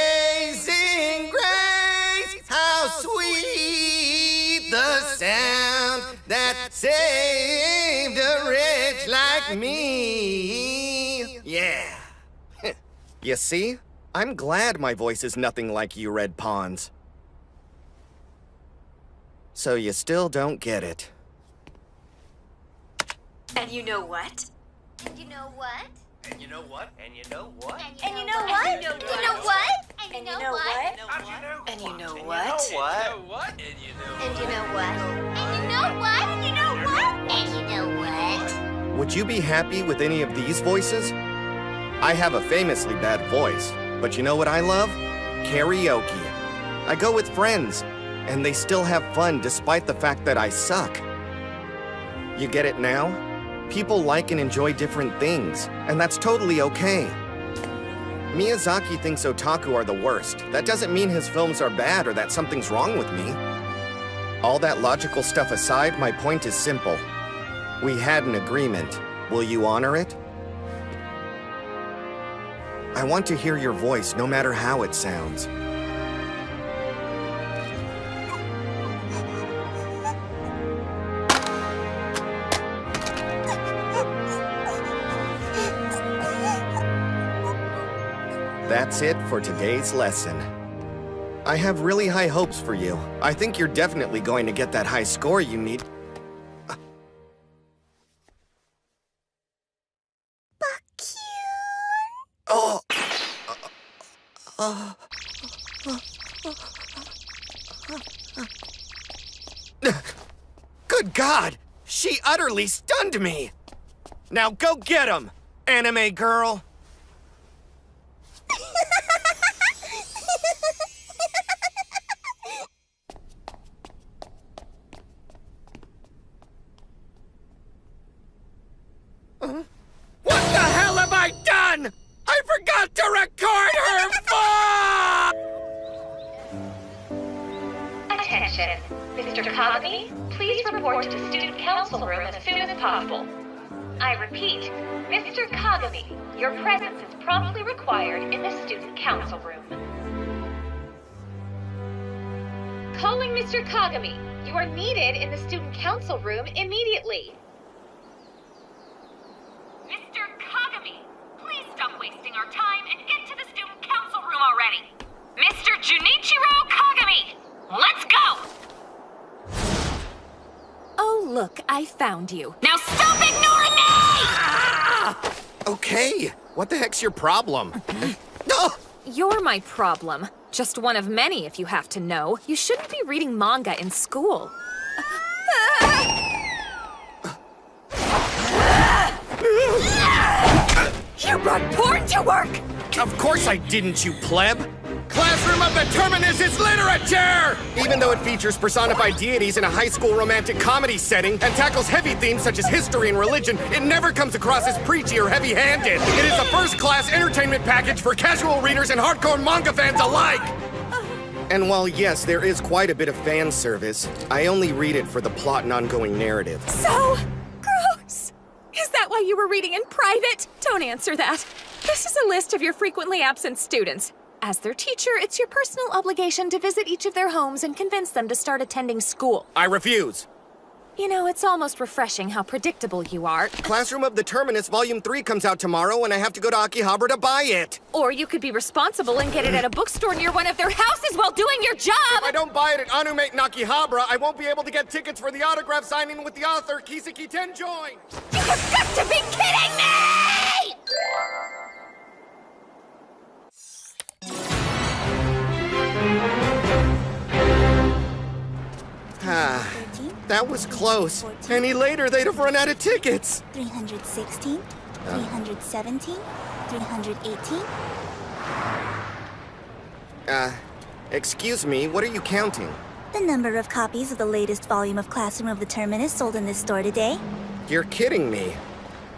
grace, how sweet the sound that saved a wretch like me. Yeah. You see? I'm glad my voice is nothing like U-Red Pond's. So you still don't get it. And you know what? And you know what? And you know what? And you know what? And you know what? And you know what? And you know what? And you know what? what? And you know what? And you know what? And you know what? And you know what? Would you be happy with any of these voices? I have a famously bad voice, but you know what I love? Karaoke. I go with friends, and they still have fun despite the fact that I suck. You get it now? People like and enjoy different things, and that's totally okay. Miyazaki thinks otaku are the worst. That doesn't mean his films are bad or that something's wrong with me. All that logical stuff aside, my point is simple. We had an agreement. Will you honor it? I want to hear your voice, no matter how it sounds. That's it for today's lesson. I have really high hopes for you. I think you're definitely going to get that high score you need. Oh! Good God! She utterly stunned me! Now go get him, anime girl! What the hell have I done? I forgot to record her phone! Attention. Mr. Kagami, please report to the student council room as soon as possible. I repeat, Mr. Kagami, your presence is promptly required in the student council room. Calling Mr. Kagami. You are needed in the student council room immediately. Mr. Kagami, please stop wasting our time and get to the student council room already. Mr. Junichiro Kagami, let's go! Oh, look, I found you. Now stop ignoring me! Okay, what the heck's your problem? No! You're my problem. Just one of many, if you have to know. You shouldn't be reading manga in school. You brought porn to work! Of course I didn't, you pleb! Classroom of the Terminus is literature! Even though it features personified deities in a high school romantic comedy setting and tackles heavy themes such as history and religion, it never comes across as preachy or heavy-handed. It is a first-class entertainment package for casual readers and hardcore manga fans alike! And while yes, there is quite a bit of fan service, I only read it for the plot and ongoing narrative. So, why you were reading in private? Don't answer that. This is a list of your frequently absent students. As their teacher, it's your personal obligation to visit each of their homes and convince them to start attending school. I refuse. You know, it's almost refreshing how predictable you are. Classroom of the Terminus Volume 3 comes out tomorrow, and I have to go to Akihabara to buy it. Or you could be responsible and get it at a bookstore near one of their houses while doing your job! If I don't buy it at Anumate and Akihabara, I won't be able to get tickets for the autograph signing with the author, Kiseki Tenjoin! You have got to be kidding me! That was close. Any later, they'd have run out of tickets. 316, 317, 318. Excuse me, what are you counting? The number of copies of the latest volume of Classroom of the Terminus sold in this store today. You're kidding me.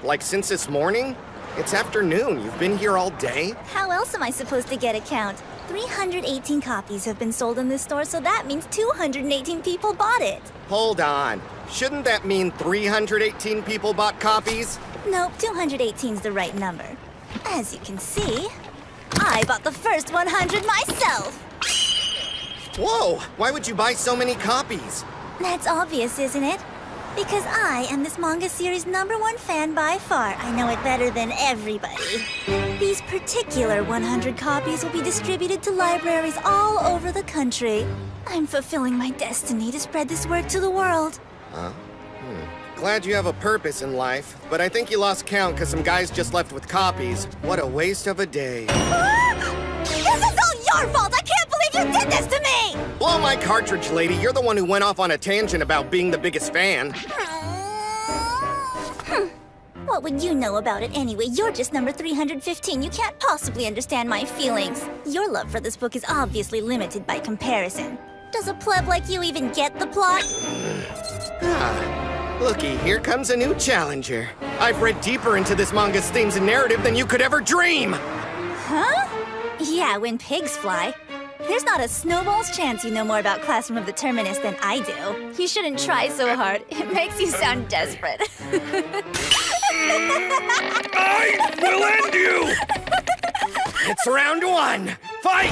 Like since this morning? It's afternoon. You've been here all day? How else am I supposed to get a count? 318 copies have been sold in this store, so that means 218 people bought it. Hold on. Shouldn't that mean 318 people bought copies? Nope, 218's the right number. As you can see, I bought the first 100 myself. Whoa! Why would you buy so many copies? That's obvious, isn't it? Because I am this manga series' #1 fan by far. I know it better than everybody. These particular 100 copies will be distributed to libraries all over the country. I'm fulfilling my destiny to spread this work to the world. Glad you have a purpose in life, but I think you lost count because some guys just left with copies. What a waste of a day. This is all your fault! I can't believe you did this to me! Blow my cartridge, lady. You're the one who went off on a tangent about being the biggest fan. What would you know about it anyway? You're just number 315. You can't possibly understand my feelings. Your love for this book is obviously limited by comparison. Does a pleb like you even get the plot? Looky, here comes a new challenger. I've read deeper into this manga's themes and narrative than you could ever dream! Huh? Yeah, when pigs fly. There's not a snowball's chance you know more about Classroom of the Terminus than I do. You shouldn't try so hard. It makes you sound desperate. I will end you! It's round 1! Fight!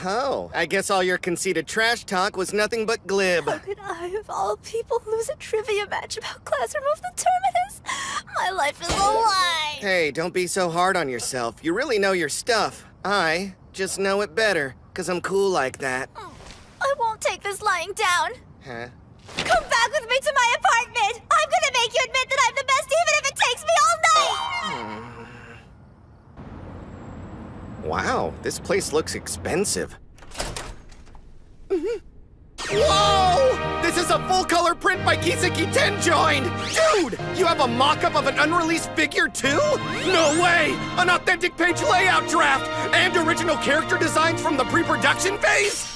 Oh, I guess all your conceited trash talk was nothing but glib. How could I, of all people, lose a trivia match about Classroom of the Terminus? My life is a lie! Hey, don't be so hard on yourself. You really know your stuff. I just know it better, 'cause I'm cool like that. I won't take this lying down. Huh? Come back with me to my apartment! I'm gonna make you admit that I'm the best even if it takes me all night! Wow, this place looks expensive. Whoa! This is a full-color print by Kiseki Tenjoin! Dude, you have a mock-up of an unreleased figure too? No way! An authentic page layout draft! And original character designs from the pre-production phase?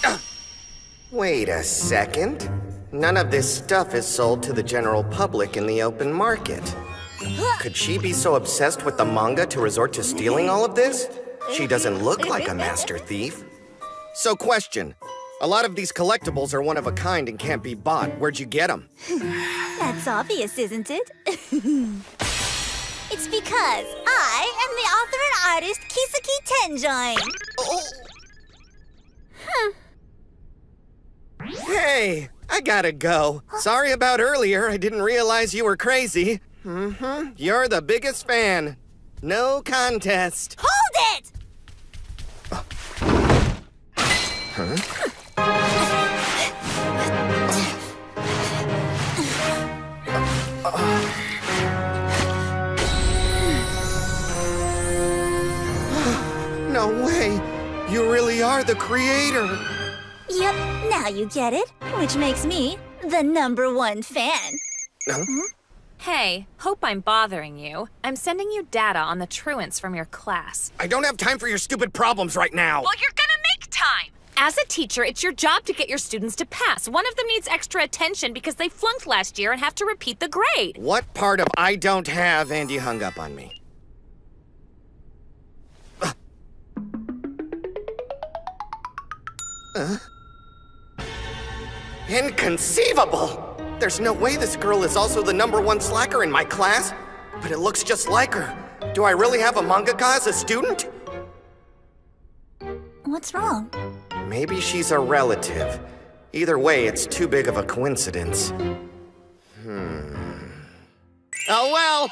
Wait a second. None of this stuff is sold to the general public in the open market. Could she be so obsessed with the manga to resort to stealing all of this? She doesn't look like a master thief. So question. A lot of these collectibles are one of a kind and can't be bought. Where'd you get them? That's obvious, isn't it? It's because I am the author and artist Kiseki Tenjoin. Hey, I gotta go. Sorry about earlier. I didn't realize you were crazy. You're the biggest fan. No contest. Hold it! Huh? No way! You really are the creator! Yep, now you get it. Which makes me the #1 fan. Hey, hope I'm bothering you. I'm sending you data on the truants from your class. I don't have time for your stupid problems right now! Well, you're gonna make time! As a teacher, it's your job to get your students to pass. One of them needs extra attention because they flunked last year and have to repeat the grade. What part of I don't have and you hung up on me? Inconceivable! There's no way this girl is also the #1 slacker in my class, but it looks just like her. Do I really have a mangaka as a student? What's wrong? Maybe she's a relative. Either way, it's too big of a coincidence. Oh well!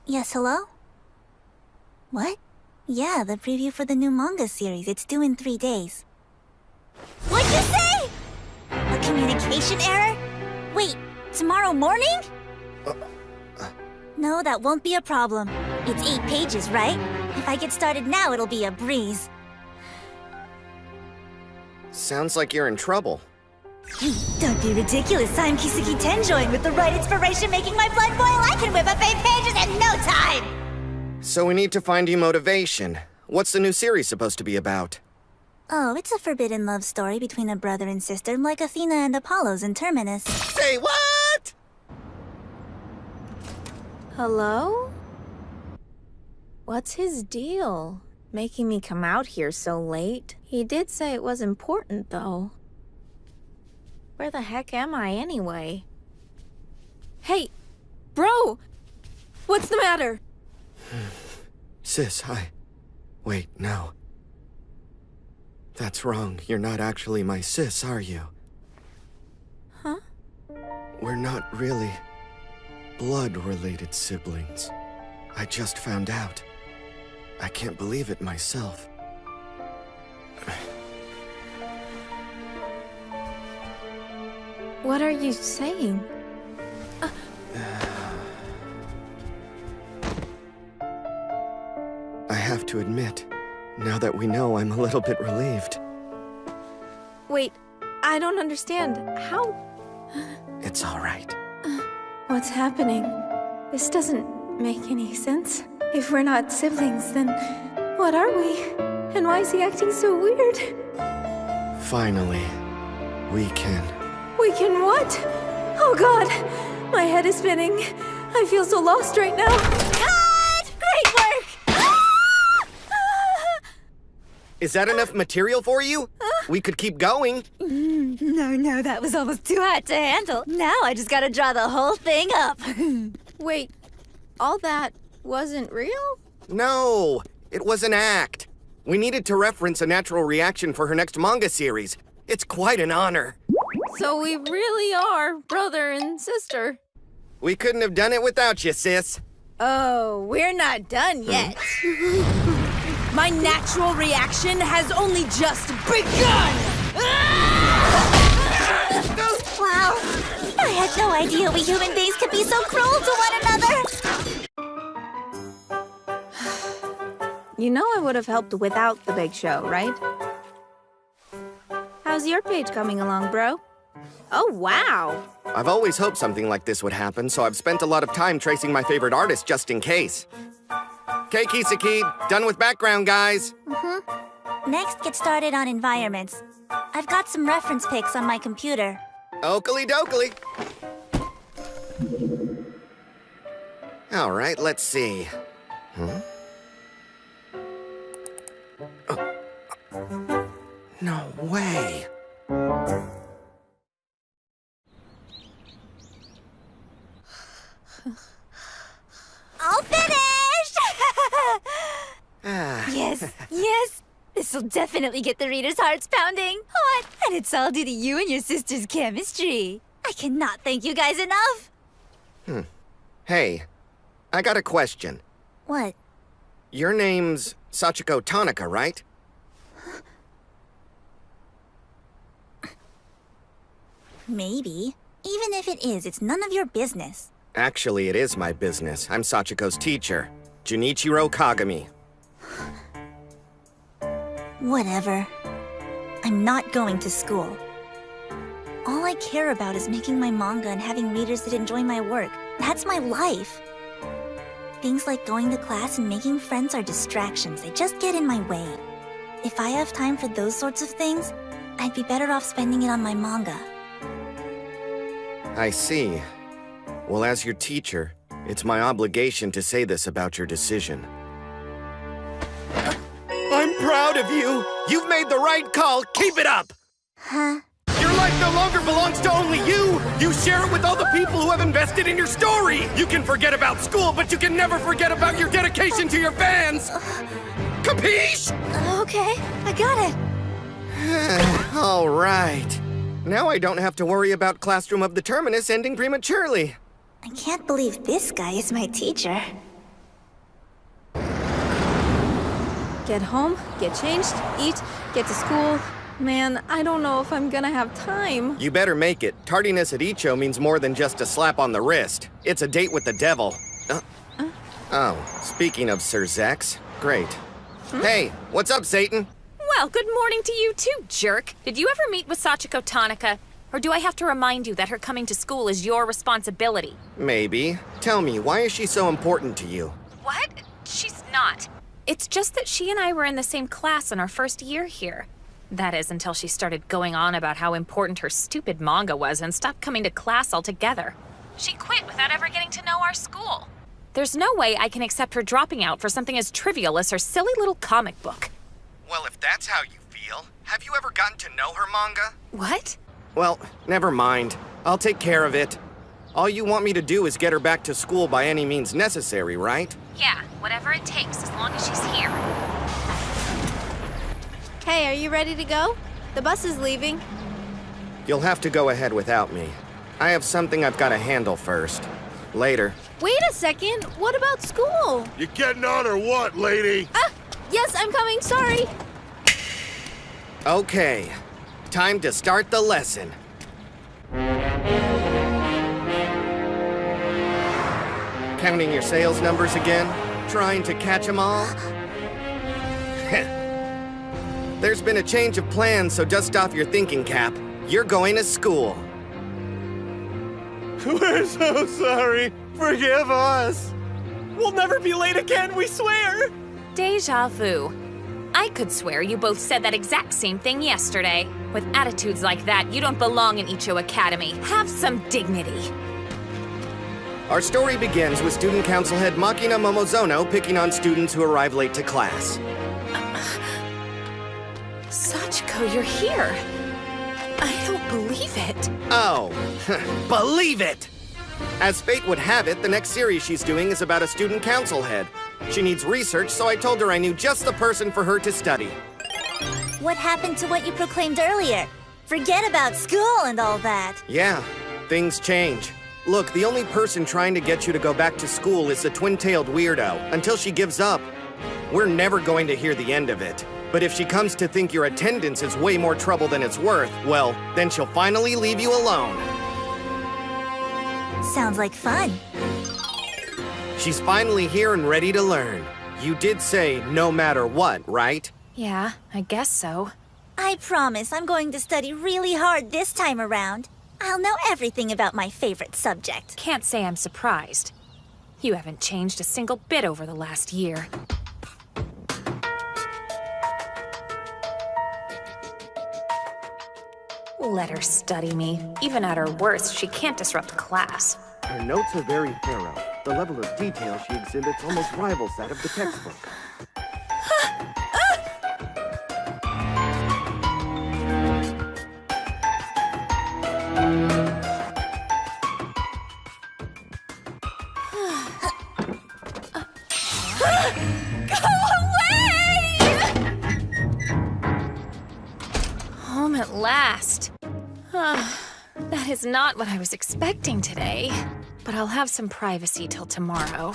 Yes, hello? What? Yeah, the preview for the new manga series. It's due in 3 days. What'd you say? A communication error? Wait, tomorrow morning? No, that won't be a problem. It's 8 pages, right? If I get started now, it'll be a breeze. Sounds like you're in trouble. Don't be ridiculous. I'm Kisuki Tenjoin with the right inspiration making my blood boil. I can whip up 8 pages in no time! So we need to find you motivation. What's the new series supposed to be about? Oh, it's a forbidden love story between a brother and sister, like Athena and Apollo's in Terminus. Say what? Hello? What's his deal? Making me come out here so late? He did say it was important, though. Where the heck am I, anyway? Hey, bro! What's the matter? Sis, Wait, no. That's wrong. You're not actually my sis, are you? Huh? We're not really blood-related siblings. I just found out. I can't believe it myself. What are you saying? I have to admit, now that we know, I'm a little bit relieved. Wait, I don't understand. How? It's all right. What's happening? This doesn't make any sense. If we're not siblings, then what are we? And why is he acting so weird? Finally, we can. We can what? Oh god, my head is spinning. I feel so lost right now. Cut! Great work! Is that enough material for you? We could keep going. No, that was almost too hard to handle. Now I just gotta draw the whole thing up. Wait, all that wasn't real? No, it was an act. We needed to reference a natural reaction for her next manga series. It's quite an honor. So we really are brother and sister. We couldn't have done it without you, sis. Oh, we're not done yet. My natural reaction has only just begun! Wow, I had no idea we human beings could be so cruel to one another. You know I would have helped without the big show, right? How's your page coming along, bro? Oh, wow! I've always hoped something like this would happen, so I've spent a lot of time tracing my favorite artist just in case. Okay, Kisaki, done with background, guys. Next, get started on environments. I've got some reference pics on my computer. Oakley dokley. All right, let's see. No way. All finished! Yes. This'll definitely get the readers' hearts pounding. Hot. And it's all due to you and your sister's chemistry. I cannot thank you guys enough. Hey, I got a question. What? Your name's Sachiko Tanaka, right? Maybe. Even if it is, it's none of your business. Actually, it is my business. I'm Sachiko's teacher, Junichiro Kagami. Whatever. I'm not going to school. All I care about is making my manga and having readers that enjoy my work. That's my life. Things like going to class and making friends are distractions. They just get in my way. If I have time for those sorts of things, I'd be better off spending it on my manga. I see. Well, as your teacher, it's my obligation to say this about your decision. I'm proud of you. You've made the right call. Keep it up. Huh? Your life no longer belongs to only you. You share it with all the people who have invested in your story. You can forget about school, but you can never forget about your dedication to your fans. Capiche? Okay, I got it. All right. Now I don't have to worry about Classroom of the Terminus ending prematurely. I can't believe this guy is my teacher. Get home, get changed, eat, get to school. Man, I don't know if I'm gonna have time. You better make it. Tardiness at Icho means more than just a slap on the wrist. It's a date with the devil. Oh, speaking of Sir Zex, great. Hey, what's up, Satan? Well, good morning to you too, jerk. Did you ever meet with Sachiko Tanaka? Or do I have to remind you that her coming to school is your responsibility? Maybe. Tell me, why is she so important to you? What? She's not. It's just that she and I were in the same class in our first year here. That is, until she started going on about how important her stupid manga was and stopped coming to class altogether. She quit without ever getting to know our school. There's no way I can accept her dropping out for something as trivial as her silly little comic book. Well, if that's how you feel, have you ever gotten to know her manga? What? Well, never mind. I'll take care of it. All you want me to do is get her back to school by any means necessary, right? Yeah, whatever it takes, as long as she's here. Hey, are you ready to go? The bus is leaving. You'll have to go ahead without me. I have something I've got to handle first. Later. Wait a second, what about school? You getting on or what, lady? Yes, I'm coming, sorry. Okay, time to start the lesson. Counting your sales numbers again? Trying to catch them all? There's been a change of plans, so dust off your thinking cap. You're going to school. We're so sorry. Forgive us. We'll never be late again, we swear. Deja vu. I could swear you both said that exact same thing yesterday. With attitudes like that, you don't belong in Icho Academy. Have some dignity. Our story begins with Student Council Head Makina Momozono picking on students who arrive late to class. Sachiko, you're here. I don't believe it. Oh, believe it! As fate would have it, the next series she's doing is about a student council head. She needs research, so I told her I knew just the person for her to study. What happened to what you proclaimed earlier? Forget about school and all that. Yeah, things change. Look, the only person trying to get you to go back to school is the twin-tailed weirdo, until she gives up. We're never going to hear the end of it. But if she comes to think your attendance is way more trouble than it's worth, well, then she'll finally leave you alone. Sounds like fun. She's finally here and ready to learn. You did say no matter what, right? Yeah, I guess so. I promise I'm going to study really hard this time around. I'll know everything about my favorite subject. Can't say I'm surprised. You haven't changed a single bit over the last year. Let her study me. Even at her worst, she can't disrupt class. Her notes are very thorough. The level of detail she exhibits almost rivals that of the textbook. Home at last. That is not what I was expecting today. But I'll have some privacy till tomorrow.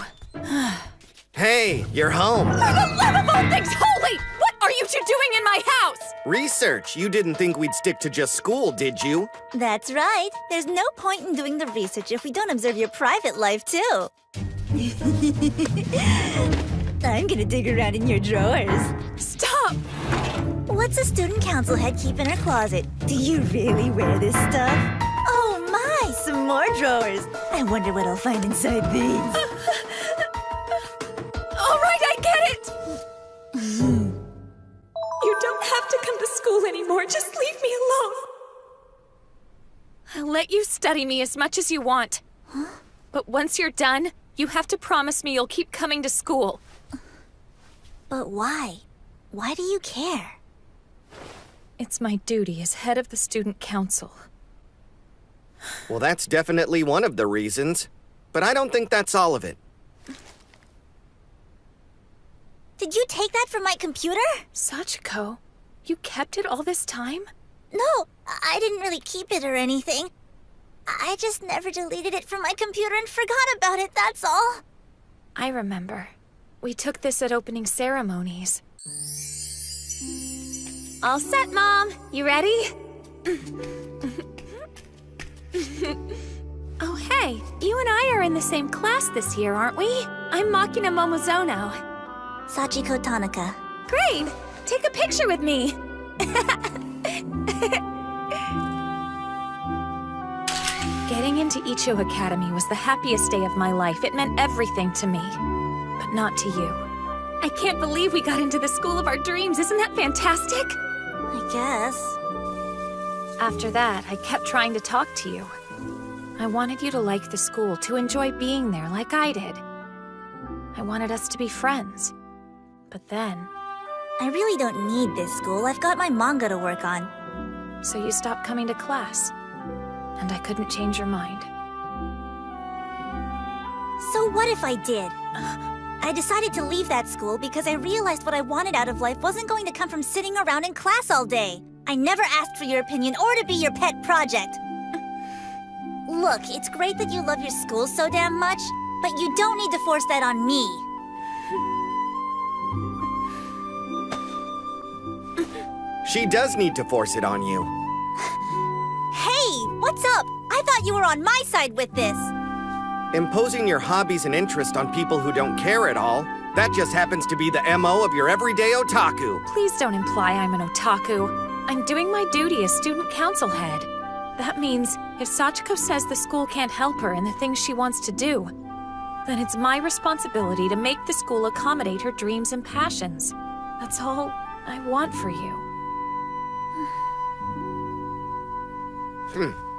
Hey, you're home. For the love of all things holy! What are you two doing in my house? Research. You didn't think we'd stick to just school, did you? That's right. There's no point in doing the research if we don't observe your private life, too. I'm gonna dig around in your drawers. Stop! What's a student council head keep in her closet? Do you really wear this stuff? Oh my, some more drawers. I wonder what I'll find inside these. All right, I get it! You don't have to come to school anymore. Just leave me alone. I'll let you study me as much as you want. Huh? But once you're done, you have to promise me you'll keep coming to school. But why? Why do you care? It's my duty as head of the student council. Well, that's definitely one of the reasons. But I don't think that's all of it. Did you take that from my computer? Sachiko, you kept it all this time? No, I didn't really keep it or anything. I just never deleted it from my computer and forgot about it, that's all. I remember. We took this at opening ceremonies. All set, Mom. You ready? Oh, hey. You and I are in the same class this year, aren't we? I'm Makina Momozono. Sachiko Tanaka. Great! Take a picture with me. Getting into Icho Academy was the happiest day of my life. It meant everything to me. But not to you. I can't believe we got into the school of our dreams. Isn't that fantastic? I guess. After that, I kept trying to talk to you. I wanted you to like the school, to enjoy being there like I did. I wanted us to be friends. But then... I really don't need this school. I've got my manga to work on. So you stopped coming to class. And I couldn't change your mind. So what if I did? I decided to leave that school because I realized what I wanted out of life wasn't going to come from sitting around in class all day. I never asked for your opinion or to be your pet project. Look, it's great that you love your school so damn much, but you don't need to force that on me. She does need to force it on you. Hey, what's up? I thought you were on my side with this. Imposing your hobbies and interests on people who don't care at all, that just happens to be the MO of your everyday otaku. Please don't imply I'm an otaku. I'm doing my duty as student council head. That means if Sachiko says the school can't help her in the things she wants to do, then it's my responsibility to make the school accommodate her dreams and passions. That's all I want for you.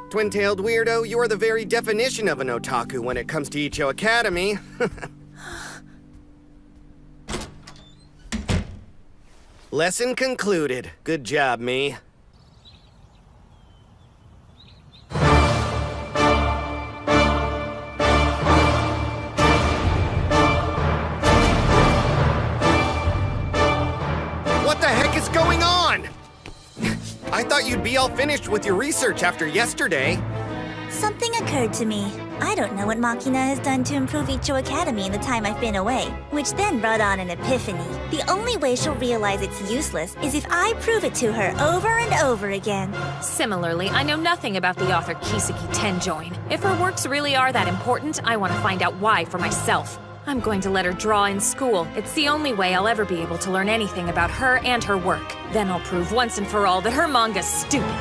Twin-tailed weirdo, you are the very definition of an otaku when it comes to Icho Academy. Lesson concluded. Good job, me. What the heck is going on? I thought you'd be all finished with your research after yesterday. Something occurred to me. I don't know what Makina has done to improve Icho Academy in the time I've been away, which then brought on an epiphany. The only way she'll realize it's useless is if I prove it to her over and over again. Similarly, I know nothing about the author Kiseki Tenjoin. If her works really are that important, I want to find out why for myself. I'm going to let her draw in school. It's the only way I'll ever be able to learn anything about her and her work. Then I'll prove once and for all that her manga's stupid.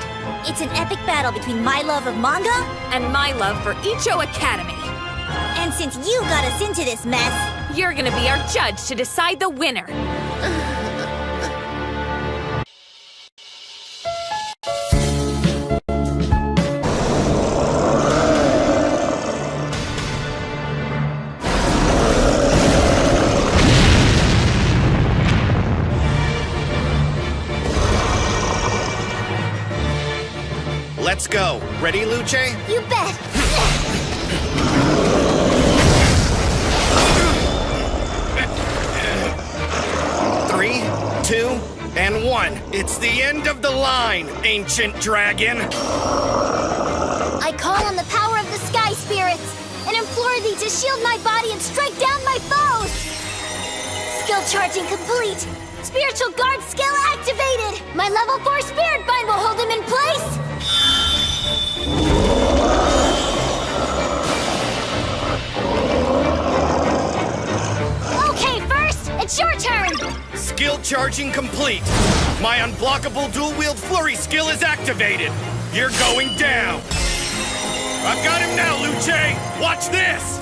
It's an epic battle between my love of manga and my love for Icho Academy. And since you got us into this mess, you're gonna be our judge to decide the winner. Let's go. Ready, Luce? You bet. 3, 2, and 1. It's the end of the line, ancient dragon. I call on the power of the sky spirits and implore thee to shield my body and strike down my foes. Skill charging complete. Spiritual guard skill activated. My level 4 spirit bind will hold him in place. Okay, first, it's your turn! Skill charging complete. My unblockable dual-wield flurry skill is activated. You're going down. I've got him now, Luce. Watch this.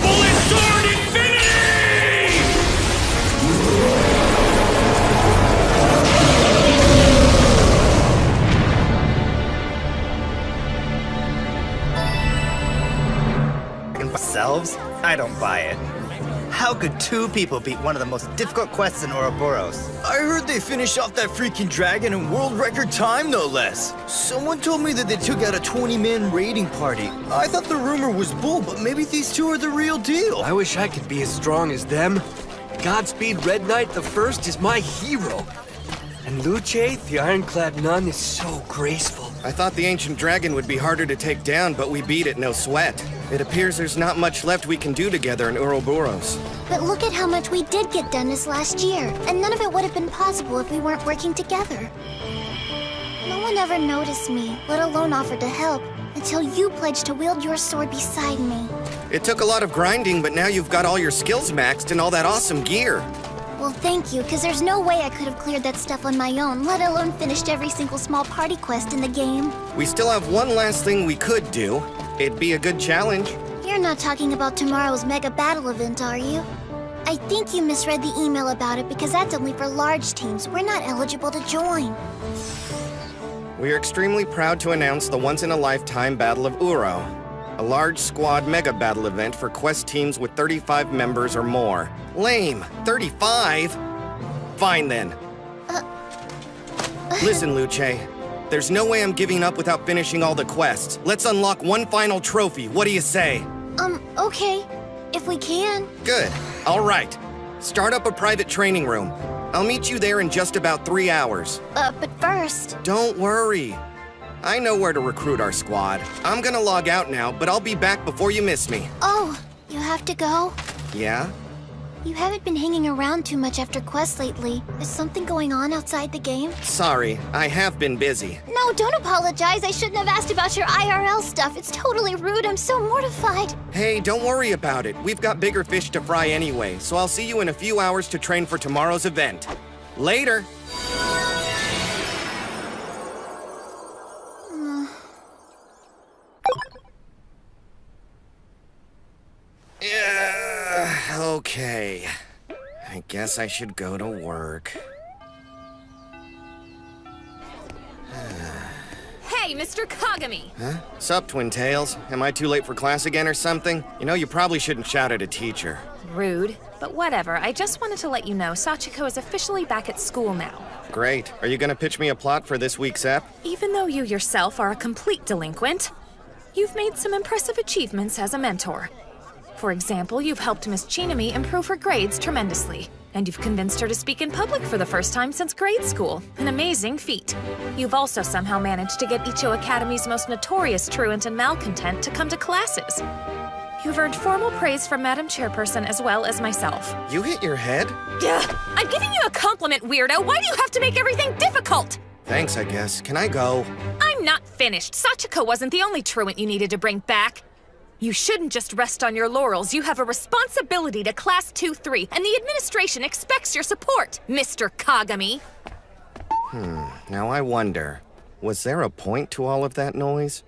Bullet Sword Infinity! Themselves? I don't buy it. How could two people beat one of the most difficult quests in Ouroboros? I heard they finished off that freaking dragon in world record time, no less. Someone told me that they took out a 20-man raiding party. I thought the rumor was bull, but maybe these two are the real deal. I wish I could be as strong as them. Godspeed Red Knight the First is my hero. And Luce, the ironclad nun, is so graceful. I thought the ancient dragon would be harder to take down, but we beat it no sweat. It appears there's not much left we can do together in Ouroboros. But look at how much we did get done this last year, and none of it would have been possible if we weren't working together. No one ever noticed me, let alone offered to help, until you pledged to wield your sword beside me. It took a lot of grinding, but now you've got all your skills maxed and all that awesome gear. Well, thank you, because there's no way I could have cleared that stuff on my own, let alone finished every single small party quest in the game. We still have one last thing we could do. It'd be a good challenge. You're not talking about tomorrow's mega battle event, are you? I think you misread the email about it because that's only for large teams. We're not eligible to join. We are extremely proud to announce the once-in-a-lifetime Battle of Uro, a large squad mega battle event for quest teams with 35 members or more. Lame. 35? Fine then. Listen, Luce. There's no way I'm giving up without finishing all the quests. Let's unlock one final trophy. What do you say? Okay. If we can. Good. All right. Start up a private training room. I'll meet you there in just about 3 hours. But first... Don't worry. I know where to recruit our squad. I'm gonna log out now, but I'll be back before you miss me. Oh, you have to go? Yeah? You haven't been hanging around too much after quests lately. Is something going on outside the game? Sorry, I have been busy. No, don't apologize. I shouldn't have asked about your IRL stuff. It's totally rude. I'm so mortified. Hey, don't worry about it. We've got bigger fish to fry anyway, so I'll see you in a few hours to train for tomorrow's event. Later! Okay. I guess I should go to work. Hey, Mr. Kagami! Huh? Sup, Twin Tails? Am I too late for class again or something? You know, you probably shouldn't shout at a teacher. Rude. But whatever, I just wanted to let you know Sachiko is officially back at school now. Great. Are you gonna pitch me a plot for this week's ep? Even though you yourself are a complete delinquent, you've made some impressive achievements as a mentor. For example, you've helped Miss Chinami improve her grades tremendously, and you've convinced her to speak in public for the first time since grade school. An amazing feat. You've also somehow managed to get Icho Academy's most notorious truant and malcontent to come to classes. You've earned formal praise from Madam Chairperson as well as myself. You hit your head? I'm giving you a compliment, weirdo! Why do you have to make everything difficult? Thanks, I guess. Can I go? I'm not finished. Sachiko wasn't the only truant you needed to bring back. You shouldn't just rest on your laurels. You have a responsibility to Class 2-3, and the administration expects your support, Mr. Kagami. Now I wonder, was there a point to all of that noise?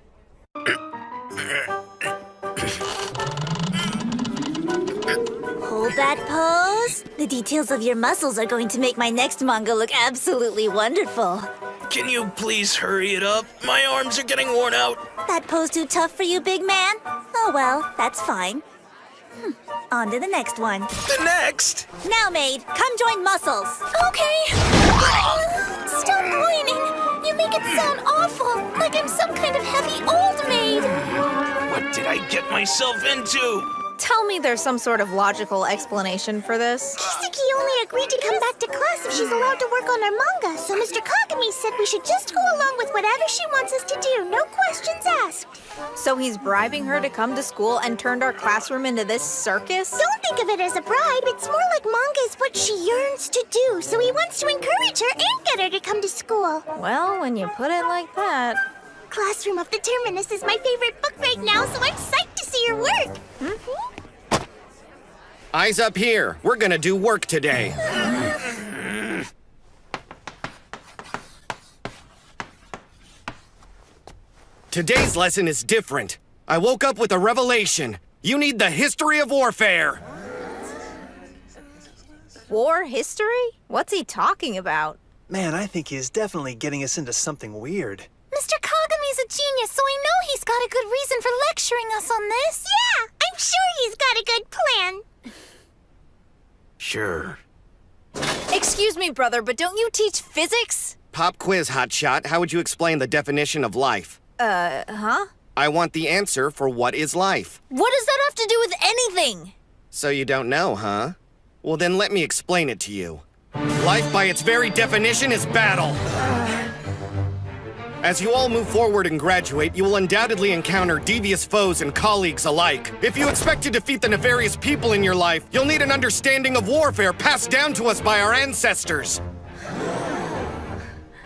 Hold that pose. The details of your muscles are going to make my next manga look absolutely wonderful. Can you please hurry it up? My arms are getting worn out. That pose too tough for you, big man? Oh well, that's fine. On to the next one. The next? Now, maid, come join Muscles. Okay. Stop whining. You make it sound awful, like I'm some kind of heavy old maid. What did I get myself into? Tell me there's some sort of logical explanation for this. Kiseki only agreed to come back to class if she's allowed to work on her manga, so Mr. Kagami said we should just go along with whatever she wants us to do, no questions asked. So he's bribing her to come to school and turned our classroom into this circus? Don't think of it as a bribe. It's more like manga is what she yearns to do, so he wants to encourage her and get her to come to school. Well, when you put it like that... Classroom of the Terminus is my favorite book right now, so I'm psyched to see her work. Eyes up here. We're gonna do work today. Today's lesson is different. I woke up with a revelation. You need the history of warfare. War history? What's he talking about? Man, I think he is definitely getting us into something weird. Mr. Kagami's a genius, so I know he's got a good reason for lecturing us on this. Yeah, I'm sure he's got a good plan. Sure. Excuse me, brother, but don't you teach physics? Pop quiz, hotshot. How would you explain the definition of life? Huh? I want the answer for what is life. What does that have to do with anything? So you don't know, huh? Well, then let me explain it to you. Life, by its very definition, is battle. As you all move forward and graduate, you will undoubtedly encounter devious foes and colleagues alike. If you expect to defeat the nefarious people in your life, you'll need an understanding of warfare passed down to us by our ancestors.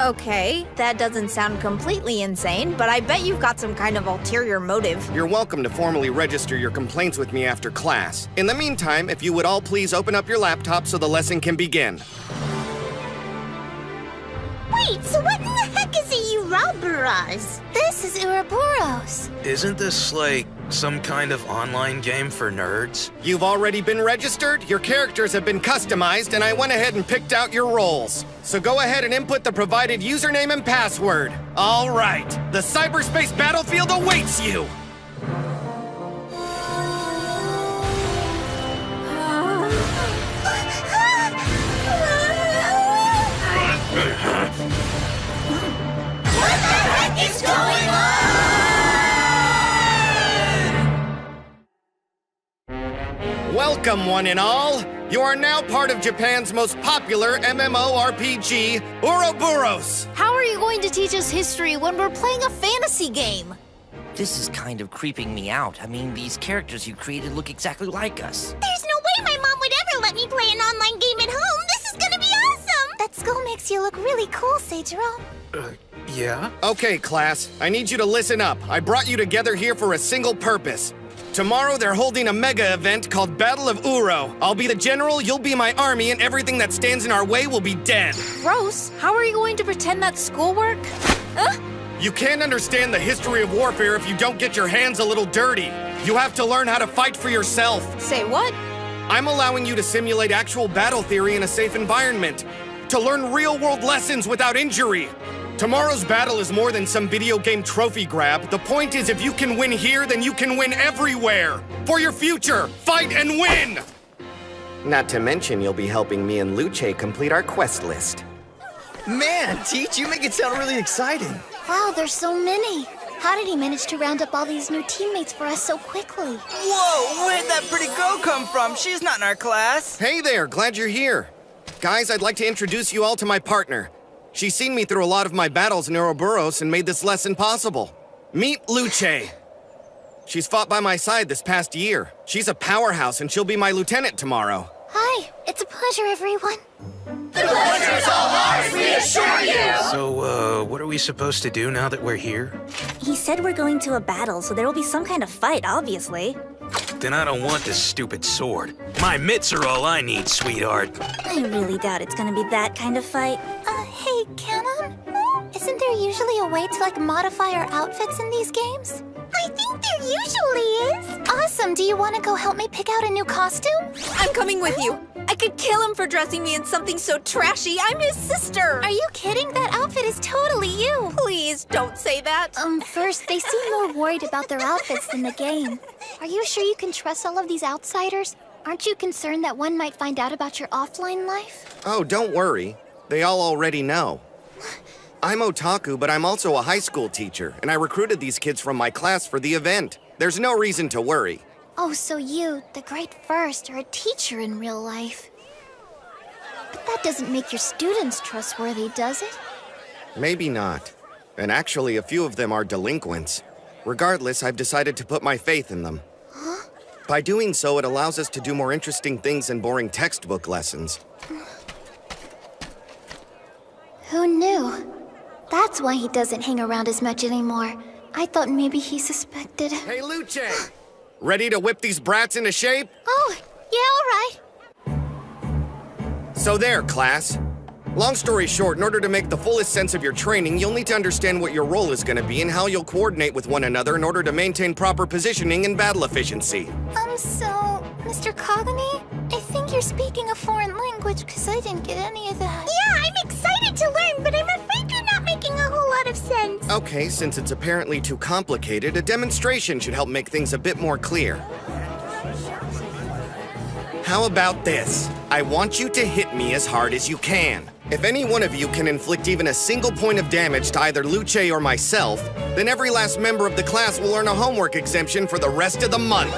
Okay, that doesn't sound completely insane, but I bet you've got some kind of ulterior motive. You're welcome to formally register your complaints with me after class. In the meantime, if you would all please open up your laptop so the lesson can begin. Wait, so what in the heck is a Ouroboros? This is Ouroboros. Isn't this like some kind of online game for nerds? You've already been registered, your characters have been customized, and I went ahead and picked out your roles. So go ahead and input the provided username and password. All right, the cyberspace battlefield awaits you! What the heck is going on? Welcome, one and all. You are now part of Japan's most popular MMORPG, Ouroboros. How are you going to teach us history when we're playing a fantasy game? This is kind of creeping me out. I mean, these characters you created look exactly like us. There's no way my mom would ever let me play an online game at home. This is gonna be awesome! That skull makes you look really cool, Seijiro. Yeah? Okay, class, I need you to listen up. I brought you together here for a single purpose. Tomorrow they're holding a mega event called Battle of Uro. I'll be the general, you'll be my army, and everything that stands in our way will be dead. Gross. How are you going to pretend that's schoolwork? You can't understand the history of warfare if you don't get your hands a little dirty. You have to learn how to fight for yourself. Say what? I'm allowing you to simulate actual battle theory in a safe environment. To learn real-world lessons without injury. Tomorrow's battle is more than some video game trophy grab. The point is, if you can win here, then you can win everywhere. For your future, fight and win! Not to mention, you'll be helping me and Luce complete our quest list. Man, Teach, you make it sound really exciting. Wow, there's so many. How did he manage to round up all these new teammates for us so quickly? Whoa, where'd that pretty girl come from? She's not in our class. Hey there, glad you're here. Guys, I'd like to introduce you all to my partner. She's seen me through a lot of my battles in Ouroboros and made this lesson possible. Meet Luce. She's fought by my side this past year. She's a powerhouse and she'll be my lieutenant tomorrow. Hi, it's a pleasure, everyone. The pleasure's all ours, we assure you! So, what are we supposed to do now that we're here? He said we're going to a battle, so there will be some kind of fight, obviously. Then I don't want this stupid sword. My mitts are all I need, sweetheart. I really doubt it's gonna be that kind of fight. Hey, Canon? Isn't there usually a way to, modify our outfits in these games? I think there usually is. Awesome, do you want to go help me pick out a new costume? I'm coming with you. I could kill him for dressing me in something so trashy. I'm his sister. Are you kidding? That outfit is totally you. Please don't say that. First, they seem more worried about their outfits than the game. Are you sure you can trust all of these outsiders? Aren't you concerned that one might find out about your offline life? Oh, don't worry. They all already know. I'm otaku, but I'm also a high school teacher, and I recruited these kids from my class for the event. There's no reason to worry. Oh, so you, the great first, are a teacher in real life. But that doesn't make your students trustworthy, does it? Maybe not. And actually, a few of them are delinquents. Regardless, I've decided to put my faith in them. Huh? By doing so, it allows us to do more interesting things than boring textbook lessons. Who knew? That's why he doesn't hang around as much anymore. I thought maybe he suspected... Hey, Luce! Ready to whip these brats into shape? Oh, yeah, all right. So there, class. Long story short, in order to make the fullest sense of your training, you'll need to understand what your role is going to be and how you'll coordinate with one another in order to maintain proper positioning and battle efficiency. So, Mr. Kagami, I think you're speaking a foreign language because I didn't get any of that. Yeah, I'm excited to learn, but I'm afraid you're not making a whole lot of sense. Okay, since it's apparently too complicated, a demonstration should help make things a bit more clear. How about this? I want you to hit me as hard as you can. If any one of you can inflict even a single point of damage to either Luce or myself, then every last member of the class will earn a homework exemption for the rest of the month.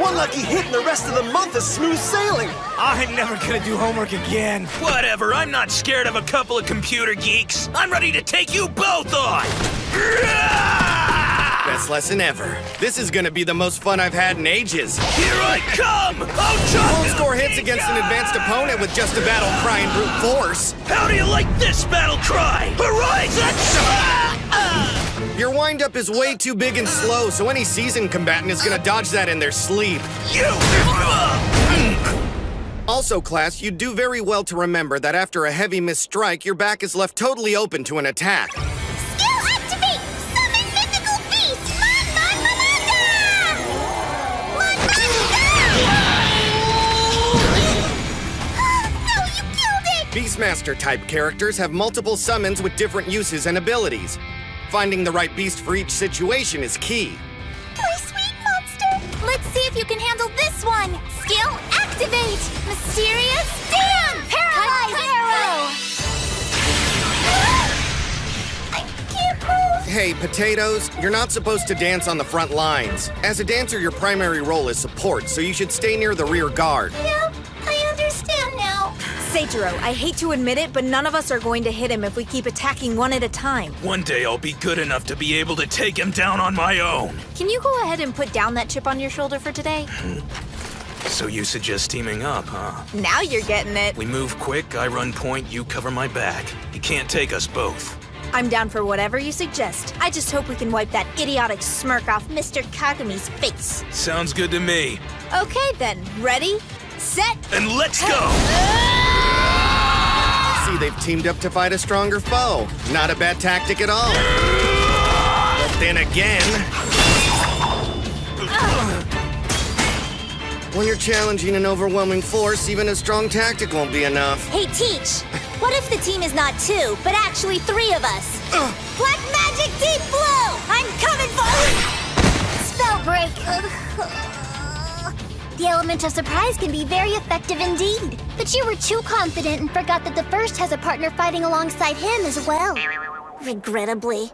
One lucky hit and the rest of the month is smooth sailing. I'm never gonna do homework again. Whatever, I'm not scared of a couple of computer geeks. I'm ready to take you both on! Best lesson ever. This is gonna be the most fun I've had in ages. Here I come! You won't score hits against an advanced opponent with just a battle cry and brute force. How do you like this battle cry? Horizon! Your wind-up is way too big and slow, so any seasoned combatant is gonna dodge that in their sleep. Also, class, you do very well to remember that after a heavy missed strike, your back is left totally open to an attack. Skill activate! Summon mythical beast! No, you killed it! Beastmaster-type characters have multiple summons with different uses and abilities. Finding the right beast for each situation is key. My sweet monster! Let's see if you can handle this one! Skill activate! Mysterious dance! Paralyze arrow! I can't move! Hey, Potatoes, you're not supposed to dance on the front lines. As a dancer, your primary role is support, so you should stay near the rear guard. Yeah, I understand now. Seijiro, I hate to admit it, but none of us are going to hit him if we keep attacking one at a time. One day I'll be good enough to be able to take him down on my own. Can you go ahead and put down that chip on your shoulder for today? So you suggest teaming up, huh? Now you're getting it. We move quick, I run point, you cover my back. You can't take us both. I'm down for whatever you suggest. I just hope we can wipe that idiotic smirk off Mr. Kagami's face. Sounds good to me. Okay then, ready, set, and let's go! See, they've teamed up to fight a stronger foe. Not a bad tactic at all. But then again... When you're challenging an overwhelming force, even a strong tactic won't be enough. Hey, Teach! What if the team is not 2, but actually 3 of us? Black Magic Deep Blue! I'm coming for... Spell break! The element of surprise can be very effective indeed. But you were too confident and forgot that the first has a partner fighting alongside him as well. Regrettably.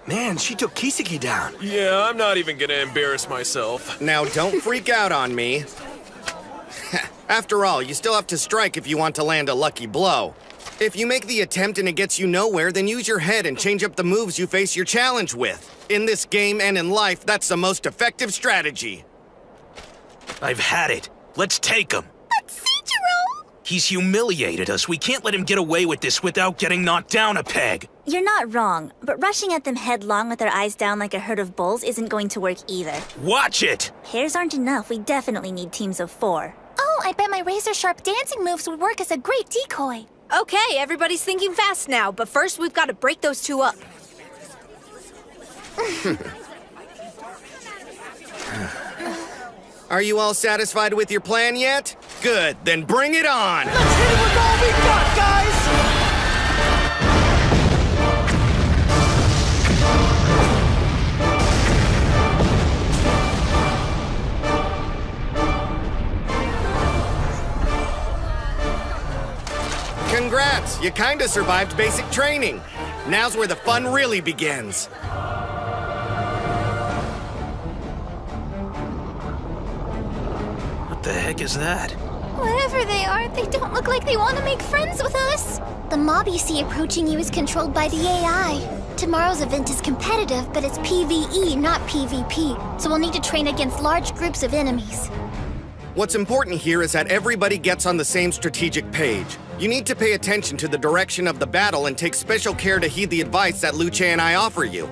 Man, she took Kiseki down. Yeah, I'm not even gonna embarrass myself. Now, don't freak out on me. After all, you still have to strike if you want to land a lucky blow. If you make the attempt and it gets you nowhere, then use your head and change up the moves you face your challenge with. In this game and in life, that's the most effective strategy. I've had it. Let's take him. But Seijiro! He's humiliated us. We can't let him get away with this without getting knocked down a peg. You're not wrong, but rushing at them headlong with our eyes down like a herd of bulls isn't going to work either. Watch it! Pairs aren't enough. We definitely need teams of 4. Oh, I bet my razor-sharp dancing moves would work as a great decoy. Okay, everybody's thinking fast now, but first we've got to break those 2 up. Are you all satisfied with your plan yet? Good, then bring it on! Let's hit it with all we've got, guys! Congrats! You kinda survived basic training. Now's where the fun really begins. What the heck is that? Whatever they are, they don't look like they want to make friends with us. The mob you see approaching you is controlled by the AI. Tomorrow's event is competitive, but it's PvE, not PvP, so we'll need to train against large groups of enemies. What's important here is that everybody gets on the same strategic page. You need to pay attention to the direction of the battle and take special care to heed the advice that Luce and I offer you.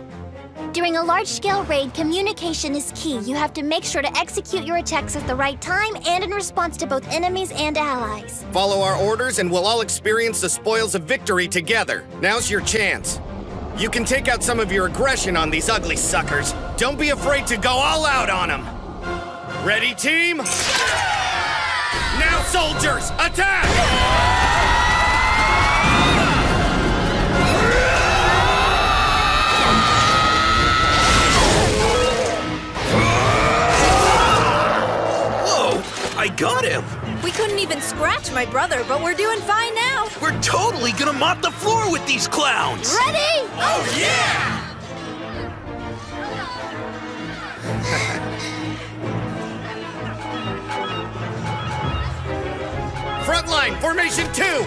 During a large-scale raid, communication is key. You have to make sure to execute your attacks at the right time and in response to both enemies and allies. Follow our orders and we'll all experience the spoils of victory together. Now's your chance. You can take out some of your aggression on these ugly suckers. Don't be afraid to go all out on them. Ready, team? Now, soldiers, attack! I got him! We couldn't even scratch my brother, but we're doing fine now. We're totally gonna mop the floor with these clowns! Ready? Oh, yeah! Front line, formation 2!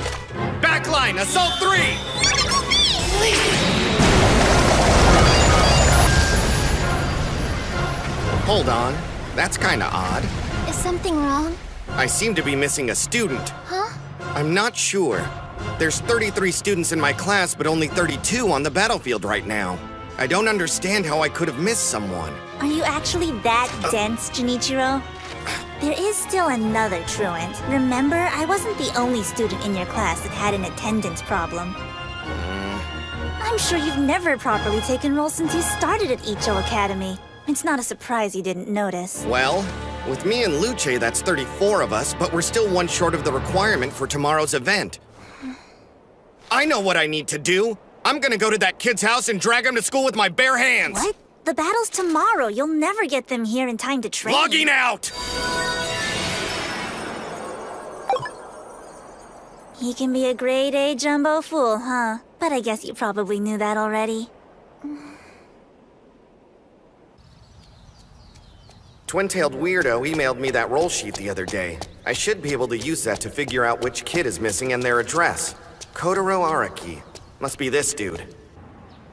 Back line, assault 3! Hold on, that's kinda odd. Is something wrong? I seem to be missing a student. Huh? I'm not sure. There's 33 students in my class, but only 32 on the battlefield right now. I don't understand how I could have missed someone. Are you actually that dense, Junichiro? There is still another truant. Remember, I wasn't the only student in your class that had an attendance problem. I'm sure you've never properly taken roll since you started at Icho Academy. It's not a surprise you didn't notice. Well, with me and Luce, that's 34 of us, but we're still one short of the requirement for tomorrow's event. I know what I need to do. I'm gonna go to that kid's house and drag him to school with my bare hands. What? The battle's tomorrow. You'll never get them here in time to train. Logging out! He can be a grade A jumbo fool, huh? But I guess you probably knew that already. Twin-tailed weirdo emailed me that roll sheet the other day. I should be able to use that to figure out which kid is missing and their address. Kotaro Araki. Must be this dude.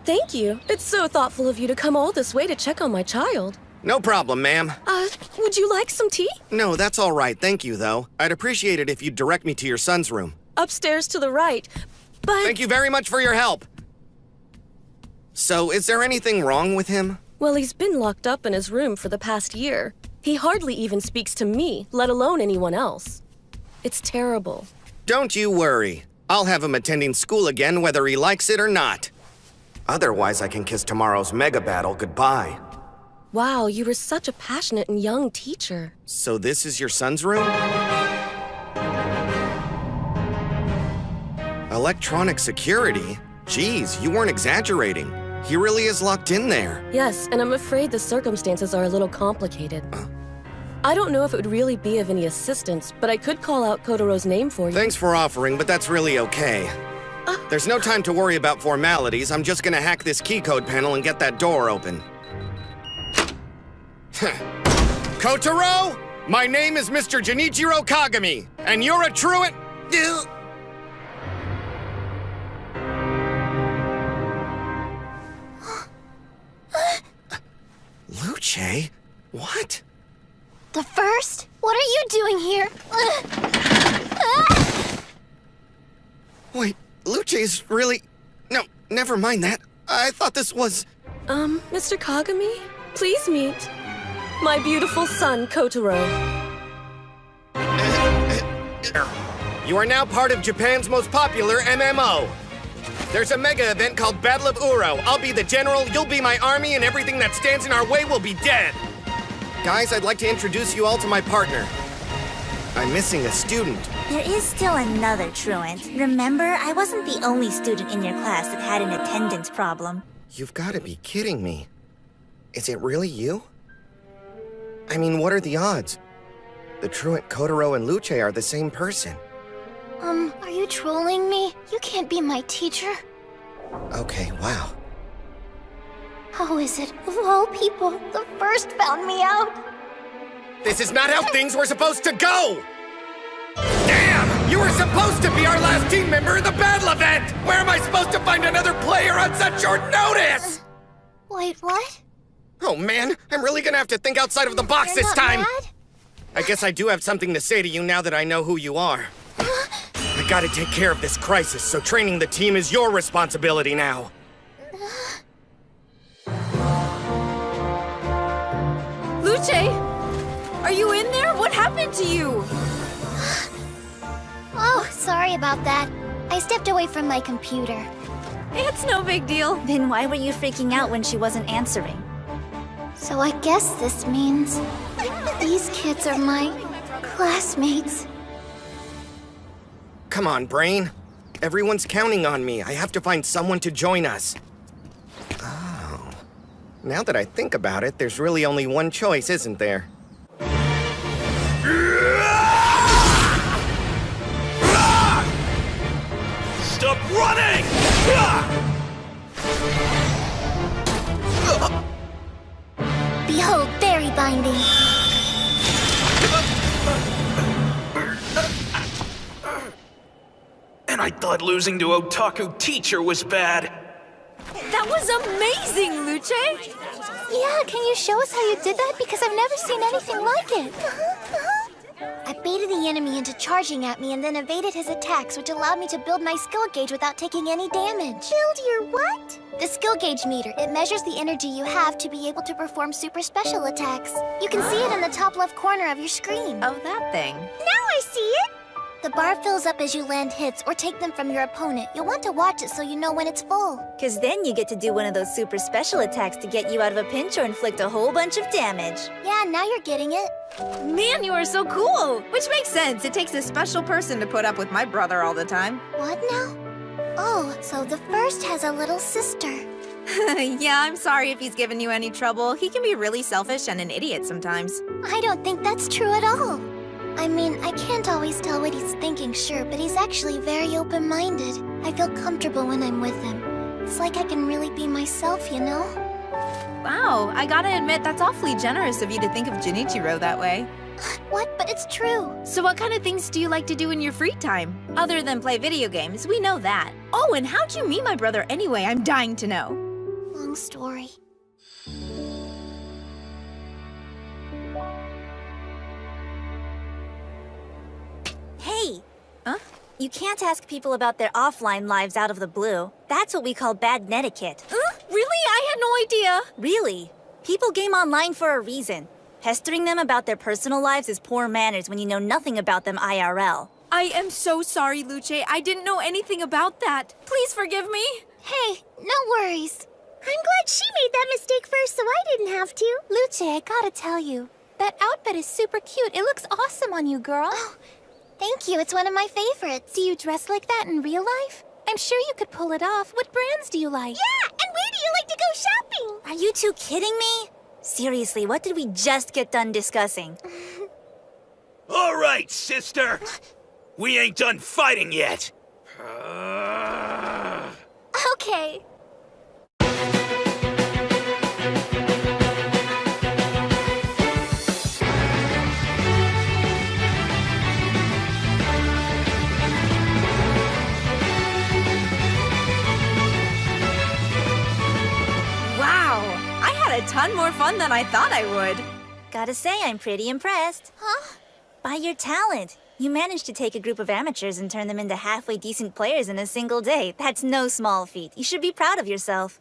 Thank you. It's so thoughtful of you to come all this way to check on my child. No problem, ma'am. Would you like some tea? No, that's all right, thank you, though. I'd appreciate it if you'd direct me to your son's room. Upstairs to the right, but... Thank you very much for your help. So, is there anything wrong with him? Well, he's been locked up in his room for the past year. He hardly even speaks to me, let alone anyone else. It's terrible. Don't you worry. I'll have him attending school again whether he likes it or not. Otherwise, I can kiss tomorrow's mega battle goodbye. Wow, you were such a passionate and young teacher. So this is your son's room? Electronic security? Geez, you weren't exaggerating. He really is locked in there. Yes, and I'm afraid the circumstances are a little complicated. I don't know if it would really be of any assistance, but I could call out Kotaro's name for you. Thanks for offering, but that's really okay. There's no time to worry about formalities. I'm just gonna hack this key code panel and get that door open. Kotaro! My name is Mr. Junichiro Kagami, and you're a truant... Luce? What? The first? What are you doing here? Wait, Luce's really... No, never mind that. I thought this was... Mr. Kagami? Please meet my beautiful son, Kotaro. You are now part of Japan's most popular MMO. There's a mega event called Battle of Uro. I'll be the general, you'll be my army, and everything that stands in our way will be dead. Guys, I'd like to introduce you all to my partner. I'm missing a student. There is still another truant. Remember, I wasn't the only student in your class that had an attendance problem. You've got to be kidding me. Is it really you? I mean, what are the odds? The truant Kotaro and Luce are the same person. Are you trolling me? You can't be my teacher. Okay, wow. How is it, of all people, the first found me out? This is not how things were supposed to go! Damn! You were supposed to be our last team member in the battle event! Where am I supposed to find another player on such short notice? Wait, what? Oh man, I'm really gonna have to think outside of the box You're this not time! mad? I guess I do have something to say to you now that I know who you are. I gotta take care of this crisis, so training the team is your responsibility now. Luce! Are you in there? What happened to you? Oh, sorry about that. I stepped away from my computer. It's no big deal. Then why were you freaking out when she wasn't answering? So I guess this means these kids are my classmates. Come on, Brain. Everyone's counting on me. I have to find someone to join us. Oh. Now that I think about it, there's really only one choice, isn't there? And I thought losing to Otaku Teacher was bad. That was amazing, Luce! Yeah, can you show us how you did that? Because I've never seen anything like it. I baited the enemy into charging at me and then evaded his attacks, which allowed me to build my skill gauge without taking any damage. Build your what? The skill gauge meter. It measures the energy you have to be able to perform super special attacks. You can see it in the top left corner of your screen. Oh, that thing. Now I see it! The bar fills up as you land hits or take them from your opponent. You'll want to watch it so you know when it's full. Cause then you get to do one of those super special attacks to get you out of a pinch or inflict a whole bunch of damage. Yeah, now you're getting it. Man, you are so cool! Which makes sense. It takes a special person to put up with my brother all the time. What now? Oh, so the first has a little sister. Yeah, I'm sorry if he's given you any trouble. He can be really selfish and an idiot sometimes. I don't think that's true at all. I mean, I can't always tell what he's thinking, sure, but he's actually very open-minded. I feel comfortable when I'm with him. It's like I can really be myself, you know? Wow, I gotta admit, that's awfully generous of you to think of Junichiro that way. What? But it's true. So what kind of things do you like to do in your free time? Other than play video games, we know that. Oh, and how'd you meet my brother anyway? I'm dying to know. Long story. Hey! Huh? You can't ask people about their offline lives out of the blue. That's what we call bad netiquette. Really? I had no idea. Really? People game online for a reason. Pestering them about their personal lives is poor manners when you know nothing about them IRL. I am so sorry, Luce. I didn't know anything about that. Please forgive me. Hey, no worries. I'm glad she made that mistake first so I didn't have to. Luce, I gotta tell you, that outfit is super cute. It looks awesome on you, girl. Oh, thank you. It's one of my favorites. Do you dress like that in real life? I'm sure you could pull it off. What brands do you like? Yeah, and where do you like to go shopping? Are you two kidding me? Seriously, what did we just get done discussing? All right, sister. We ain't done fighting yet. Okay. A ton more fun than I thought I would. Gotta say, I'm pretty impressed. Huh? By your talent. You managed to take a group of amateurs and turn them into halfway decent players in a single day. That's no small feat. You should be proud of yourself.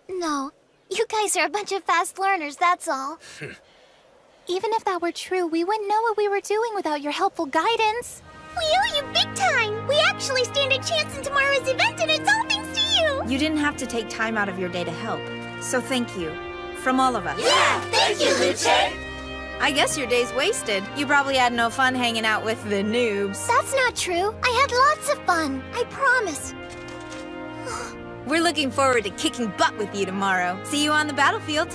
No. You guys are a bunch of fast learners, that's all. Even if that were true, we wouldn't know what we were doing without your helpful guidance. We owe you big time! We actually stand a chance in tomorrow's event, and it's all thanks to you! You didn't have to take time out of your day to help. So thank you. From all of us. Yeah, thank you, Luce! I guess your day's wasted. You probably had no fun hanging out with the noobs. That's not true. I had lots of fun. I promise. We're looking forward to kicking butt with you tomorrow. See you on the battlefield.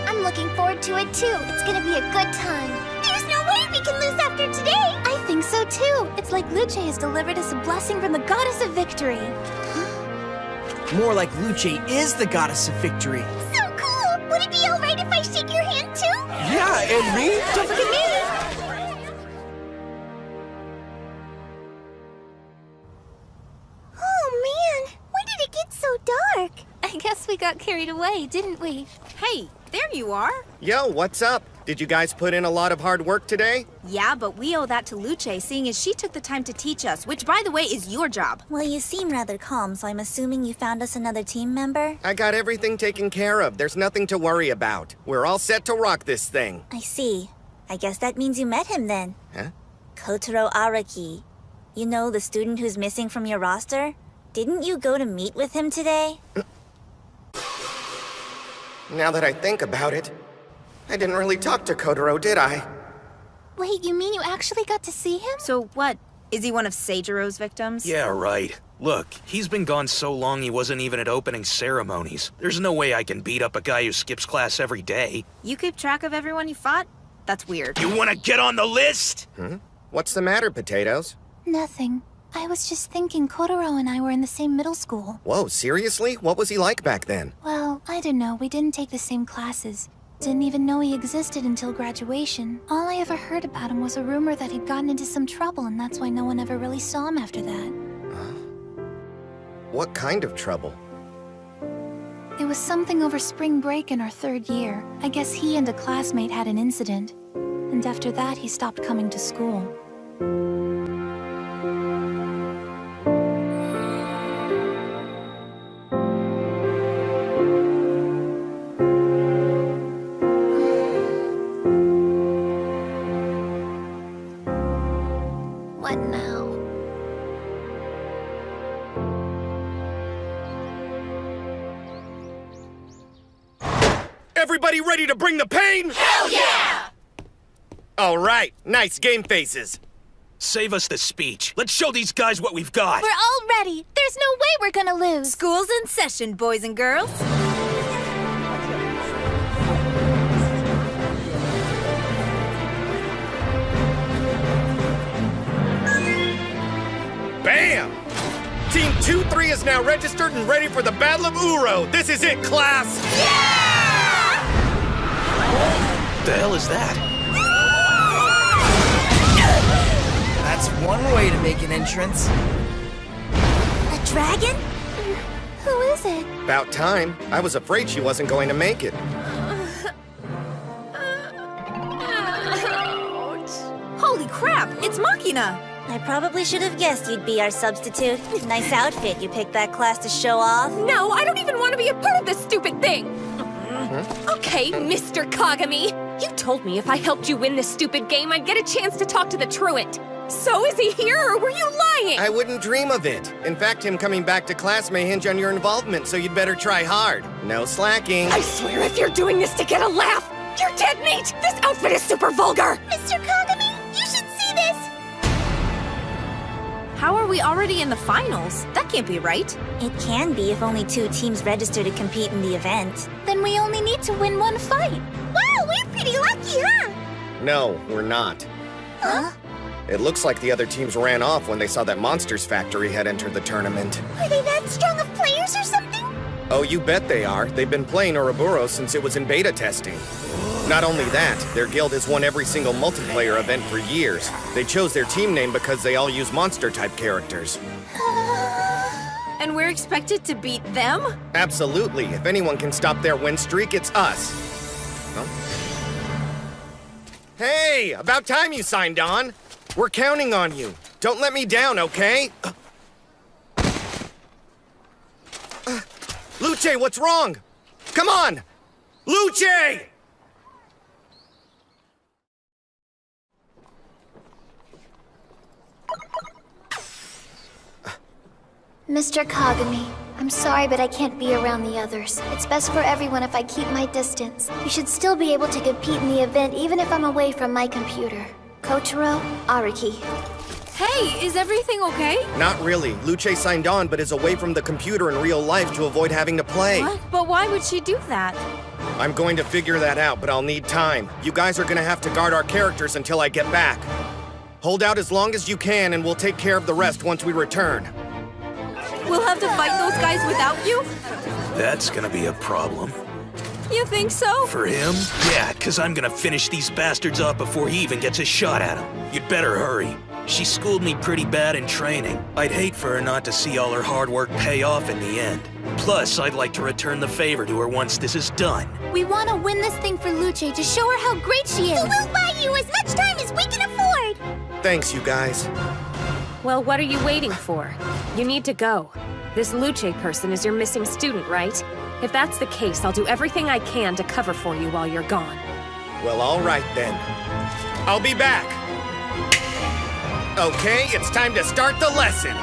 I'm looking forward to it too. It's gonna be a good time. There's no way we can lose after today! I think so too. It's like Luce has delivered us a blessing from the goddess of victory. More like Luce is the goddess of victory. So cool! Would it be alright if I shake your hand too? Yeah, and me? Don't forget me! Oh man, when did it get so dark? I guess we got carried away, didn't we? Hey, there you are. Yo, what's up? Did you guys put in a lot of hard work today? Yeah, but we owe that to Luce, seeing as she took the time to teach us, which, by the way, is your job. Well, you seem rather calm, so I'm assuming you found us another team member? I got everything taken care of. There's nothing to worry about. We're all set to rock this thing. I see. I guess that means you met him then. Huh? Kotaro Araki. You know, the student who's missing from your roster? Didn't you go to meet with him today? Now that I think about it, I didn't really talk to Kotaro, did I? Wait, you mean you actually got to see him? So what? Is he one of Seijiro's victims? Yeah, right. Look, he's been gone so long he wasn't even at opening ceremonies. There's no way I can beat up a guy who skips class every day. You keep track of everyone you fought? That's weird. You want to get on the list? What's the matter, Potatoes? Nothing. I was just thinking Kotaro and I were in the same middle school. Whoa, seriously? What was he like back then? Well, I don't know. We didn't take the same classes. Didn't even know he existed until graduation. All I ever heard about him was a rumor that he'd gotten into some trouble, and that's why no one ever really saw him after that. What kind of trouble? It was something over spring break in our 3rd year. I guess he and a classmate had an incident. And after that, he stopped coming to school. What now? Everybody ready to bring the pain? Hell yeah! All right, nice game faces. Save us the speech. Let's show these guys what we've got. We're all ready. There's no way we're gonna lose. School's in session, boys and girls. Bam! Team 2-3 is now registered and ready for the Battle of Uro. This is it, class! The hell is that? That's one way to make an entrance. A dragon? Who is it? About time. I was afraid she wasn't going to make it. Holy crap, it's Machina! I probably should have guessed you'd be our substitute. Nice outfit you picked that class to show off. No, I don't even want to be a part of this stupid thing! Okay, Mr. Kagami. You told me if I helped you win this stupid game, I'd get a chance to talk to the truant. So is he here, or were you lying? I wouldn't dream of it. In fact, him coming back to class may hinge on your involvement, so you'd better try hard. No slacking. I swear if you're doing this to get a laugh, you're dead meat! This outfit is super vulgar! Mr. Kagami, you should see this! How are we already in the finals? That can't be right. It can be if only 2 teams register to compete in the event. Then we only need to win 1 fight. Wow, we're pretty lucky, huh? No, we're not. Huh? It looks like the other teams ran off when they saw that Monsters Factory had entered the tournament. Are they that strong of players or something? Oh, you bet they are. They've been playing Ouroboros since it was in beta testing. Not only that, their guild has won every single multiplayer event for years. They chose their team name because they all use monster-type characters. And we're expected to beat them? Absolutely. If anyone can stop their win streak, it's us. Well. Hey, about time you signed on. We're counting on you. Don't let me down, okay? Luce, what's wrong? Come on! Luce! Mr. Kagami, I'm sorry, but I can't be around the others. It's best for everyone if I keep my distance. You should still be able to compete in the event even if I'm away from my computer. Kotaro, Araki. Hey, is everything okay? Not really. Luce signed on, but is away from the computer in real life to avoid having to play. What? But why would she do that? I'm going to figure that out, but I'll need time. You guys are gonna have to guard our characters until I get back. Hold out as long as you can, and we'll take care of the rest once we return. We'll have to fight those guys without you? That's gonna be a problem. You think so? For him? Yeah, 'cause I'm gonna finish these bastards up before he even gets a shot at him. You'd better hurry. She schooled me pretty bad in training. I'd hate for her not to see all her hard work pay off in the end. Plus, I'd like to return the favor to her once this is done. We want to win this thing for Luce to show her how great she is. So we'll buy you as much time as we can afford. Thanks, you guys. Well, what are you waiting for? You need to go. This Luce person is your missing student, right? If that's the case, I'll do everything I can to cover for you while you're gone. Well, all right then. I'll be back. Okay, it's time to start the lesson.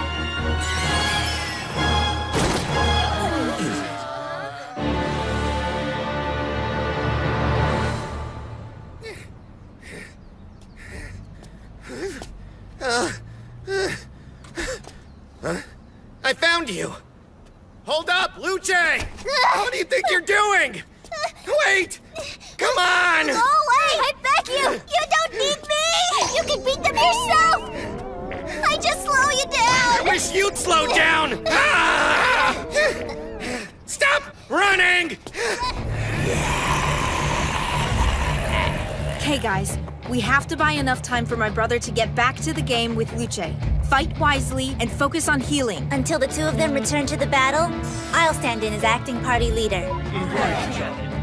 I found you! Hold up, Luce! What do you think you're doing? Wait! Come on! Go away! I beg you! You don't need me! You can beat them yourself! I just slow you down! I wish you'd slow down! Ah! Stop running! Okay, guys. We have to buy enough time for my brother to get back to the game with Luce. Fight wisely and focus on healing. Until the two of them return to the battle, I'll stand in as acting party leader.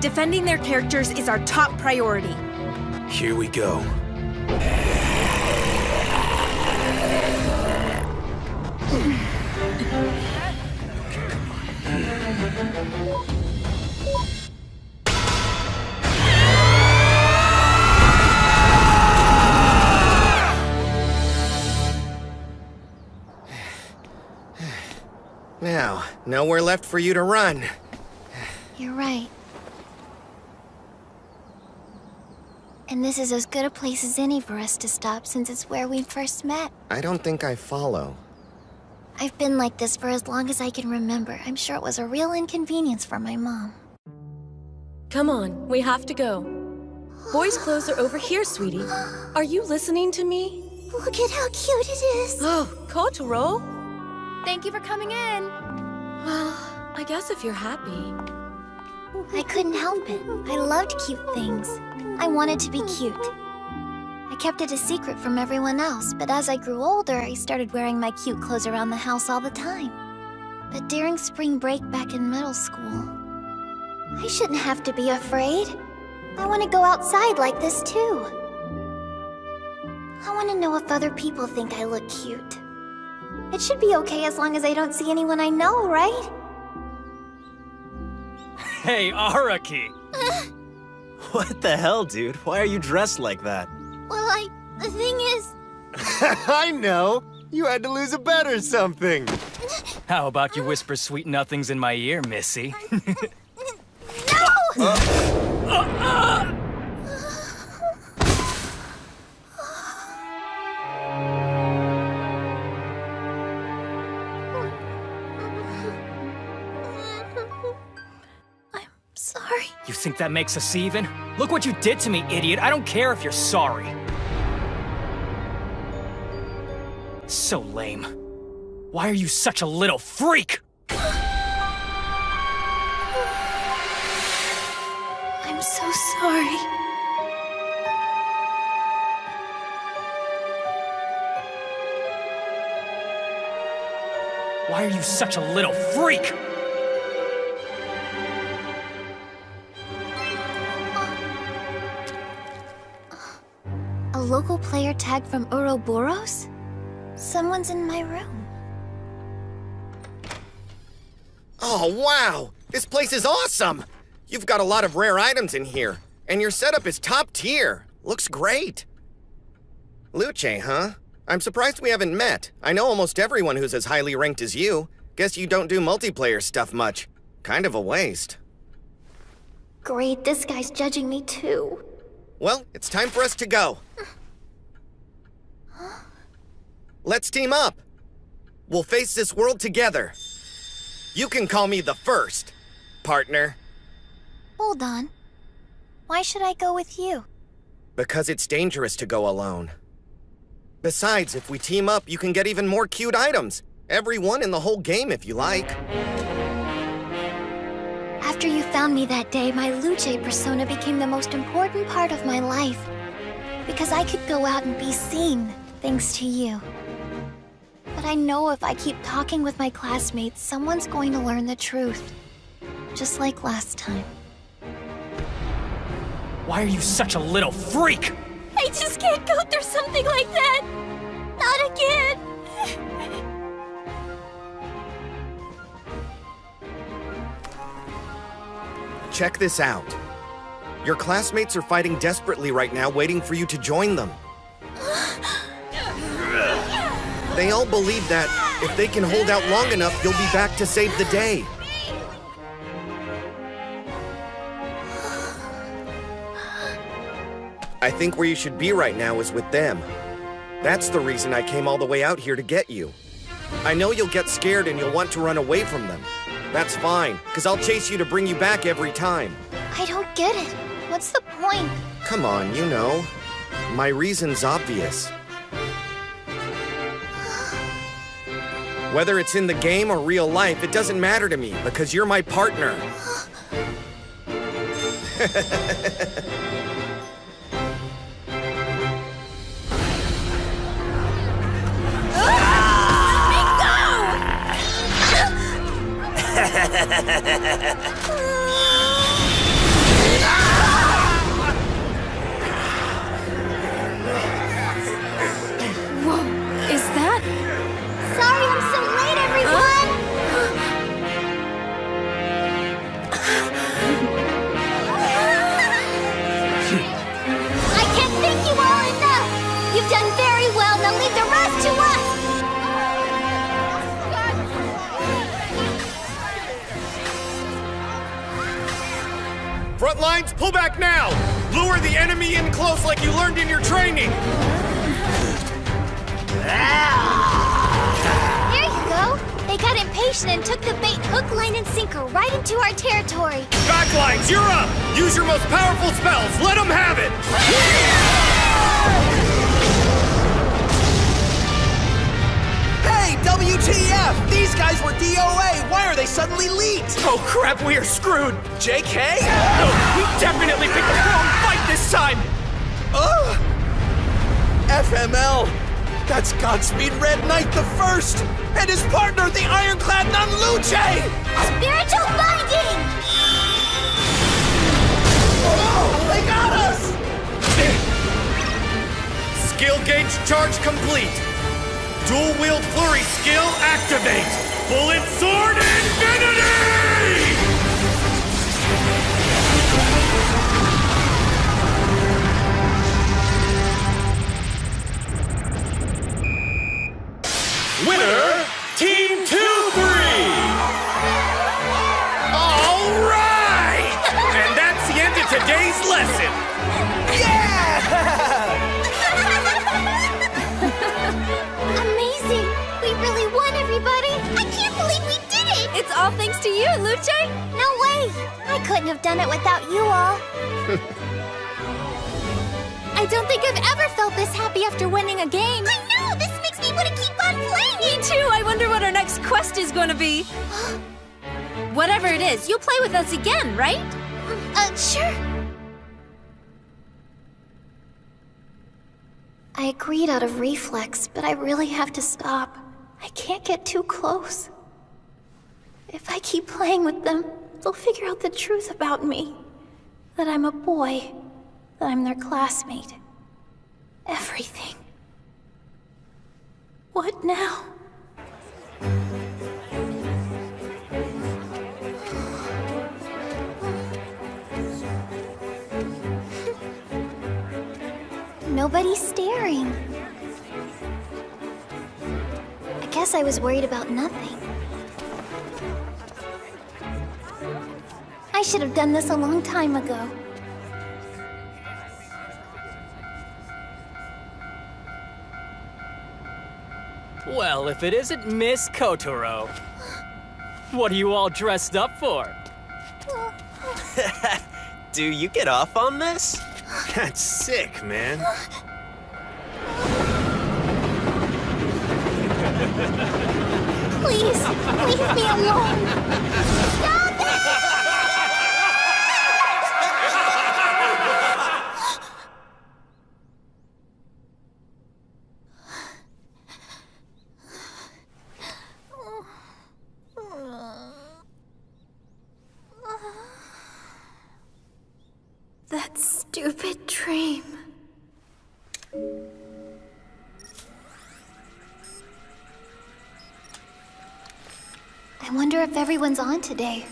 Defending their characters is our top priority. Here we go. Now, nowhere left for you to run. You're right. And this is as good a place as any for us to stop since it's where we first met. I don't think I follow. I've been like this for as long as I can remember. I'm sure it was a real inconvenience for my mom. Come on, we have to go. Boys' clothes are over here, sweetie. Are you listening to me? Look at how cute it is. Oh, Kotaro? Thank you for coming in. Well, I guess if you're happy. I couldn't help it. I loved cute things. I wanted to be cute. I kept it a secret from everyone else, but as I grew older, I started wearing my cute clothes around the house all the time. But during spring break back in middle school, I shouldn't have to be afraid. I want to go outside like this too. I want to know if other people think I look cute. It should be okay as long as I don't see anyone I know, right? Hey, Araki! What the hell, dude? Why are you dressed like that? Well, the thing is... I know! You had to lose a bet or something! How about you whisper sweet nothings in my ear, Missy? No! Sorry. You think that makes us even? Look what you did to me, idiot. I don't care if you're sorry. So lame. Why are you such a little freak? I'm so sorry. Why are you such a little freak? A local player tag from Ouroboros? Someone's in my room. Oh, wow! This place is awesome! You've got a lot of rare items in here, and your setup is top tier. Looks great. Luce, huh? I'm surprised we haven't met. I know almost everyone who's as highly ranked as you. Guess you don't do multiplayer stuff much. Kind of a waste. Great, this guy's judging me too. Well, it's time for us to go. Let's team up. We'll face this world together. You can call me the first, partner. Hold on. Why should I go with you? Because it's dangerous to go alone. Besides, if we team up, you can get even more cute items. Every one in the whole game if you like. After you found me that day, my Luce persona became the most important part of my life. Because I could go out and be seen, thanks to you. But I know if I keep talking with my classmates, someone's going to learn the truth. Just like last time. Why are you such a little freak? I just can't go through something like that! Not again! Check this out. Your classmates are fighting desperately right now, waiting for you to join them. They all believe that if they can hold out long enough, you'll be back to save the day. I think where you should be right now is with them. That's the reason I came all the way out here to get you. I know you'll get scared and you'll want to run away from them. That's fine, because I'll chase you to bring you back every time. I don't get it. What's the point? Come on, you know. My reason's obvious. Whether it's in the game or real life, it doesn't matter to me, because you're my partner. You've done very well. Now leave the rest to us. Front lines, pull back now! Lure the enemy in close like you learned in your training! There you go. They got impatient and took the bait hook, line, and sinker right into our territory. Backlines, you're up! Use your most powerful spells! Let them have it! Hey, WTF! These guys were DOA! Why are they suddenly leaked? Oh crap, we are screwed! JK? No, we definitely picked the wrong fight this time! Ugh! FML! That's Godspeed Red Knight the First! And his partner, the ironclad Nunluce! Spiritual binding! Oh, they got us! Skill gauge charge complete! Dual wield flurry skill activate! Bullet sword infinity! Winner, Team 2-3! All right! And that's the end of today's lesson! Amazing! We really won, everybody! I can't believe we did it! It's all thanks to you, Luce! No way! I couldn't have done it without you all. I don't think I've ever felt this happy after winning a game. I know! This makes me want to keep on playing! Me too! I wonder what our next quest is going to be. Whatever it is, you'll play with us again, right? Sure. I agreed out of reflex, but I really have to stop. I can't get too close. If I keep playing with them, they'll figure out the truth about me. That I'm a boy. That I'm their classmate. Everything. What now? Nobody's staring. I guess I was worried about nothing. I should have done this a long time ago. Well, if it isn't Miss Kotaro. What are you all dressed up for? Do you get off on this? That's sick, man. Please, leave me alone. Stop it! That stupid dream. I wonder if everyone's on today.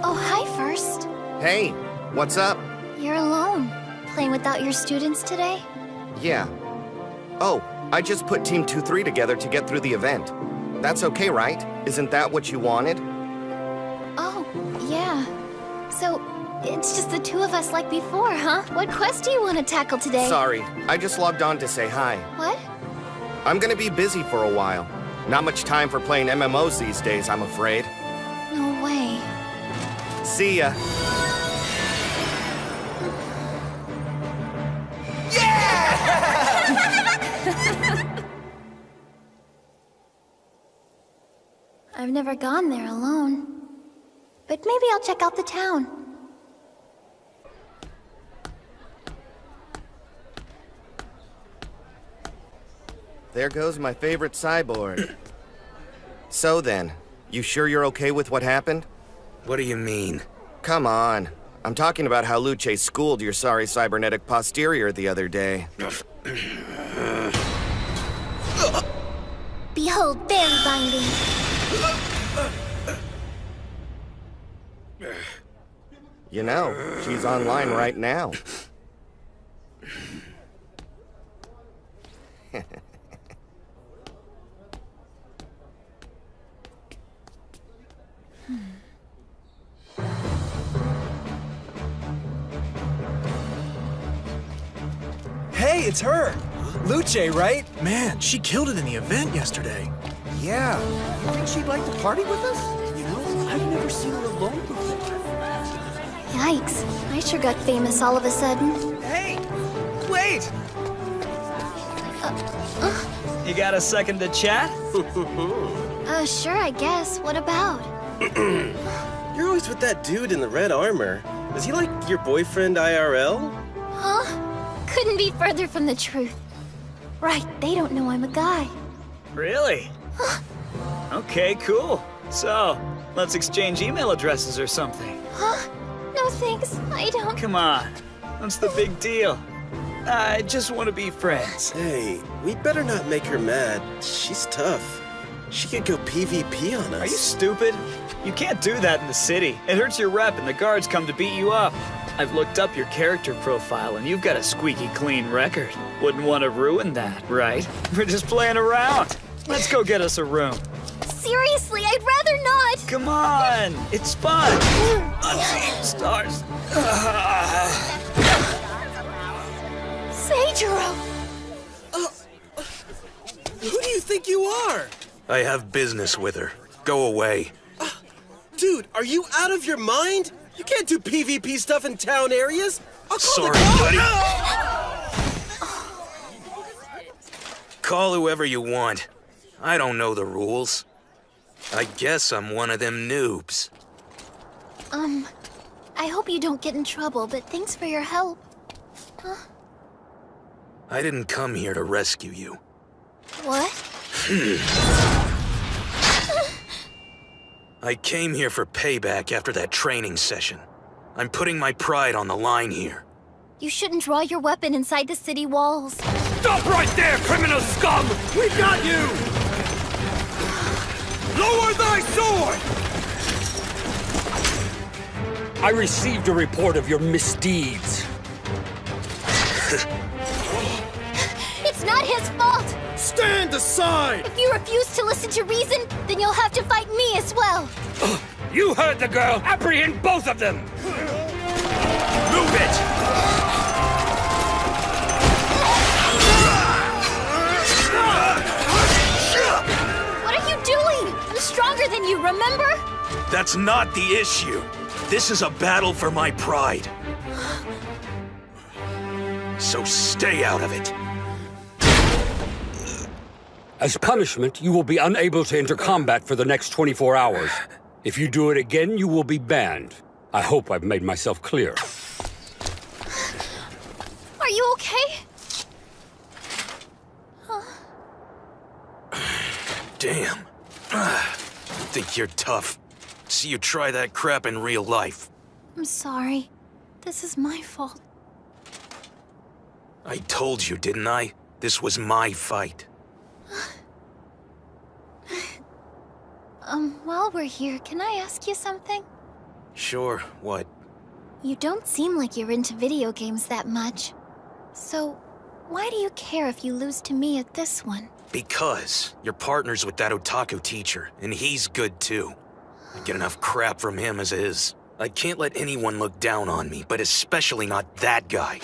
Oh, hi, First. Hey, what's up? You're alone. Playing without your students today? Yeah. Oh, I just put Team 2-3 together to get through the event. That's okay, right? Isn't that what you wanted? Oh, yeah. So, it's just the two of us like before, huh? What quest do you want to tackle today? Sorry, I just logged on to say hi. What? I'm gonna be busy for a while. Not much time for playing MMOs these days, I'm afraid. No way. See ya. I've never gone there alone. But maybe I'll check out the town. There goes my favorite cyborg. So then, you sure you're okay with what happened? What do you mean? Come on. I'm talking about how Luce schooled your sorry cybernetic posterior the other day. Behold, fairy binding. You know, she's online right now. Hey, it's her! Luce, right? Man, she killed it in the event yesterday. Yeah. You think she'd like to party with us? You know, I've never seen her alone before. Yikes, I sure got famous all of a sudden. Hey! Wait! You got a second to chat? Sure, I guess. What about? You're always with that dude in the red armor. Is he like your boyfriend IRL? Huh? Couldn't be further from the truth. Right, they don't know I'm a guy. Really? Okay, cool. So, let's exchange email addresses or something. Huh? No thanks, I don't. Come on. What's the big deal? I just want to be friends. Hey, we better not make her mad. She's tough. She could go PvP on us. Are you stupid? You can't do that in the city. It hurts your rep and the guards come to beat you up. I've looked up your character profile and you've got a squeaky clean record. Wouldn't want to ruin that, right? We're just playing around. Let's go get us a room. Seriously, I'd rather not. Come on, it's fun. Unseen stars. Seijiro! Who do you think you are? I have business with her. Go away. Dude, are you out of your mind? You can't do PvP stuff in town areas. Sorry, buddy. Call whoever you want. I don't know the rules. I guess I'm one of them noobs. I hope you don't get in trouble, but thanks for your help. Huh? I didn't come here to rescue you. What? I came here for payback after that training session. I'm putting my pride on the line here. You shouldn't draw your weapon inside the city walls. Stop right there, criminal scum! We got you! Lower thy sword! I received a report of your misdeeds. It's not his fault! Stand aside! If you refuse to listen to reason, then you'll have to fight me as well. You heard the girl! Apprehend both of them! Move it! What are you doing? I'm stronger than you, remember? That's not the issue. This is a battle for my pride. So stay out of it. As punishment, you will be unable to enter combat for the next 24 hours. If you do it again, you will be banned. I hope I've made myself clear. Are you okay? Damn. Think you're tough. See you try that crap in real life. I'm sorry. This is my fault. I told you, didn't I? This was my fight. While we're here, can I ask you something? Sure, what? You don't seem like you're into video games that much. So, why do you care if you lose to me at this one? Because you're partners with that otaku teacher, and he's good too. I get enough crap from him as is. I can't let anyone look down on me, but especially not that guy.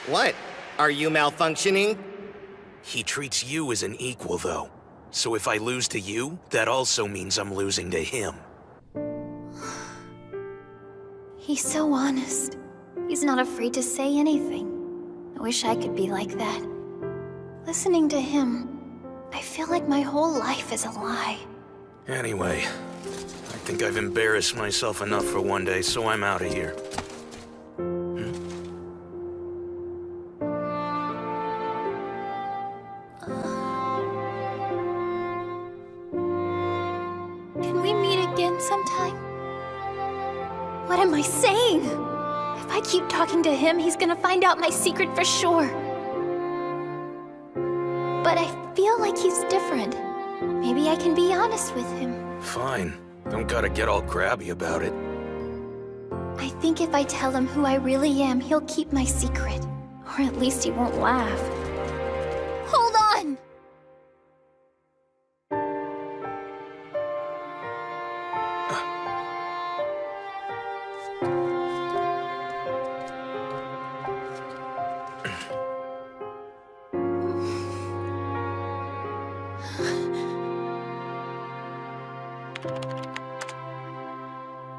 What? Are you malfunctioning? He treats you as an equal, though. So if I lose to you, that also means I'm losing to him. He's so honest. He's not afraid to say anything. I wish I could be like that. Listening to him, I feel like my whole life is a lie. Anyway, I think I've embarrassed myself enough for one day, so I'm out of here. Can we meet again sometime? What am I saying? If I keep talking to him, he's gonna find out my secret for sure. But I feel like he's different. Maybe I can be honest with him. Fine. Don't gotta get all crabby about it. I think if I tell him who I really am, he'll keep my secret. Or at least he won't laugh. Hold on!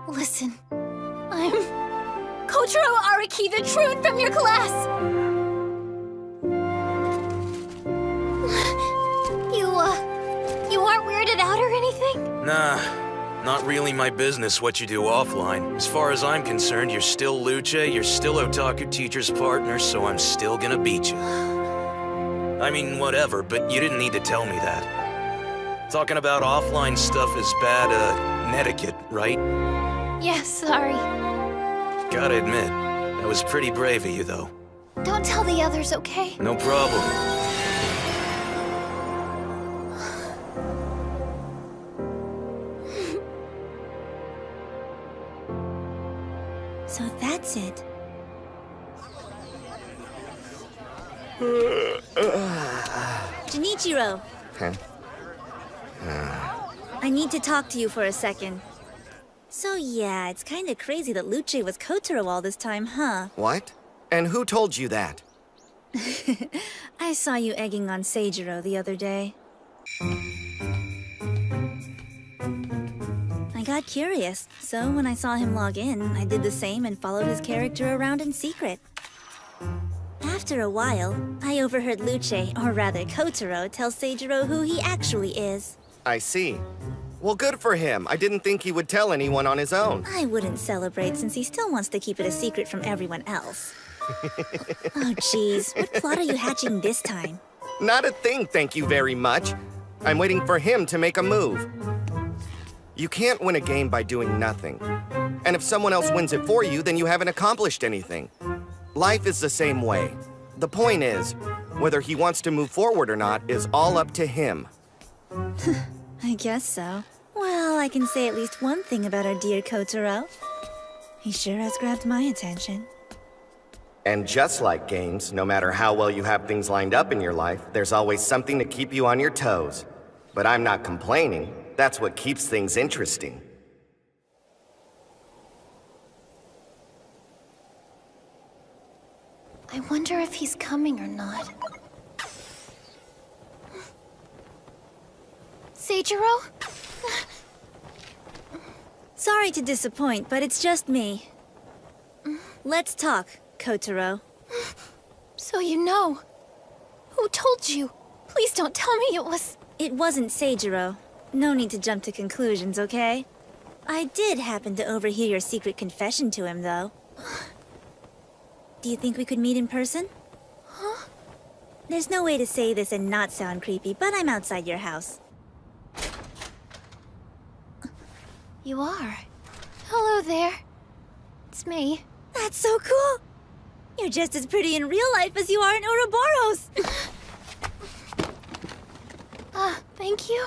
Listen, I'm Kotaro Araki, the truant from your class! You aren't weirded out or anything? Nah, not really my business what you do offline. As far as I'm concerned, you're still Luce, you're still Otaku Teacher's partner, so I'm still gonna beat you. I mean, whatever, but you didn't need to tell me that. Talking about offline stuff is bad, netiquette, right? Yeah, sorry. Gotta admit, that was pretty brave of you, though. Don't tell the others, okay? No problem. So that's it. Junichiro, Huh? I need to talk to you for a second. So yeah, it's kinda crazy that Luce was Kotaro all this time, huh? What? And who told you that? I saw you egging on Seijiro the other day. I got curious, so when I saw him log in, I did the same and followed his character around in secret. After a while, I overheard Luce, or rather Kotaro, tell Seijiro who he actually is. I see. Well, good for him. I didn't think he would tell anyone on his own. I wouldn't celebrate since he still wants to keep it a secret from everyone else. Oh, jeez. What plot are you hatching this time? Not a thing, thank you very much. I'm waiting for him to make a move. You can't win a game by doing nothing. And if someone else wins it for you, then you haven't accomplished anything. Life is the same way. The point is, whether he wants to move forward or not is all up to him. I guess so. Well, I can say at least one thing about our dear Kotaro. He sure has grabbed my attention. And just like games, no matter how well you have things lined up in your life, there's always something to keep you on your toes. But I'm not complaining. That's what keeps things interesting. I wonder if he's coming or not. Seijiro? Sorry to disappoint, but it's just me. Let's talk, Kotaro. So you know. Who told you? Please don't tell me it was... It wasn't Seijiro. No need to jump to conclusions, okay? I did happen to overhear your secret confession to him, though. Do you think we could meet in person? Huh? There's no way to say this and not sound creepy, but I'm outside your house. You are. Hello there. It's me. That's so cool! You're just as pretty in real life as you are in Ouroboros! Thank you.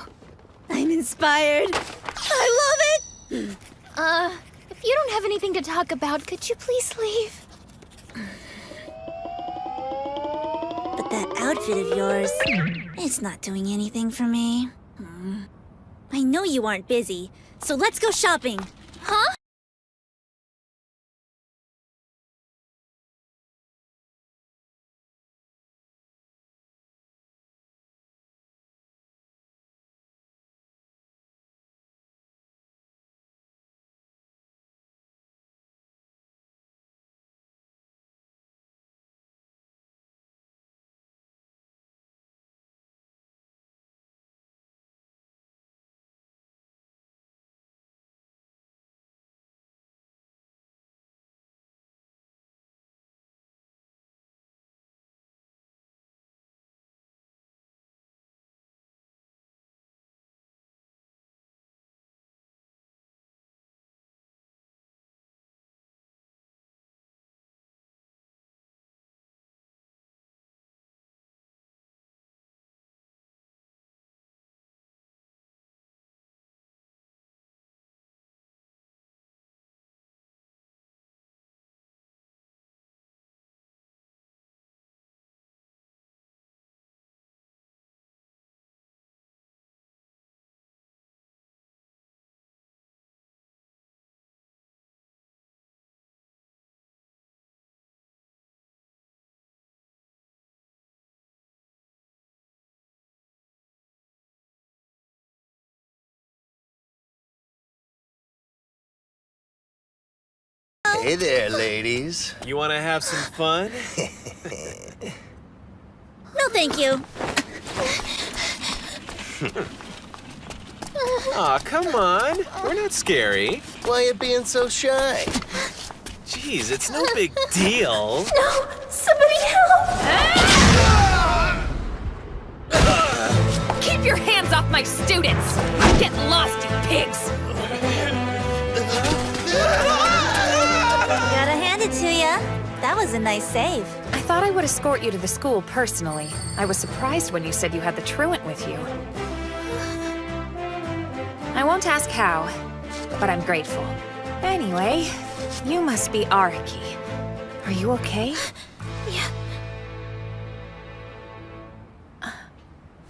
I'm inspired. I love it! If you don't have anything to talk about, could you please leave? But that outfit of yours, it's not doing anything for me. I know you aren't busy, so let's go shopping. Huh? Hey there, ladies. You want to have some fun? No, thank you. Aw, come on. We're not scary. Why are you being so shy? Jeez, it's no big deal. No! Somebody help! Keep your hands off my students! Get lost, you pigs! Gotta hand it to ya. That was a nice save. I thought I would escort you to the school personally. I was surprised when you said you had the truant with you. I won't ask how, but I'm grateful. Anyway, you must be Araki. Are you okay? Yeah.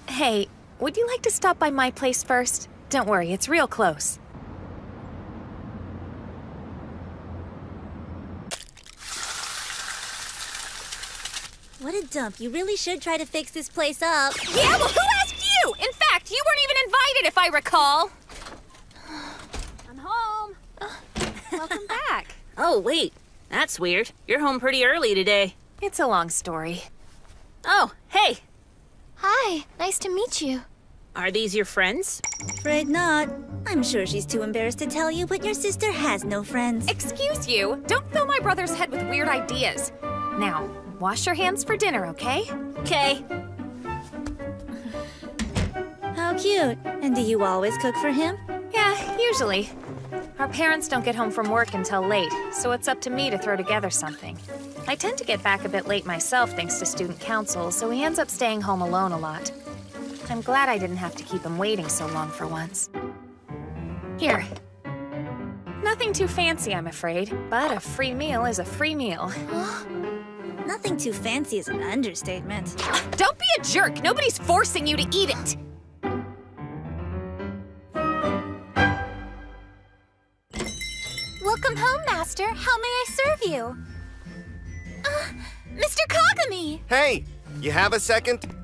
Hey, would you like to stop by my place first? Don't worry, it's real close. What a dump. You really should try to fix this place up. Yeah, well, who asked you? In fact, you weren't even invited, if I recall. I'm home. Welcome back. Oh, wait. That's weird. You're home pretty early today. It's a long story. Oh, hey. Hi, nice to meet you. Are these your friends? Afraid not. I'm sure she's too embarrassed to tell you, but your sister has no friends. Excuse you, don't fill my brother's head with weird ideas. Now, wash your hands for dinner, okay? Okay. How cute. And do you always cook for him? Yeah, usually. Our parents don't get home from work until late, so it's up to me to throw together something. I tend to get back a bit late myself thanks to student council, so he ends up staying home alone a lot. I'm glad I didn't have to keep him waiting so long for once. Here. Nothing too fancy, I'm afraid, but a free meal is a free meal. Nothing too fancy is an understatement. Don't be a jerk. Nobody's forcing you to eat it. Welcome home, Master. How may I serve you? Mr. Kagami! Hey, you have a second?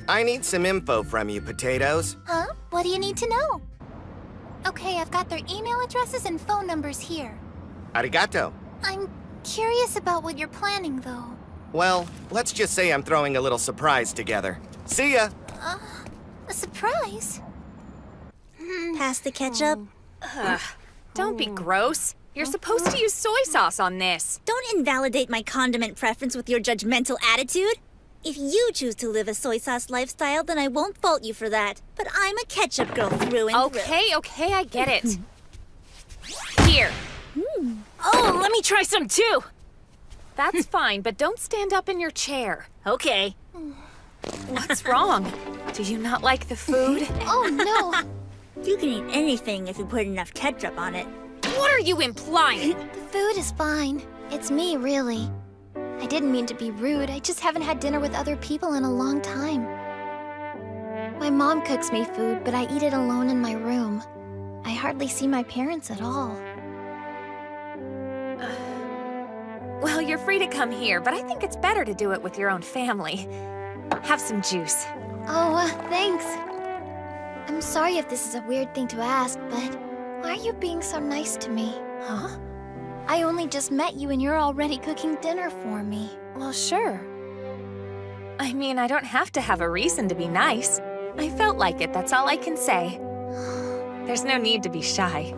I need some info from you, Potatoes. Huh? What do you need to know? Okay, I've got their email addresses and phone numbers here. Arigato. I'm curious about what you're planning, though. Well, let's just say I'm throwing a little surprise together. See ya! A surprise? Pass the ketchup. Don't be gross. You're supposed to use soy sauce on this. Don't invalidate my condiment preference with your judgmental attitude. If you choose to live a soy sauce lifestyle, then I won't fault you for that. But I'm a ketchup girl through and through. Okay, I get it. Here. Oh, let me try some too. That's fine, but don't stand up in your chair. Okay. What's wrong? Do you not like the food? Oh, no. You can eat anything if you put enough ketchup on it. What are you implying? The food is fine. It's me, really. I didn't mean to be rude. I just haven't had dinner with other people in a long time. My mom cooks me food, but I eat it alone in my room. I hardly see my parents at all. Well, you're free to come here, but I think it's better to do it with your own family. Have some juice. Oh, thanks. I'm sorry if this is a weird thing to ask, but why are you being so nice to me? Huh? I only just met you and you're already cooking dinner for me. Well, sure. I mean, I don't have to have a reason to be nice. I felt like it, that's all I can say. There's no need to be shy.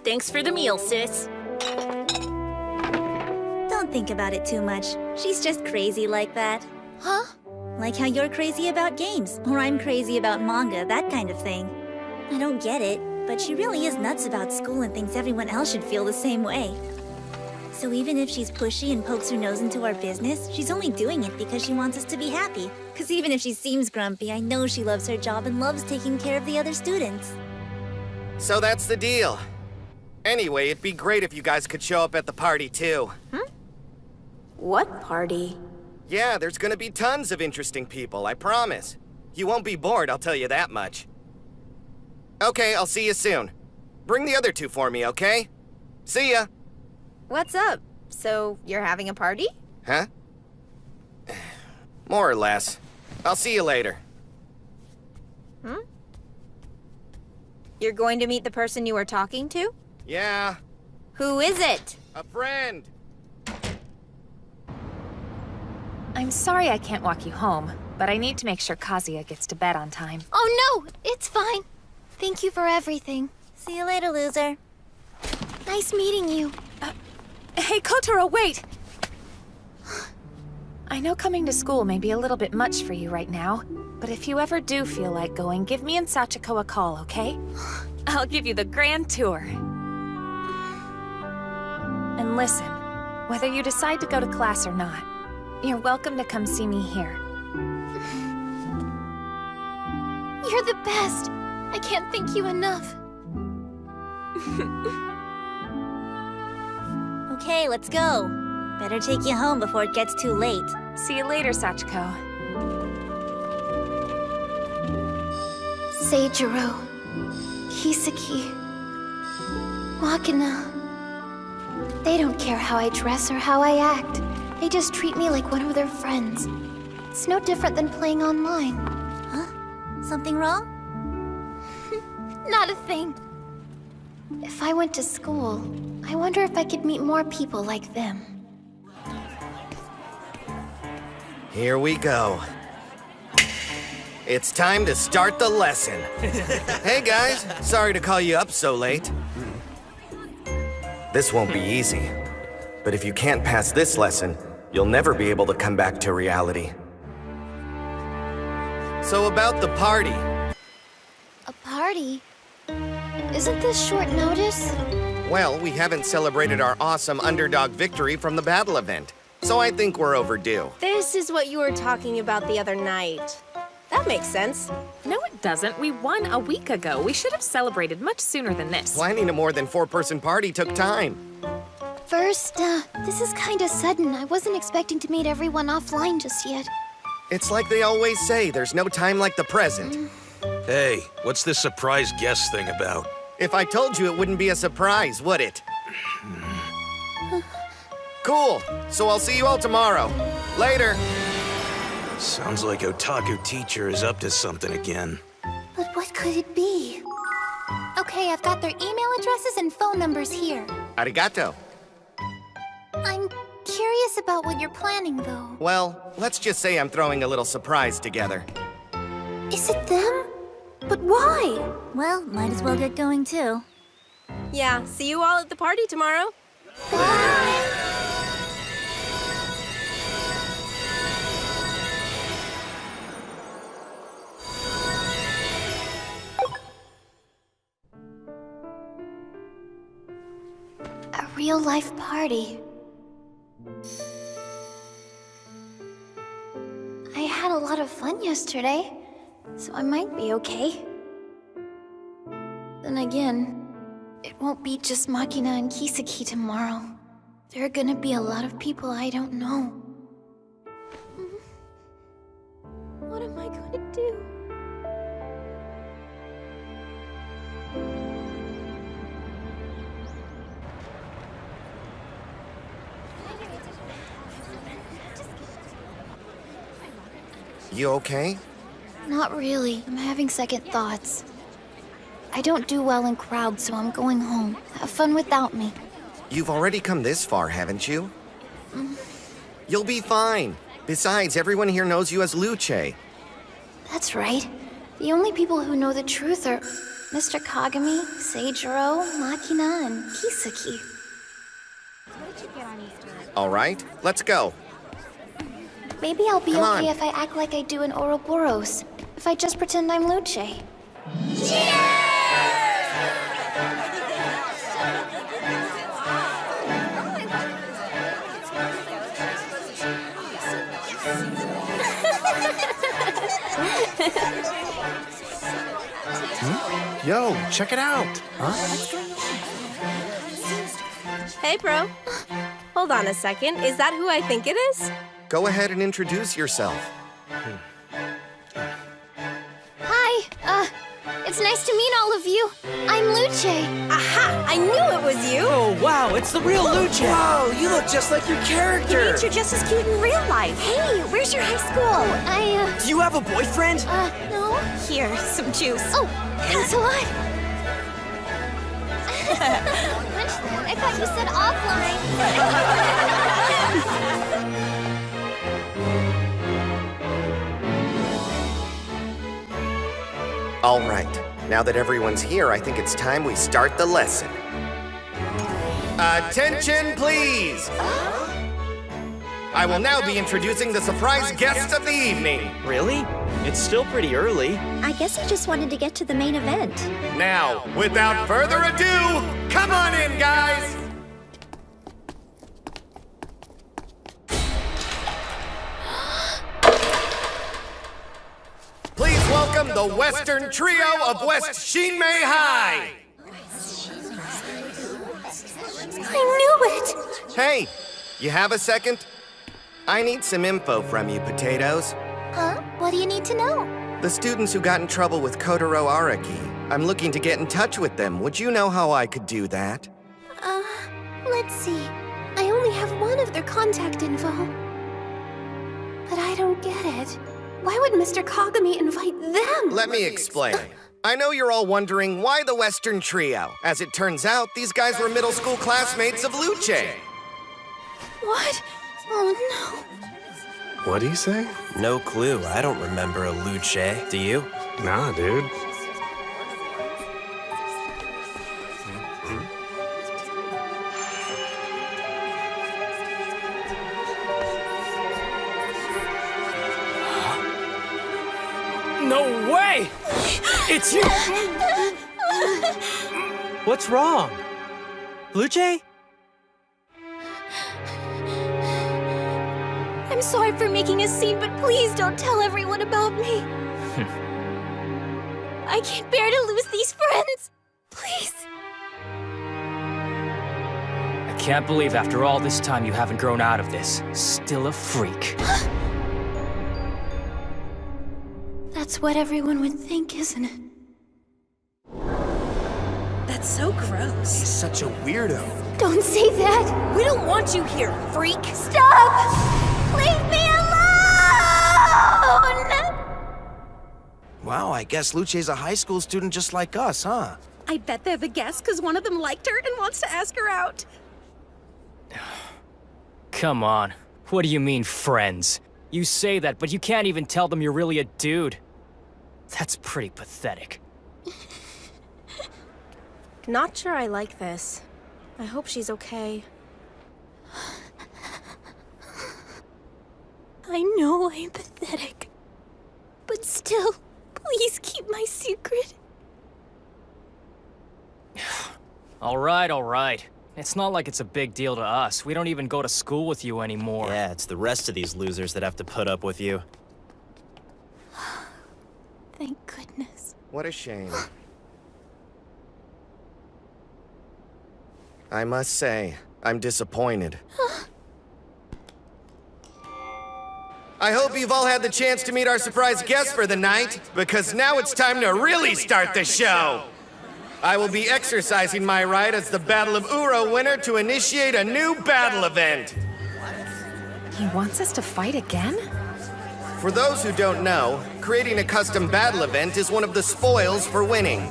Thanks for the meal, sis. Don't think about it too much. She's just crazy like that. Huh? Like how you're crazy about games, or I'm crazy about manga, that kind of thing. I don't get it, but she really is nuts about school and thinks everyone else should feel the same way. So even if she's pushy and pokes her nose into our business, she's only doing it because she wants us to be happy. Because even if she seems grumpy, I know she loves her job and loves taking care of the other students. So that's the deal. Anyway, it'd be great if you guys could show up at the party too. What party? Yeah, there's gonna be tons of interesting people, I promise. You won't be bored, I'll tell you that much. Okay, I'll see you soon. Bring the other two for me, okay? See ya! What's up? So, you're having a party? Huh? More or less. I'll see you later. You're going to meet the person you were talking to? Yeah. Who is it? A friend! I'm sorry I can't walk you home, but I need to make sure Kazuya gets to bed on time. Oh no, it's fine. Thank you for everything. See you later, loser. Nice meeting you. Hey, Kotaro, wait! I know coming to school may be a little bit much for you right now, but if you ever do feel like going, give me and Sachiko a call, okay? I'll give you the grand tour. And listen, whether you decide to go to class or not, you're welcome to come see me here. You're the best. I can't thank you enough. Okay, let's go. Better take you home before it gets too late. See you later, Sachiko. Seijiro, Kisaki, Makina. They don't care how I dress or how I act. They just treat me like one of their friends. It's no different than playing online. Huh? Something wrong? Not a thing. If I went to school, I wonder if I could meet more people like them. Here we go. It's time to start the lesson. Hey guys, sorry to call you up so late. This won't be easy, but if you can't pass this lesson, you'll never be able to come back to reality. So about the party. A party? Isn't this short notice? Well, we haven't celebrated our awesome underdog victory from the battle event, so I think we're overdue. This is what you were talking about the other night. That makes sense. No, it doesn't. We won a week ago. We should have celebrated much sooner than this. Planning a more than 4-person party took time. First, this is kinda sudden. I wasn't expecting to meet everyone offline just yet. It's like they always say, there's no time like the present. Hey, what's this surprise guest thing about? If I told you, it wouldn't be a surprise, would it? Cool, so I'll see you all tomorrow. Later. Sounds like Otaku teacher is up to something again. But what could it be? Okay, I've got their email addresses and phone numbers here. Arigato. I'm curious about what you're planning, though. Well, let's just say I'm throwing a little surprise together. Is it them? But why? Well, might as well get going too. Yeah, see you all at the party tomorrow. A real-life party. I had a lot of fun yesterday, so I might be okay. Then again, it won't be just Makina and Kisaki tomorrow. There are gonna be a lot of people I don't know. What am I going to do? You okay? Not really. I'm having second thoughts. I don't do well in crowds, so I'm going home. Have fun without me. You've already come this far, haven't you? You'll be fine. Besides, everyone here knows you as Luce. That's right. The only people who know the truth are Mr. Kagami, Seijiro, Makina, and Kisaki. All right, let's go. Maybe I'll be Come okay on. if I act like I do in Ouroboros. If I just pretend I'm Luce. Yo, check it out. Hey, bro. Hold on a second. Is that who I think it is? Go ahead and introduce yourself. Hi, it's nice to meet all of you. I'm Luce. Aha! I knew it was you! Oh, wow, it's the real Luce. Whoa, you look just like your character. You're just as cute in real life. Hey, where's your high school? Do you have a boyfriend? No. Here, some juice. Oh, thanks a lot. I thought you said offline. All right. Now that everyone's here, I think it's time we start the lesson. Attention, please! I will now be introducing the surprise guest of the evening. Really? It's still pretty early. I guess he just wanted to get to the main event. Now, without further ado, come on in, guys! Please welcome the Western Trio of West Shinmei High! I knew it! Hey, you have a second? I need some info from you, Potatoes. Huh? What do you need to know? The students who got in trouble with Kotaro Araki. I'm looking to get in touch with them. Would you know how I could do that? Let's see. I only have one of their contact info. But I don't get it. Why would Mr. Kagami invite them? Let me explain. I know you're all wondering why the Western Trio. As it turns out, these guys were middle school classmates of Luce. What? Oh no. What'd he say? No clue. I don't remember a Luce. Do you? Nah, dude. No way! It's you! What's wrong? Luce? I'm sorry for making a scene, but please don't tell everyone about me. I can't bear to lose these friends. Please. I can't believe after all this time you haven't grown out of this. Still a freak. That's what everyone would think, isn't it? That's so gross. He's such a weirdo. Don't say that! We don't want you here, freak. Stop! Leave me alone! Wow, I guess Luce's a high school student just like us, huh? I bet they're the guests because one of them liked her and wants to ask her out. Come on. What do you mean, friends? You say that, but you can't even tell them you're really a dude. That's pretty pathetic. Not sure I like this. I hope she's okay. I know I'm pathetic. But still, please keep my secret. All right. It's not like it's a big deal to us. We don't even go to school with you anymore. Yeah, it's the rest of these losers that have to put up with you. Thank goodness. What a shame. I must say, I'm disappointed. I hope you've all had the chance to meet our surprise guest for the night, because now it's time to really start the show! I will be exercising my right as the Battle of Uro winner to initiate a new battle event! He wants us to fight again? For those who don't know, creating a custom battle event is one of the spoils for winning.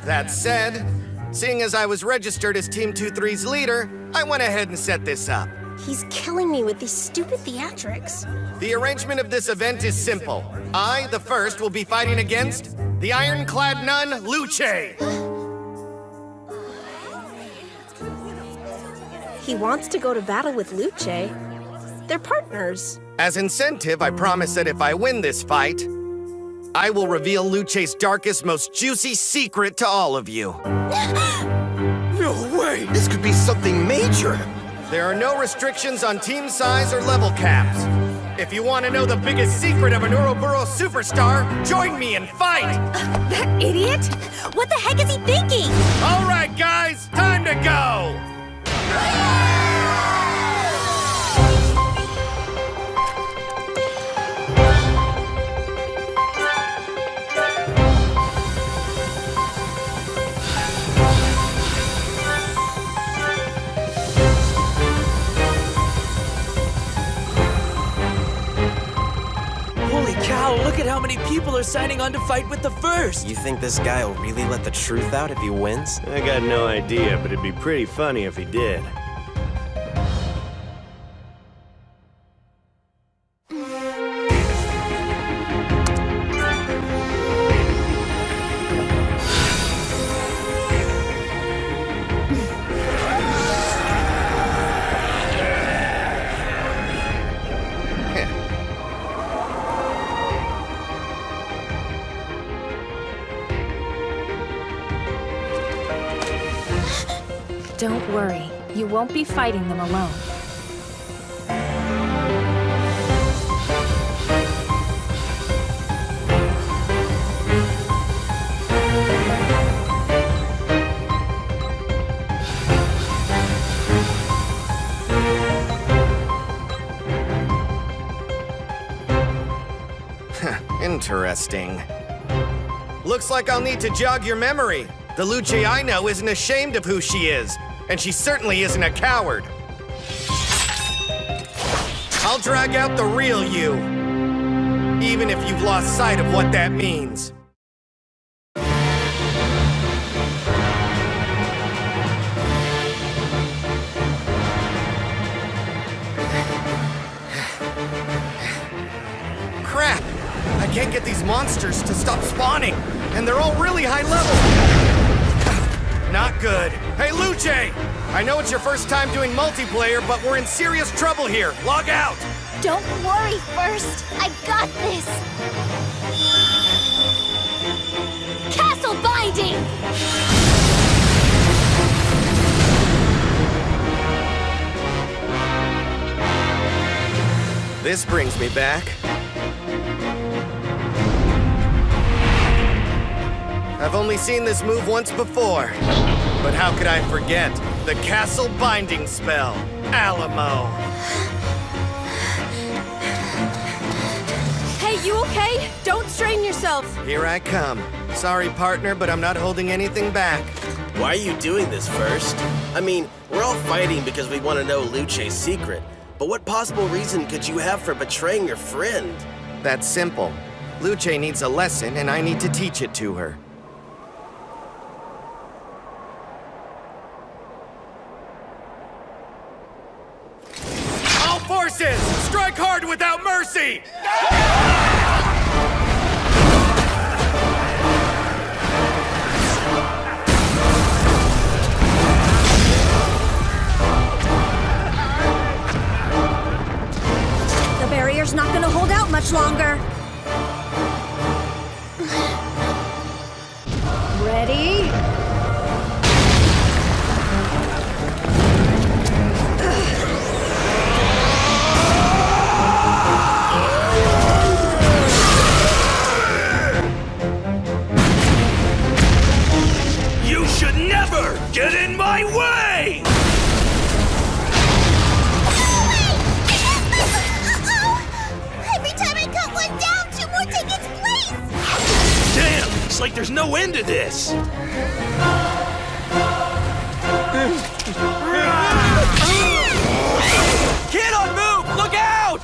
That said, seeing as I was registered as Team 2-3's leader, I went ahead and set this up. He's killing me with these stupid theatrics. The arrangement of this event is simple. I, the first, will be fighting against the ironclad nun, Luce. He wants to go to battle with Luce. They're partners. As incentive, I promise that if I win this fight, I will reveal Luce's darkest, most juicy secret to all of you. No way! This could be something major! There are no restrictions on team size or level caps. If you want to know the biggest secret of an Ouroboros superstar, join me and fight! That idiot? What the heck is he thinking? All right, guys, time to go! Holy cow, look at how many people are signing on to fight with the First. You think this guy will really let the truth out if he wins? I got no idea, but it'd be pretty funny if he did. Don't worry, you won't be fighting them alone. Interesting. Looks like I'll need to jog your memory. The Luce I know isn't ashamed of who she is, and she certainly isn't a coward. I'll drag out the real you, even if you've lost sight of what that means. Crap! I can't get these monsters to stop spawning, and they're all really high level. Not good. Hey, Luce! I know it's your first time doing multiplayer, but we're in serious trouble here. Log out! Don't worry, First. I got this. Castle binding! This brings me back. I've only seen this move once before, but how could I forget the Castle Binding spell, Alamo? Hey, you okay? Don't strain yourself. Here I come. Sorry, partner, but I'm not holding anything back. Why are you doing this First? I mean, we're all fighting because we want to know Luce's secret, but what possible reason could you have for betraying your friend? That's simple. Luce needs a lesson, and I need to teach it to her. Forces, strike hard without mercy! The barrier's not gonna hold out much longer. Ready? Get in my way! Every time I cut one down, two more take its place! Damn! It's like there's no end to this! Kid on move! Look out!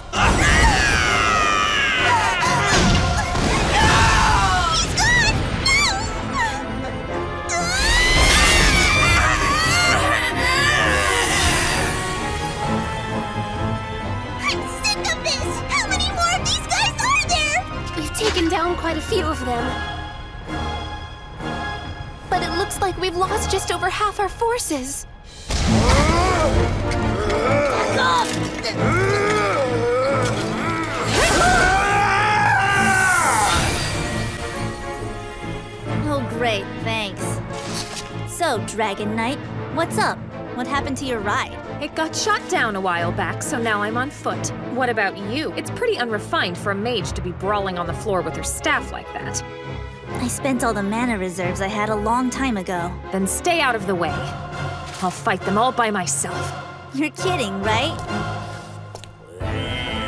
Taken down quite a few of them. But it looks like we've lost just over half our forces. Oh, great, thanks. So, Dragon Knight, what's up? What happened to your ride? It got shot down a while back, so now I'm on foot. What about you? It's pretty unrefined for a mage to be brawling on the floor with her staff like that. I spent all the mana reserves I had a long time ago. Then stay out of the way. I'll fight them all by myself. You're kidding, right?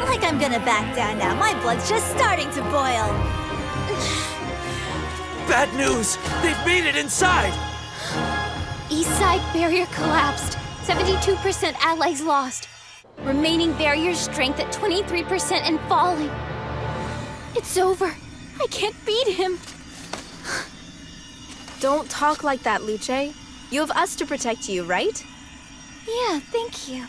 Like I'm gonna back down now. My blood's just starting to boil. Bad news! They've made it inside! East side barrier collapsed. 72% allies lost. Remaining barrier strength at 23% and falling. It's over. I can't beat him. Don't talk like that, Luce. You have us to protect you, right? Yeah, thank you.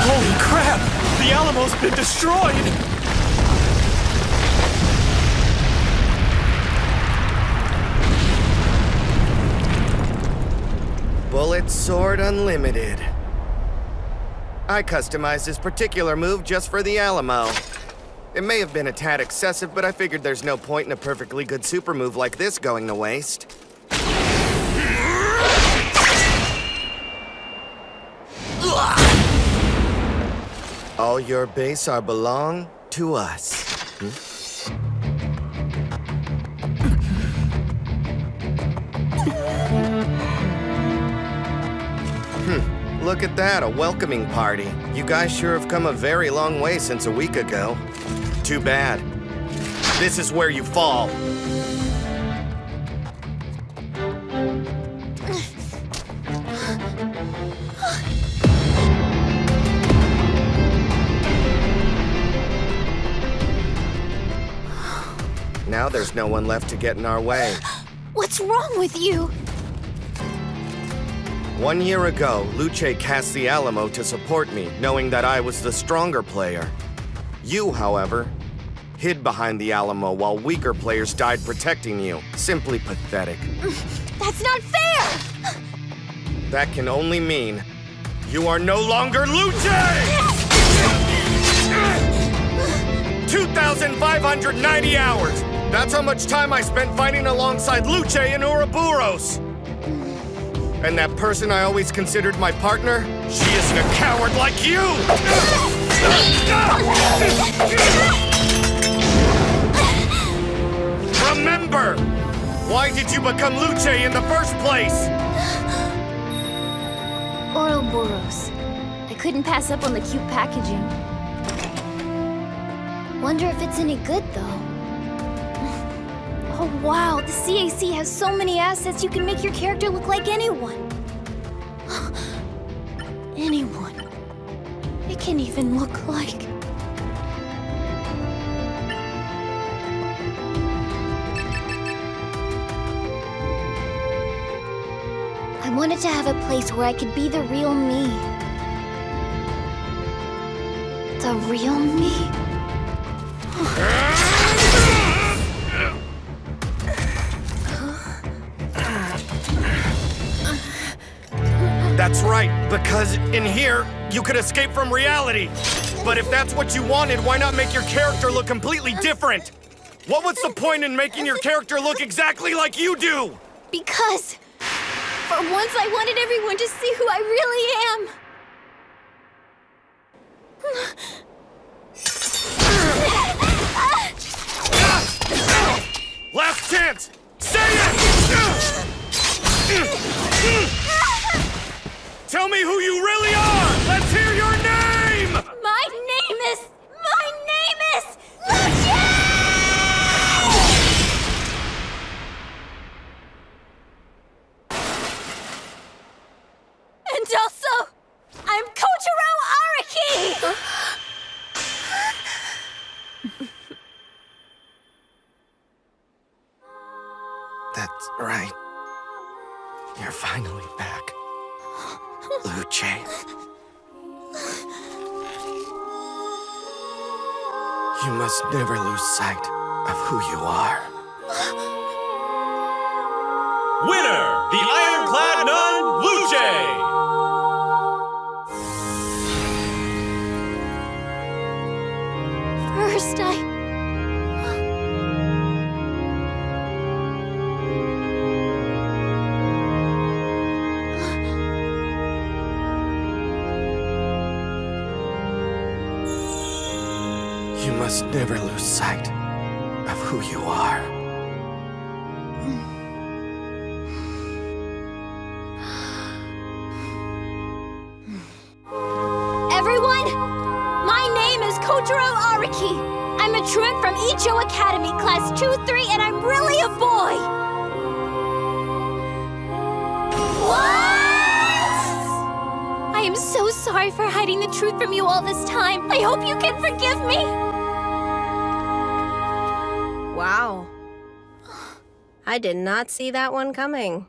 Holy crap! The Alamo's been destroyed! Bullet Sword Unlimited. I customized this particular move just for the Alamo. It may have been a tad excessive, but I figured there's no point in a perfectly good super move like this going to waste. All your base are belong to us. Look at that, a welcoming party. You guys sure have come a very long way since a week ago. Too bad. This is where you fall. Now there's no one left to get in our way. What's wrong with you? 1 year ago, Luce cast the Alamo to support me, knowing that I was the stronger player. You, however, hid behind the Alamo while weaker players died protecting you. Simply pathetic. That's not fair! That can only mean you are no longer Luce! 2,590 hours! That's how much time I spent fighting alongside Luce and Ouroboros! And that person I always considered my partner, she isn't a coward like you! Remember! Why did you become Luce in the first place? Ouroboros. I couldn't pass up on the cute packaging. Wonder if it's any good, though. Oh, wow, the CAC has so many assets you can make your character look like anyone. Anyone. It can even look like... I wanted to have a place where I could be the real me. The real me? That's right, because in here, you could escape from reality. But if that's what you wanted, why not make your character look completely different? What was the point in making your character look exactly like you do? Because... for once I wanted everyone to see who I really am. Last chance! Say it! Tell me who you really are! Let's hear your name! My name is Luce! And also, I'm Kotaro Araki! That's right. You're finally back. Luce. You must never lose sight of who you are. Winner, the Ironclad Nun, Luce! First, You must never lose sight of who you are. Everyone, Kotaro Araki. I'm a truant from Icho Academy, class 2-3, and I'm really a boy. What? I am so sorry for hiding the truth from you all this time. I hope you can forgive me. Wow. I did not see that one coming.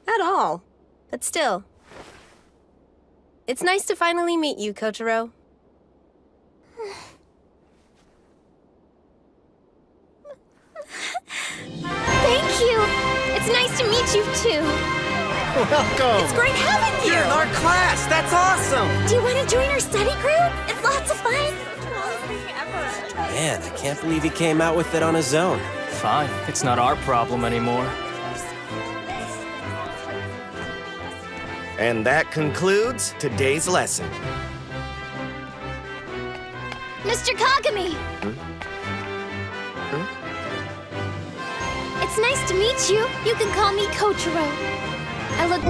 At all. But still. It's nice to finally meet you, Kotaro. Thank you. It's nice to meet you, too. Welcome. It's great having you. You're in our class. That's awesome. Do you want to join our study group? It's lots of fun. Man, I can't believe he came out with it on his own. Fine. It's not our problem anymore. And that concludes today's lesson. Mr. Kagami! It's nice to meet you. You can call me Kotaro. I look...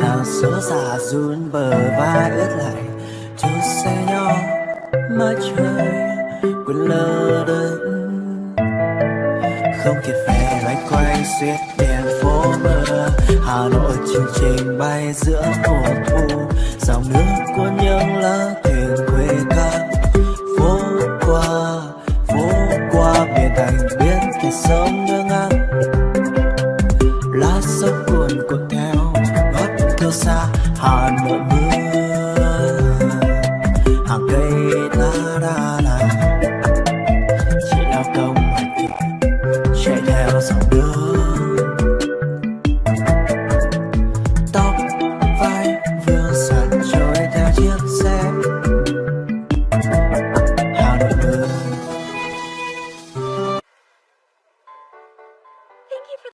Hàng số xa run bờ vai ướt lạnh, chút xe nhỏ mắt trời quên lơ đễnh. Không kịp về loay quay xuyên đèn phố mơ, Hà Nội chương trình bay giữa mùa thu, dòng nước cuốn những lá thuyền quê ca. Phố qua biển thành biến kẻ sông ngơ ngác, lá sông cuồn cuộn theo gót theo xa Hà Nội.